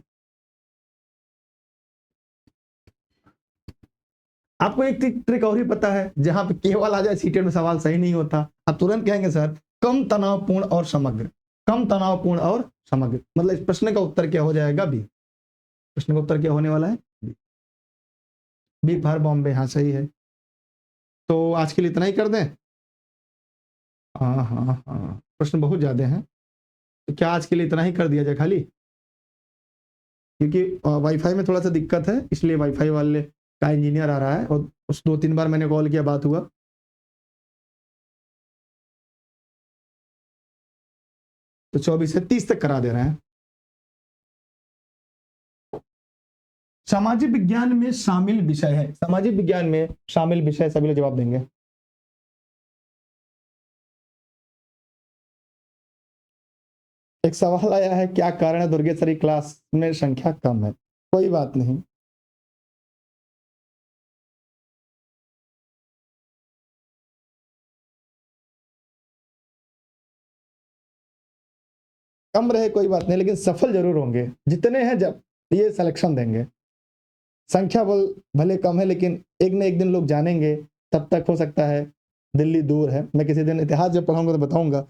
आपको एक ट्रिक और ही पता है, जहां पे केवल आ जाए सीटेट में सवाल सही नहीं होता, आप तुरंत कहेंगे सर कम तनावपूर्ण और समग्र, कम तनावपूर्ण और समग्र। मतलब इस प्रश्न का उत्तर क्या हो जाएगा? बी। प्रश्न का उत्तर क्या होने वाला है? बी। बी फॉर बॉम्बे, हाँ सही है। तो आज के लिए इतना ही कर दें? हाँ हाँ हाँ, प्रश्न बहुत ज्यादा हैं, तो क्या आज के लिए इतना ही कर दिया जाए खाली? क्योंकि वाईफाई में थोड़ा सा दिक्कत है, इसलिए वाईफाई वाले का इंजीनियर आ रहा है और उस 2-3 बार मैंने कॉल किया, बात हुआ। तो 24 से 30 तक करा दे रहे हैं। सामाजिक विज्ञान में शामिल विषय है, सामाजिक विज्ञान में शामिल विषय, सभी लोग जवाब देंगे। एक सवाल आया है, क्या कारण है दुर्गेश्वरी क्लास में संख्या कम है? कोई बात नहीं, कम रहे कोई बात नहीं, लेकिन सफल जरूर होंगे। जितने हैं जब ये सिलेक्शन देंगे, संख्या बोल भले कम है लेकिन एक न एक दिन लोग जानेंगे। तब तक हो सकता है दिल्ली दूर है, मैं किसी दिन इतिहास जब पढ़ाऊंगा तो बताऊंगा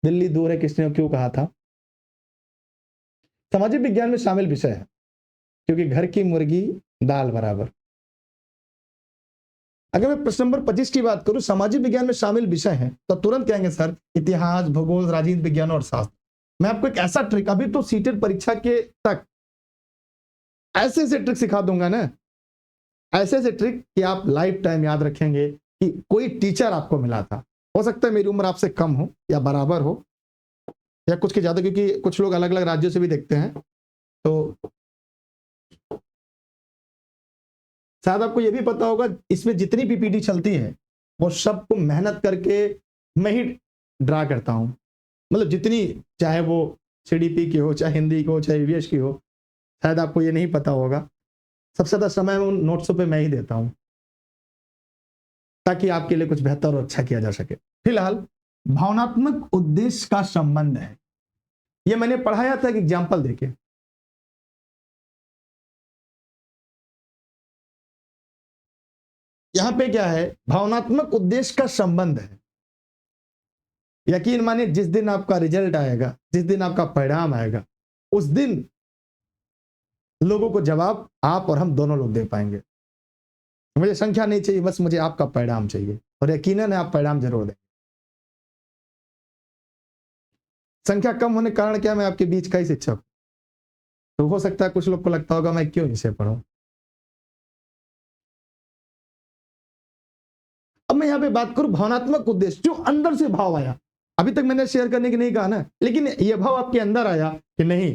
दिल्ली दूर है किसने क्यों कहा था। सामाजिक विज्ञान में शामिल विषय है क्योंकि घर की मुर्गी दाल बराबर। अगर मैं प्रश्न नंबर 25 की बात करूं, सामाजिक विज्ञान में शामिल विषय हैं, तो तुरंत कहेंगे सर इतिहास, भूगोल, राजनीति विज्ञान और शास्त्र। मैं आपको एक ऐसा ट्रिक, अभी तो सीटेट परीक्षा के तक ऐसे ऐसे ट्रिक सिखा दूंगा ना, ऐसे ऐसे ट्रिक कि आप लाइफ टाइम याद रखेंगे कि कोई टीचर आपको मिला था। हो सकता है मेरी उम्र आपसे कम हो या बराबर हो या कुछ के ज्यादा, क्योंकि कुछ लोग अलग अलग राज्यों से भी देखते हैं। तो शायद आपको यह भी पता होगा, इसमें जितनी पीपीटी चलती है वो सबको मेहनत करके मैं ही ड्रा करता हूं। मतलब जितनी, चाहे वो सीडीपी की हो, चाहे हिंदी की हो, चाहे ईवीएस की हो, शायद आपको ये नहीं पता होगा। सबसे ज्यादा समय उन नोट्सों पे मैं ही देता हूं ताकि आपके लिए कुछ बेहतर और अच्छा किया जा सके। फिलहाल भावनात्मक उद्देश्य का संबंध है, ये मैंने पढ़ाया था, एक एग्जाम्पल देके। यहां पे क्या है, भावनात्मक उद्देश्य का संबंध है। यकीन मानिए जिस दिन आपका रिजल्ट आएगा, जिस दिन आपका परिणाम आएगा, उस दिन लोगों को जवाब आप और हम दोनों लोग दे पाएंगे। मुझे संख्या नहीं चाहिए, बस मुझे आपका परिणाम चाहिए, और यकीनन आप परिणाम जरूर दें। संख्या कम होने के कारण क्या, मैं आपके बीच का ही शिक्षक, तो हो सकता है कुछ लोग को लगता होगा मैं क्यों इसे पढ़ूं। अब मैं यहां पे बात करूं भावनात्मक उद्देश्य, जो अंदर से भाव आया। अभी तक मैंने शेयर करने की नहीं कहा ना, लेकिन ये भाव आपके अंदर आया कि नहीं,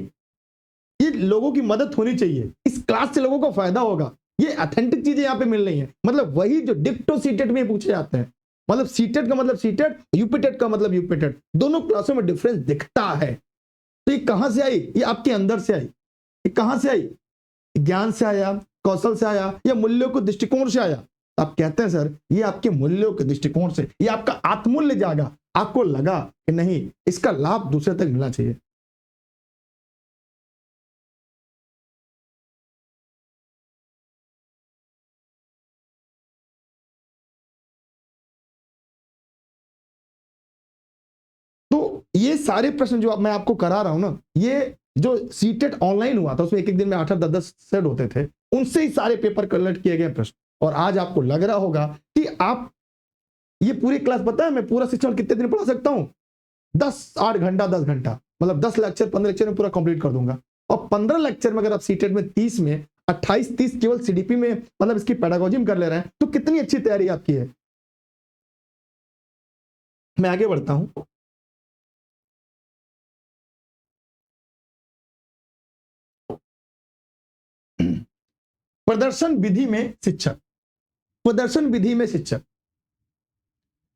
ये लोगों की मदद होनी चाहिए, इस क्लास से लोगों को फायदा होगा, ये ऑथेंटिक चीजें यहाँ पे मिल रही हैं। मतलब वही जो डिक्टो सीटेट में पूछे जाते हैं, मतलब सीटेट का मतलब सीटेट, यूपीटेट का मतलब यूपीटेट, दोनों क्लासों में डिफरेंस दिखता है। तो ये कहां से आई? ये आपके अंदर से आई। ये कहां से आई? ज्ञान से आया, कौशल से आया, या मूल्यों को दृष्टिकोण से आया? आप कहते हैं सर ये आपके मूल्यों के दृष्टिकोण से, ये आपका आत्मूल्य जागा, आपको लगा कि नहीं इसका लाभ दूसरे तक मिलना चाहिए। तो ये सारे प्रश्न जो मैं आपको करा रहा हूं ना, ये जो सीटेट ऑनलाइन हुआ था उसमें एक एक दिन में 8-10 सेट होते थे, उनसे ही सारे पेपर कलेक्ट किए गए प्रश्न। और आज आपको लग रहा होगा कि आप ये पूरी क्लास, पता है मैं पूरा शिक्षण कितने दिन पढ़ा सकता हूं? 8 घंटा 10 घंटा, मतलब 10 लेक्चर 15 लेक्चर में पूरा कंप्लीट कर दूंगा। और 15 लेक्चर में अगर आप सीटेट में 30 में 28-30 केवल सीडीपी में मतलब इसकी पेडागोजी में कर ले रहे हैं, तो कितनी अच्छी तैयारी आपकी है। मैं आगे बढ़ता हूं। प्रदर्शन विधि में शिक्षक, प्रदर्शन विधि में शिक्षक,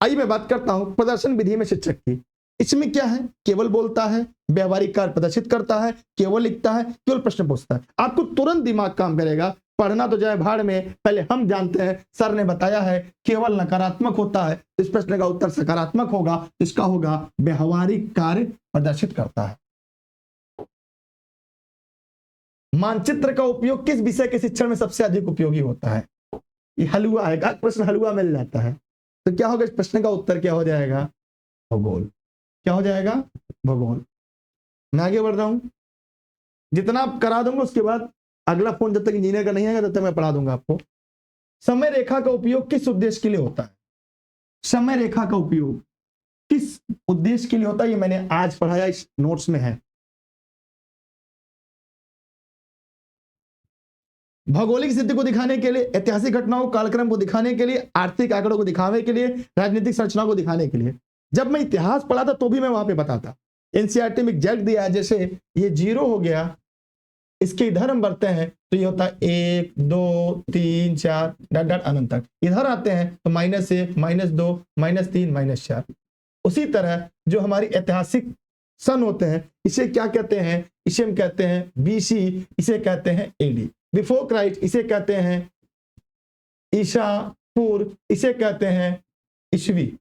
आइए मैं बात करता हूं प्रदर्शन विधि में शिक्षक की। इसमें क्या है? केवल बोलता है, व्यवहारिक कार्य प्रदर्शित करता है, केवल लिखता है, केवल प्रश्न पूछता है। आपको तुरंत दिमाग काम करेगा। पढ़ना तो जाए भाड़ में, पहले हम जानते हैं, सर ने बताया है केवल नकारात्मक होता है, इस प्रश्न का उत्तर सकारात्मक होगा, इसका होगा व्यवहारिक कार्य प्रदर्शित करता है। मानचित्र का उपयोग किस विषय के शिक्षण में सबसे अधिक उपयोगी होता है? ये हलवा है, प्रश्न हलवा मिल जाता है। तो क्या होगा? इस प्रश्न का उत्तर क्या हो जाएगा? भूगोल। क्या हो जाएगा? भूगोल। मैं आगे बढ़ रहा हूं, जितना आप करा दूंगा उसके बाद अगला फोन जब तक इंजीनियर का नहीं आएगा तब तक मैं पढ़ा दूंगा आपको। समय रेखा का उपयोग किस उद्देश्य के लिए होता है? समय रेखा का उपयोग किस उद्देश्य के लिए होता है? ये मैंने आज पढ़ाया, इस नोट्स में है। भौगोलिक स्थिति को दिखाने के लिए, ऐतिहासिक घटनाओं कालक्रम को दिखाने के लिए, आर्थिक आंकड़ों को दिखाने के लिए, राजनीतिक संरचना को दिखाने के लिए। जब मैं इतिहास पढ़ा था तो भी मैं वहां पे बताता। एनसीईआरटी में एग्जैक्ट दिया है, जैसे ये 0 हो गया, इसके इधर हम बढ़ते हैं तो ये होता है 1 2 3 4 डॉट डॉट अनंत तक। इधर आते हैं तो -1 -2 -3 -4। उसी तरह जो हमारी ऐतिहासिक सन होते हैं, इसे क्या कहते हैं? इसे हम कहते हैं बीसी, इसे कहते हैं एडी, बिफोर क्राइस्ट इसे कहते हैं ईशा पूर्व, इसे कहते हैं ईसवी,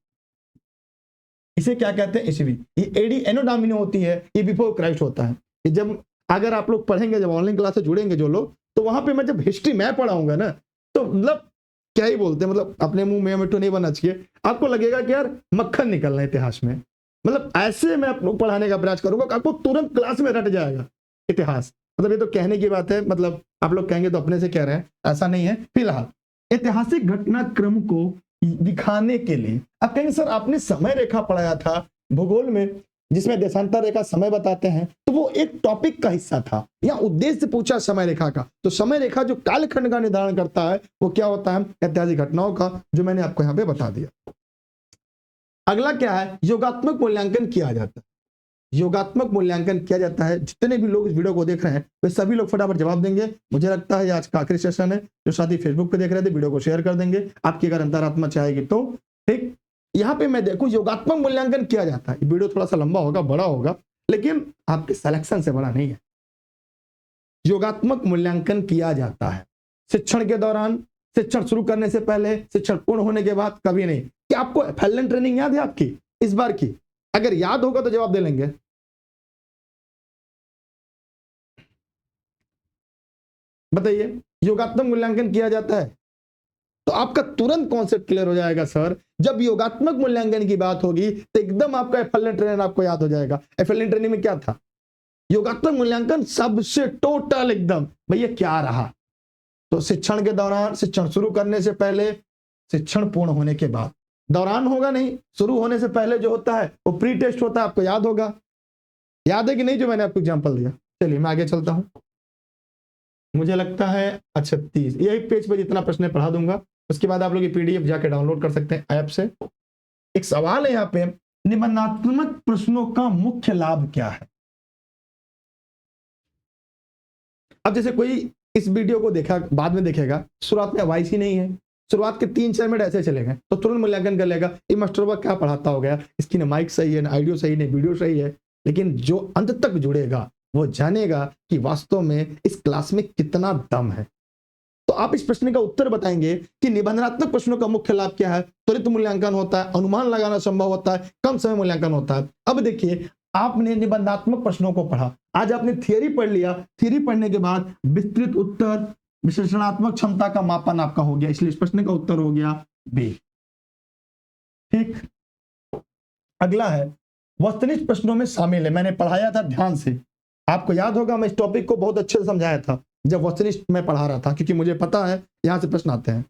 इसे क्या कहते हैं? ईसवी। ये एडी एनो डोमिनो होती है, ये बिफोर क्राइस्ट होता है। ये जब अगर आप लोग पढ़ेंगे, जब ऑनलाइन क्लास से जुड़ेंगे जो लोग, तो वहां पे मैं जब हिस्ट्री मैं पढ़ाऊंगा ना, तो मतलब क्या ही बोलते हैं, मतलब अपने मुंह में मिट्टू नहीं बनना चाहिए। आपको लगेगा कि यार मक्खन निकलना है इतिहास में। मतलब ऐसे मैं आप लोग पढ़ाने का प्रयास करूंगा कि आपको तुरंत क्लास में रट जाएगा इतिहास। मतलब ये तो कहने की बात है, मतलब आप लोग कहेंगे तो अपने से कह रहे हैं, ऐसा नहीं है। फिलहाल ऐतिहासिक घटनाक्रम को दिखाने के लिए आप कहेंगे सर आपने समय रेखा पढ़ाया था भूगोल में, जिसमें देशांतर रेखा समय बताते हैं, तो वो एक टॉपिक का हिस्सा था या उद्देश्य पूछा समय रेखा का। तो समय रेखा जो कालखंड का निर्धारण करता है वो क्या होता है? ऐतिहासिक घटनाओं का, जो मैंने आपको यहाँ पे बता दिया। अगला क्या है? योगात्मक मूल्यांकन किया जाता है। योगात्मक मूल्यांकन किया जाता है। जितने भी लोग इस वीडियो को देख रहे हैं वे सभी लोग फटाफट जवाब देंगे। मुझे लगता है आज का आखिरी सेशन है। जो साथी फेसबुक पे देख रहे थे वीडियो को शेयर कर देंगे, आपकी अगर अंतरात्मा चाहेगी तो। ठीक, यहाँ पे मैं देखूं योगात्मक मूल्यांकन किया जाता है। वीडियो थोड़ा सा लंबा होगा, बड़ा होगा, लेकिन आपके सिलेक्शन से बड़ा नहीं है। योगात्मक मूल्यांकन किया जाता है शिक्षण के दौरान, शिक्षण शुरू करने से पहले, शिक्षण पूर्ण होने के बाद, कभी नहीं। क्या आपको फैलन ट्रेनिंग याद है आपकी इस बार की? अगर याद होगा तो जवाब दे लेंगे। बताइए, योगात्मक मूल्यांकन किया जाता है तो आपका तुरंत कॉन्सेप्ट क्लियर हो जाएगा सर। जब योगात्मक मूल्यांकन की बात होगी तो एकदम आपका एफएलएन ट्रेनिंग आपको याद हो जाएगा। एफएलएन ट्रेनिंग में क्या था? योगात्मक मूल्यांकन सबसे टोटल एकदम, भैया क्या रहा? तो शिक्षण के दौरान, शिक्षण शुरू करने से पहले, शिक्षण पूर्ण होने के बाद। दौरान होगा नहीं, शुरू होने से पहले जो होता है वो प्री टेस्ट होता है, आपको याद होगा। याद है कि नहीं जो मैंने आपको एग्जाम्पल दिया? चलिए मैं आगे चलता हूं। मुझे लगता है 36 यही पेज पे जितना प्रश्न पढ़ा दूंगा, उसके बाद आप लोग ये पीडीएफ जाके डाउनलोड कर सकते हैं ऐप से। एक सवाल है यहाँ पे, निबंधात्मक प्रश्नों का मुख्य लाभ क्या है। अब जैसे कोई इस वीडियो को देखा, बाद में देखेगा, शुरुआत में आवाज ही नहीं है, शुरुआत के 3-4 मिनट ऐसे चलेंगे तो तुरंत मूल्यांकन कर लेगा, ये मास्टरवा क्या पढ़ाता हो गया, इसकी ना माइक सही है, ना ऑडियो सही, ना वीडियो सही है। लेकिन जो अंत तक जुड़ेगा वो जानेगा कि वास्तव में इस क्लास में कितना दम है। तो आप इस प्रश्न का उत्तर बताएंगे कि निबंधनात्मक प्रश्नों का मुख्य लाभ क्या है। त्वरित मूल्यांकन होता है, अनुमान लगाना संभव होता है, कम समय मूल्यांकन होता है। अब देखिए, आपने निबंधात्मक प्रश्नों को पढ़ा, आज आपने थियरी पढ़ लिया, थियरी पढ़ने के बाद विस्तृत उत्तर, विश्लेषणात्मक क्षमता का मापन आपका हो गया, इसलिए इस प्रश्न का उत्तर हो गया बी। ठीक, अगला है वस्तुनिष्ठ प्रश्नों में शामिल है। मैंने पढ़ाया था ध्यान से, आपको याद होगा मैं इस टॉपिक को बहुत अच्छे से समझाया था जब वस्तुनिष्ठ मैं पढ़ा रहा था, क्योंकि मुझे पता है यहां से प्रश्न आते हैं।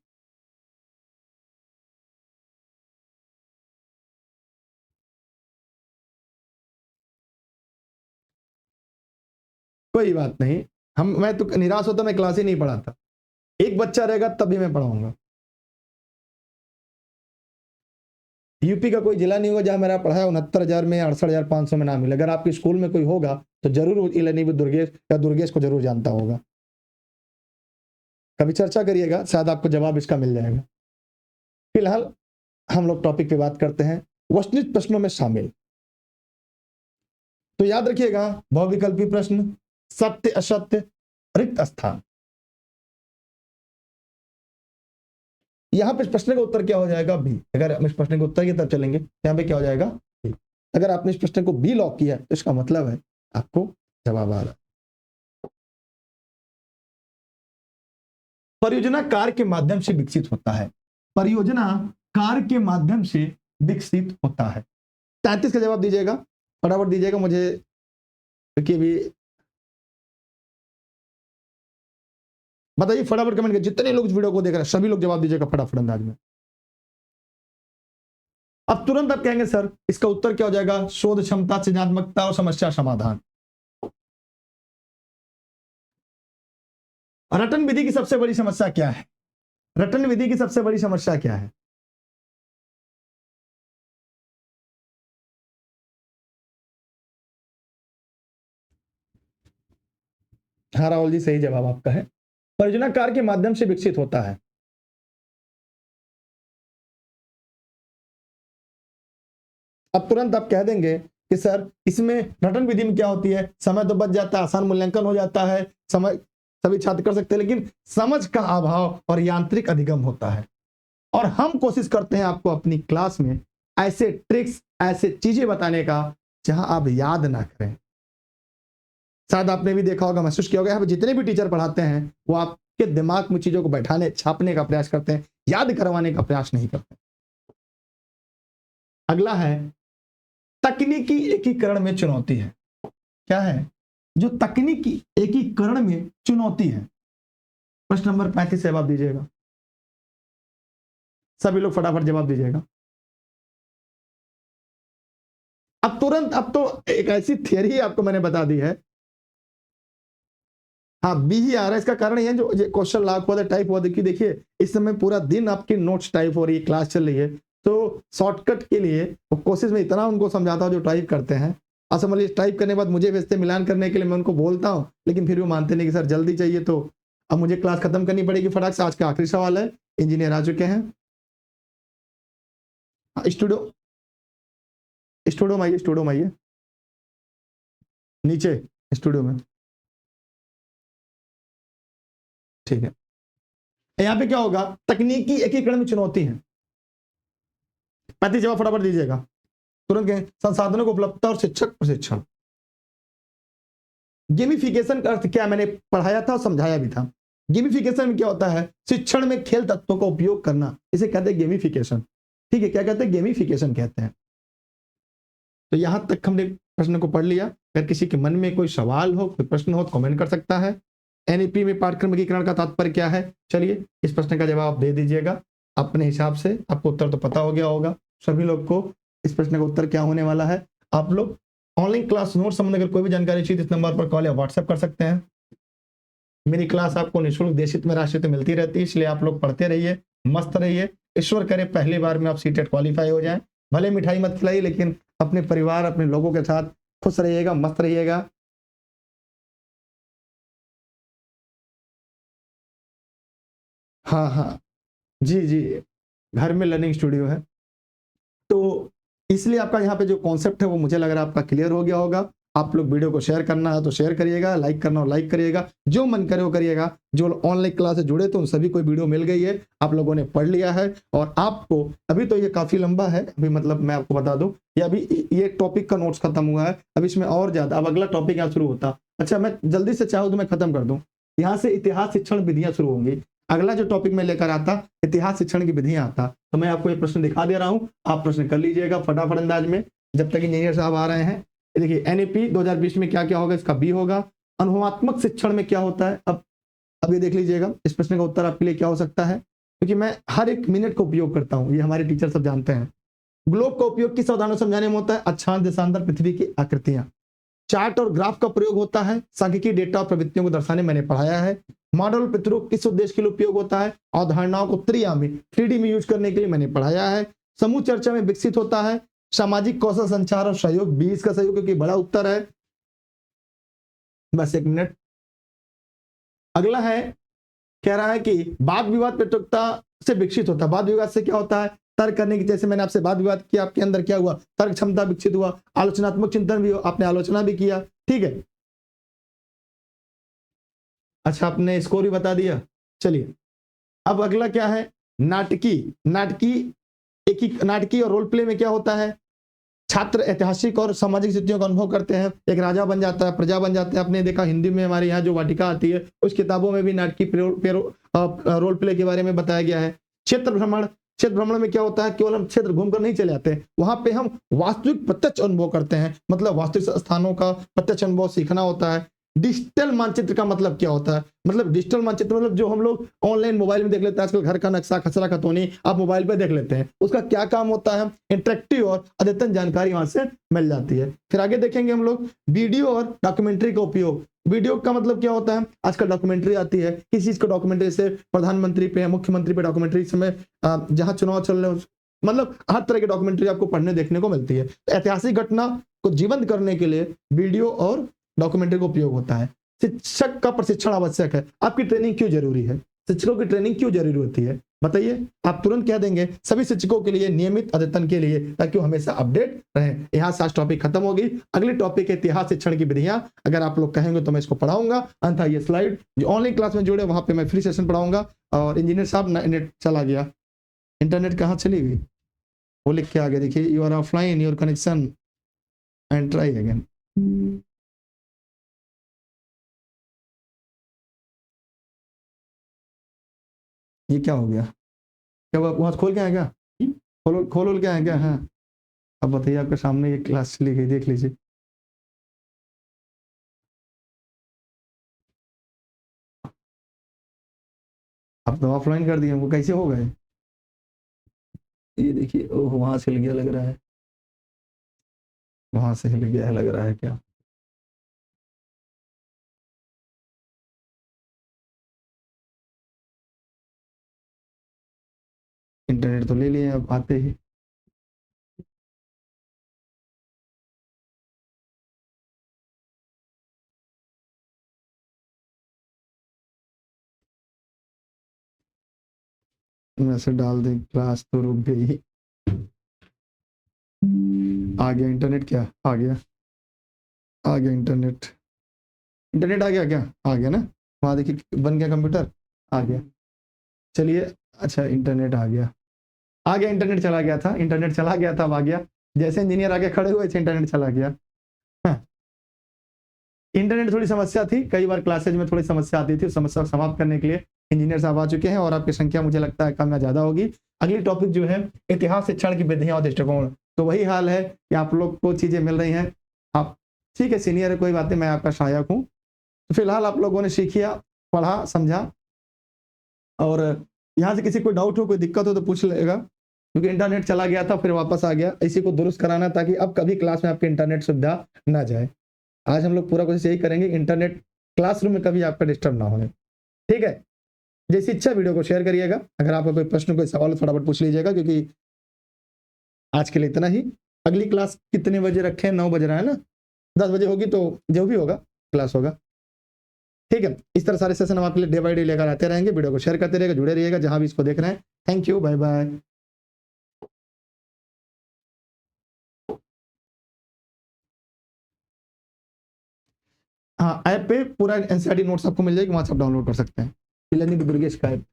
कोई बात नहीं, मैं तो निराश होता, मैं क्लास ही नहीं पढ़ाता, एक बच्चा रहेगा तब भी मैं पढ़ाऊंगा। यूपी का कोई जिला नहीं होगा जहां मेरा पढ़ाया 69,000 में 68,500 में ना मिले। अगर आपके स्कूल में कोई होगा तो जरूर इलानी दुर्गेश या दुर्गेश को जरूर जानता होगा, कभी चर्चा करिएगा, शायद आपको जवाब इसका मिल जाएगा। फिलहाल हम लोग टॉपिक पे बात करते हैं, वस्तुनिष्ठ प्रश्नों में शामिल। तो याद रखिएगा, बहुविकल्पी प्रश्न, सत्य असत्य, रिक्त स्थान। यहां पे इस प्रश्न का उत्तर क्या हो जाएगा बी। अगर हम इस प्रश्न के उत्तर की तरफ चलेंगे, यहां पे क्या हो जाएगा बी। अगर आपने इस प्रश्न को बी लॉक किया तो इसका मतलब है आपको जवाब आ रहा है। परियोजना कार्य के माध्यम से विकसित होता है, परियोजना कार्य के माध्यम से विकसित होता है। 33 का जवाब दीजिएगा, फटाफट दीजिएगा मुझे, क्योंकि भी बताइए फटाफट कमेंट करिए, जितने लोग इस वीडियो को देख रहे हैं सभी लोग जवाब दीजिएगा फटाफट अंदाज में। अब तुरंत आप कहेंगे सर इसका उत्तर क्या हो जाएगा, शोध क्षमता, सृजनात्मकता और समस्या समाधान। रटन विधि की सबसे बड़ी समस्या क्या है, रटन विधि की सबसे बड़ी समस्या क्या है। हाँ राहुल जी, सही जवाब आपका है, परियोजना कार्य के माध्यम से विकसित होता है। अब तुरंत आप कह देंगे कि सर इसमें रटन विधि में क्या होती है, समय तो बच जाता है, आसान मूल्यांकन हो जाता है, समय सभी छात्र कर सकते हैं, लेकिन समझ का अभाव और यांत्रिक अधिगम होता है। और हम कोशिश करते हैं आपको अपनी क्लास में ऐसे ट्रिक्स, ऐसे चीजें बताने का जहां आप याद ना करें। शायद आपने भी देखा होगा, महसूस किया होगा, यहाँ जितने भी टीचर पढ़ाते हैं वो आपके दिमाग में चीजों को बैठाने, छापने का प्रयास करते हैं, याद करवाने का प्रयास नहीं करते। अगला है तकनीकी एकीकरण में चुनौती है। क्या है, जो तकनीकी एकीकरण में चुनौती है। प्रश्न नंबर 35 जवाब दीजिएगा, सभी लोग फटाफट जवाब दीजिएगा। अब तुरंत, अब तो एक ऐसी थियरी आपको मैंने बता दी है, हाँ बी ही आ रहा है। इसका कारण ये जो क्वेश्चन लॉक हुआ था, टाइप हुआ, देखिए देखिए इस समय पूरा दिन आपकी नोट्स टाइप हो रही है, क्लास चल रही है, तो शॉर्टकट के लिए कोशिश में इतना उनको समझाता हूँ जो टाइप करते हैं, और समझ लीजिए टाइप करने के बाद मुझे भेजते मिलान करने के लिए, मैं उनको बोलता हूँ लेकिन फिर वो मानते नहीं कि सर जल्दी चाहिए, तो अब मुझे क्लास खत्म करनी पड़ेगी फटाक से। आज का आखिरी सवाल है, इंजीनियर आ चुके हैं, स्टूडियो स्टूडियो में आइए, स्टूडियो में आइए, नीचे स्टूडियो में, ठीक है। यहाँ पे क्या होगा, तकनीकी एकीकरण में चुनौती है। 35 जवाब फटाफट दीजिएगा, तुरंत कहें संसाधनों को उपलब्धता और शिक्षक प्रशिक्षण। गेमिफिकेशन का अर्थ क्या, मैंने पढ़ाया था और समझाया भी था। गेमिफिकेशन में क्या होता है, शिक्षण में खेल तत्वों का उपयोग करना, इसे कहते हैं गेमिफिकेशन। ठीक है, क्या कहते हैं, गेमिफिकेशन कहते हैं। तो यहां तक हमने प्रश्न को पढ़ लिया। अगर किसी के मन में कोई सवाल हो, कोई प्रश्न हो तो कमेंट कर सकता है। एनईपी में पाठ्यक्रम एकीकरण का तात्पर्य क्या है, चलिए इस प्रश्न का जवाब दे दीजिएगा अपने हिसाब से, आपको उत्तर तो पता हो गया होगा सभी लोग को इस प्रश्न का उत्तर क्या होने वाला है। आप लोग ऑनलाइन क्लास नोट संबंध अगर कोई भी जानकारी चाहिए इस नंबर पर कॉल या व्हाट्सएप कर सकते हैं। मेरी क्लास आपको निःशुल्क देशित में राशि तो मिलती रहती है, इसलिए आप लोग पढ़ते रहिए, मस्त रहिए। ईश्वर करे पहली बार में आप सीटेट क्वालिफाई हो जाएं, भले मिठाई मत खिलाइए, लेकिन अपने परिवार, अपने लोगों के साथ खुश रहिएगा, मस्त रहिएगा। हाँ, हाँ। जी, जी। घर में लर्निंग स्टूडियो है। तो इसलिए आपका यहाँ पे जो कॉन्सेप्ट है वो मुझे लग रहा है आपका क्लियर हो गया होगा। आप लोग वीडियो को शेयर करना है तो शेयर करिएगा, लाइक करना हो लाइक करिएगा, जो मन करे वो करिएगा। जो ऑनलाइन क्लास से जुड़े तो उन सभी को वीडियो मिल गई है, आप लोगों ने पढ़ लिया है। और आपको अभी तो ये काफ़ी लंबा है, अभी मतलब मैं आपको बता दूँ, ये अभी ये टॉपिक का नोट्स खत्म हुआ है, अब इसमें और ज़्यादा, अब अगला टॉपिक यहाँ शुरू होता। अच्छा, मैं जल्दी से चाहूँ तो मैं खत्म कर दूँ। यहाँ से इतिहास शिक्षण विधियाँ शुरू होंगी। अगला जो टॉपिक मैं लेकर आता, इतिहास शिक्षण की विधियाँ आता। तो मैं आपको एक प्रश्न दिखा दे रहा हूँ, आप प्रश्न कर लीजिएगा फटाफट अंदाज में, जब तक इंजीनियर साहब आ रहे हैं। ये देखिए, एनईपी 2020 में क्या क्या होगा, इसका बी होगा। अनुभवात्मक शिक्षण में क्या होता है, अब ये देख लीजिएगा, इस प्रश्न का उत्तर आपके लिए क्या हो सकता है, क्योंकि मैं हर एक मिनट का उपयोग करता हूँ, ये हमारे टीचर सब जानते हैं। ग्लोब का उपयोग किस अवधारणा समझाने में होता है, अक्षांश देशांतर पृथ्वी की आकृतियां। चार्ट और ग्राफ का प्रयोग होता है सांख्यिकीय डेटा और प्रवृत्तियों को दर्शाने, मैंने पढ़ाया है। मॉडल प्रतिरूप किस उद्देश्य के लिए उपयोग होता है, अवधारणाओं को त्रिआयामी 3D में यूज करने के लिए, मैंने पढ़ाया है। समूह चर्चा में विकसित होता है सामाजिक कौशल, संचार और सहयोग, 20 का सहयोग, क्योंकि बड़ा उत्तर है। बस एक मिनट। अगला है, कह रहा है कि वाद विवाद प्रतियोगिता से विकसित होता है। वाद विवाद से क्या होता है, तर्क करने की, जैसे मैंने आपसे वाद विवाद किया, आपके अंदर क्या हुआ, तर्क क्षमता विकसित हुआ। आलोचनात्मक चिंतन भी, आपने आलोचना भी किया, ठीक है। अच्छा, आपने स्कोर भी बता दिया। चलिए, अब अगला क्या है, नाटकी। नाटकी एक ही नाटकी और रोल प्ले में क्या होता है, छात्र ऐतिहासिक और सामाजिक स्थितियों का अनुभव करते हैं, एक राजा बन जाता है, प्रजा बन जाते हैं। आपने देखा हिंदी में हमारे यहाँ जो वाटिका आती है, उस किताबों में भी नाटकी रोल प्ले के बारे में बताया गया है। क्षेत्र भ्रमण, क्षेत्र भ्रमण में क्या होता है, केवल हम क्षेत्र घूमकर नहीं चले आते, वहां पे हम वास्तविक प्रत्यक्ष अनुभव करते हैं, मतलब वास्तविक स्थानों का प्रत्यक्ष अनुभव सीखना होता है। डिजिटल मानचित्र का मतलब क्या होता है, मतलब डिजिटल मानचित्र मतलब जो हम लोग ऑनलाइन मोबाइल में देख लेते हैं, आजकल घर का नक्शा खसरा खतौनी आप मोबाइल पे देख लेते हैं, उसका क्या काम होता है, इंटरेक्टिव और अद्यतन जानकारी वहां से मिल जाती है। फिर आगे देखेंगे हम लोग वीडियो और डॉक्यूमेंट्री का उपयोग। वीडियो का मतलब क्या होता है, आजकल डॉक्यूमेंट्री आती है, किस चीज का डॉक्यूमेंट्री, से प्रधानमंत्री पे, मुख्यमंत्री पे डॉक्यूमेंट्री, समय जहां चुनाव चल रहे हो, मतलब हर तरह की डॉक्यूमेंट्री आपको पढ़ने देखने को मिलती है। तो ऐतिहासिक घटना को जीवंत करने के लिए वीडियो और डॉक्यूमेंट्री का उपयोग होता है। शिक्षक का प्रशिक्षण आवश्यक है, आपकी ट्रेनिंग क्यों जरूरी है, शिक्षकों की ट्रेनिंग क्यों जरूरी होती है, बताइए। आप तुरंत कह देंगे सभी शिक्षकों के लिए नियमित अद्यतन के लिए, ताकि वो हमेशा अपडेट रहे। यहाँ से आज टॉपिक खत्म होगी। अगली टॉपिक है इतिहास शिक्षण की विधियां। अगर आप लोग कहेंगे तो मैं इसको पढ़ाऊंगा, अन्यथा ये स्लाइड जो ऑनलाइन क्लास में जुड़े वहां पे मैं फ्री सेशन पढ़ाऊंगा। और इंजीनियर साहब नेट चला गया, इंटरनेट कहाँ चली गई, वो लिख के आ गया, देखिए, you are offline, your connection and try again. ये क्या हो गया, क्या आप वहां खोल के आए क्या, खोल के आए क्या, हाँ। अब बताइए, आपके सामने ये क्लास चली गई, देख लीजिए। अब तो ऑफलाइन कर दिए हमको, कैसे हो गए, ये देखिए, ओह वहां से हिल गया लग रहा है, वहां से हिल गया है लग रहा है क्या। इंटरनेट तो ले लिए अब आते ही। मैसेज डाल दे, क्लास तो रुक गई। आ गया इंटरनेट, क्या आ गया, आ गया इंटरनेट, इंटरनेट आ गया क्या, आ गया ना, वहां देखिए बन गया कंप्यूटर, आ गया। चलिए, अच्छा इंटरनेट आ गया, आ गया, इंटरनेट चला गया था, इंटरनेट चला गया था, अब आ गया। जैसे इंजीनियर आगे खड़े हुए थे, इंटरनेट चला गया। हाँ, इंटरनेट थोड़ी समस्या थी, कई बार क्लासेज में थोड़ी समस्या आती थी, उस समस्या को समाप्त करने के लिए इंजीनियर साहब आ चुके हैं, और आपकी संख्या मुझे लगता है कम या ज्यादा होगी। अगली टॉपिक जो है इतिहास शिक्षण की विधियां और दृष्टिकोण। तो वही हाल है कि आप लोग को चीजें मिल रही हैं, आप ठीक है, सीनियर है, कोई बात नहीं, मैं आपका सहायक हूँ। तो फिलहाल आप लोगों ने सीखिया, पढ़ा, समझा, और यहाँ से किसी को डाउट हो, कोई दिक्कत हो तो पूछ लेगा, क्योंकि इंटरनेट चला गया था, फिर वापस आ गया, इसी को दुरुस्त कराना, ताकि अब कभी क्लास में आपकी इंटरनेट सुविधा ना जाए। आज हम लोग पूरा कोशिश यही करेंगे, इंटरनेट क्लासरूम में कभी आपका डिस्टर्ब ना होने, ठीक है। जैसी इच्छा वीडियो को शेयर करिएगा, अगर आपका कोई प्रश्न, कोई सवाल, फटाफट पूछ लीजिएगा, क्योंकि आज के लिए इतना ही। अगली क्लास कितने बजे रखें? 9 बज रहा है ना, 10 बजे होगी तो जो भी होगा क्लास होगा, ठीक है। इस तरह सारे सेशन हम आपके लिए डे बाय डे लेकर आते रहेंगे। वीडियो को शेयर करते रहेगा, जुड़े रहिएगा जहां भी इसको देख रहे हैं। Thank you, bye bye. हाँ, ऐप पे पूरा एनसीईआरटी नोट्स आपको मिल जाएगी, वहां से आप डाउनलोड कर सकते हैं। लर्निंग विद दुर्गेश का ऐप।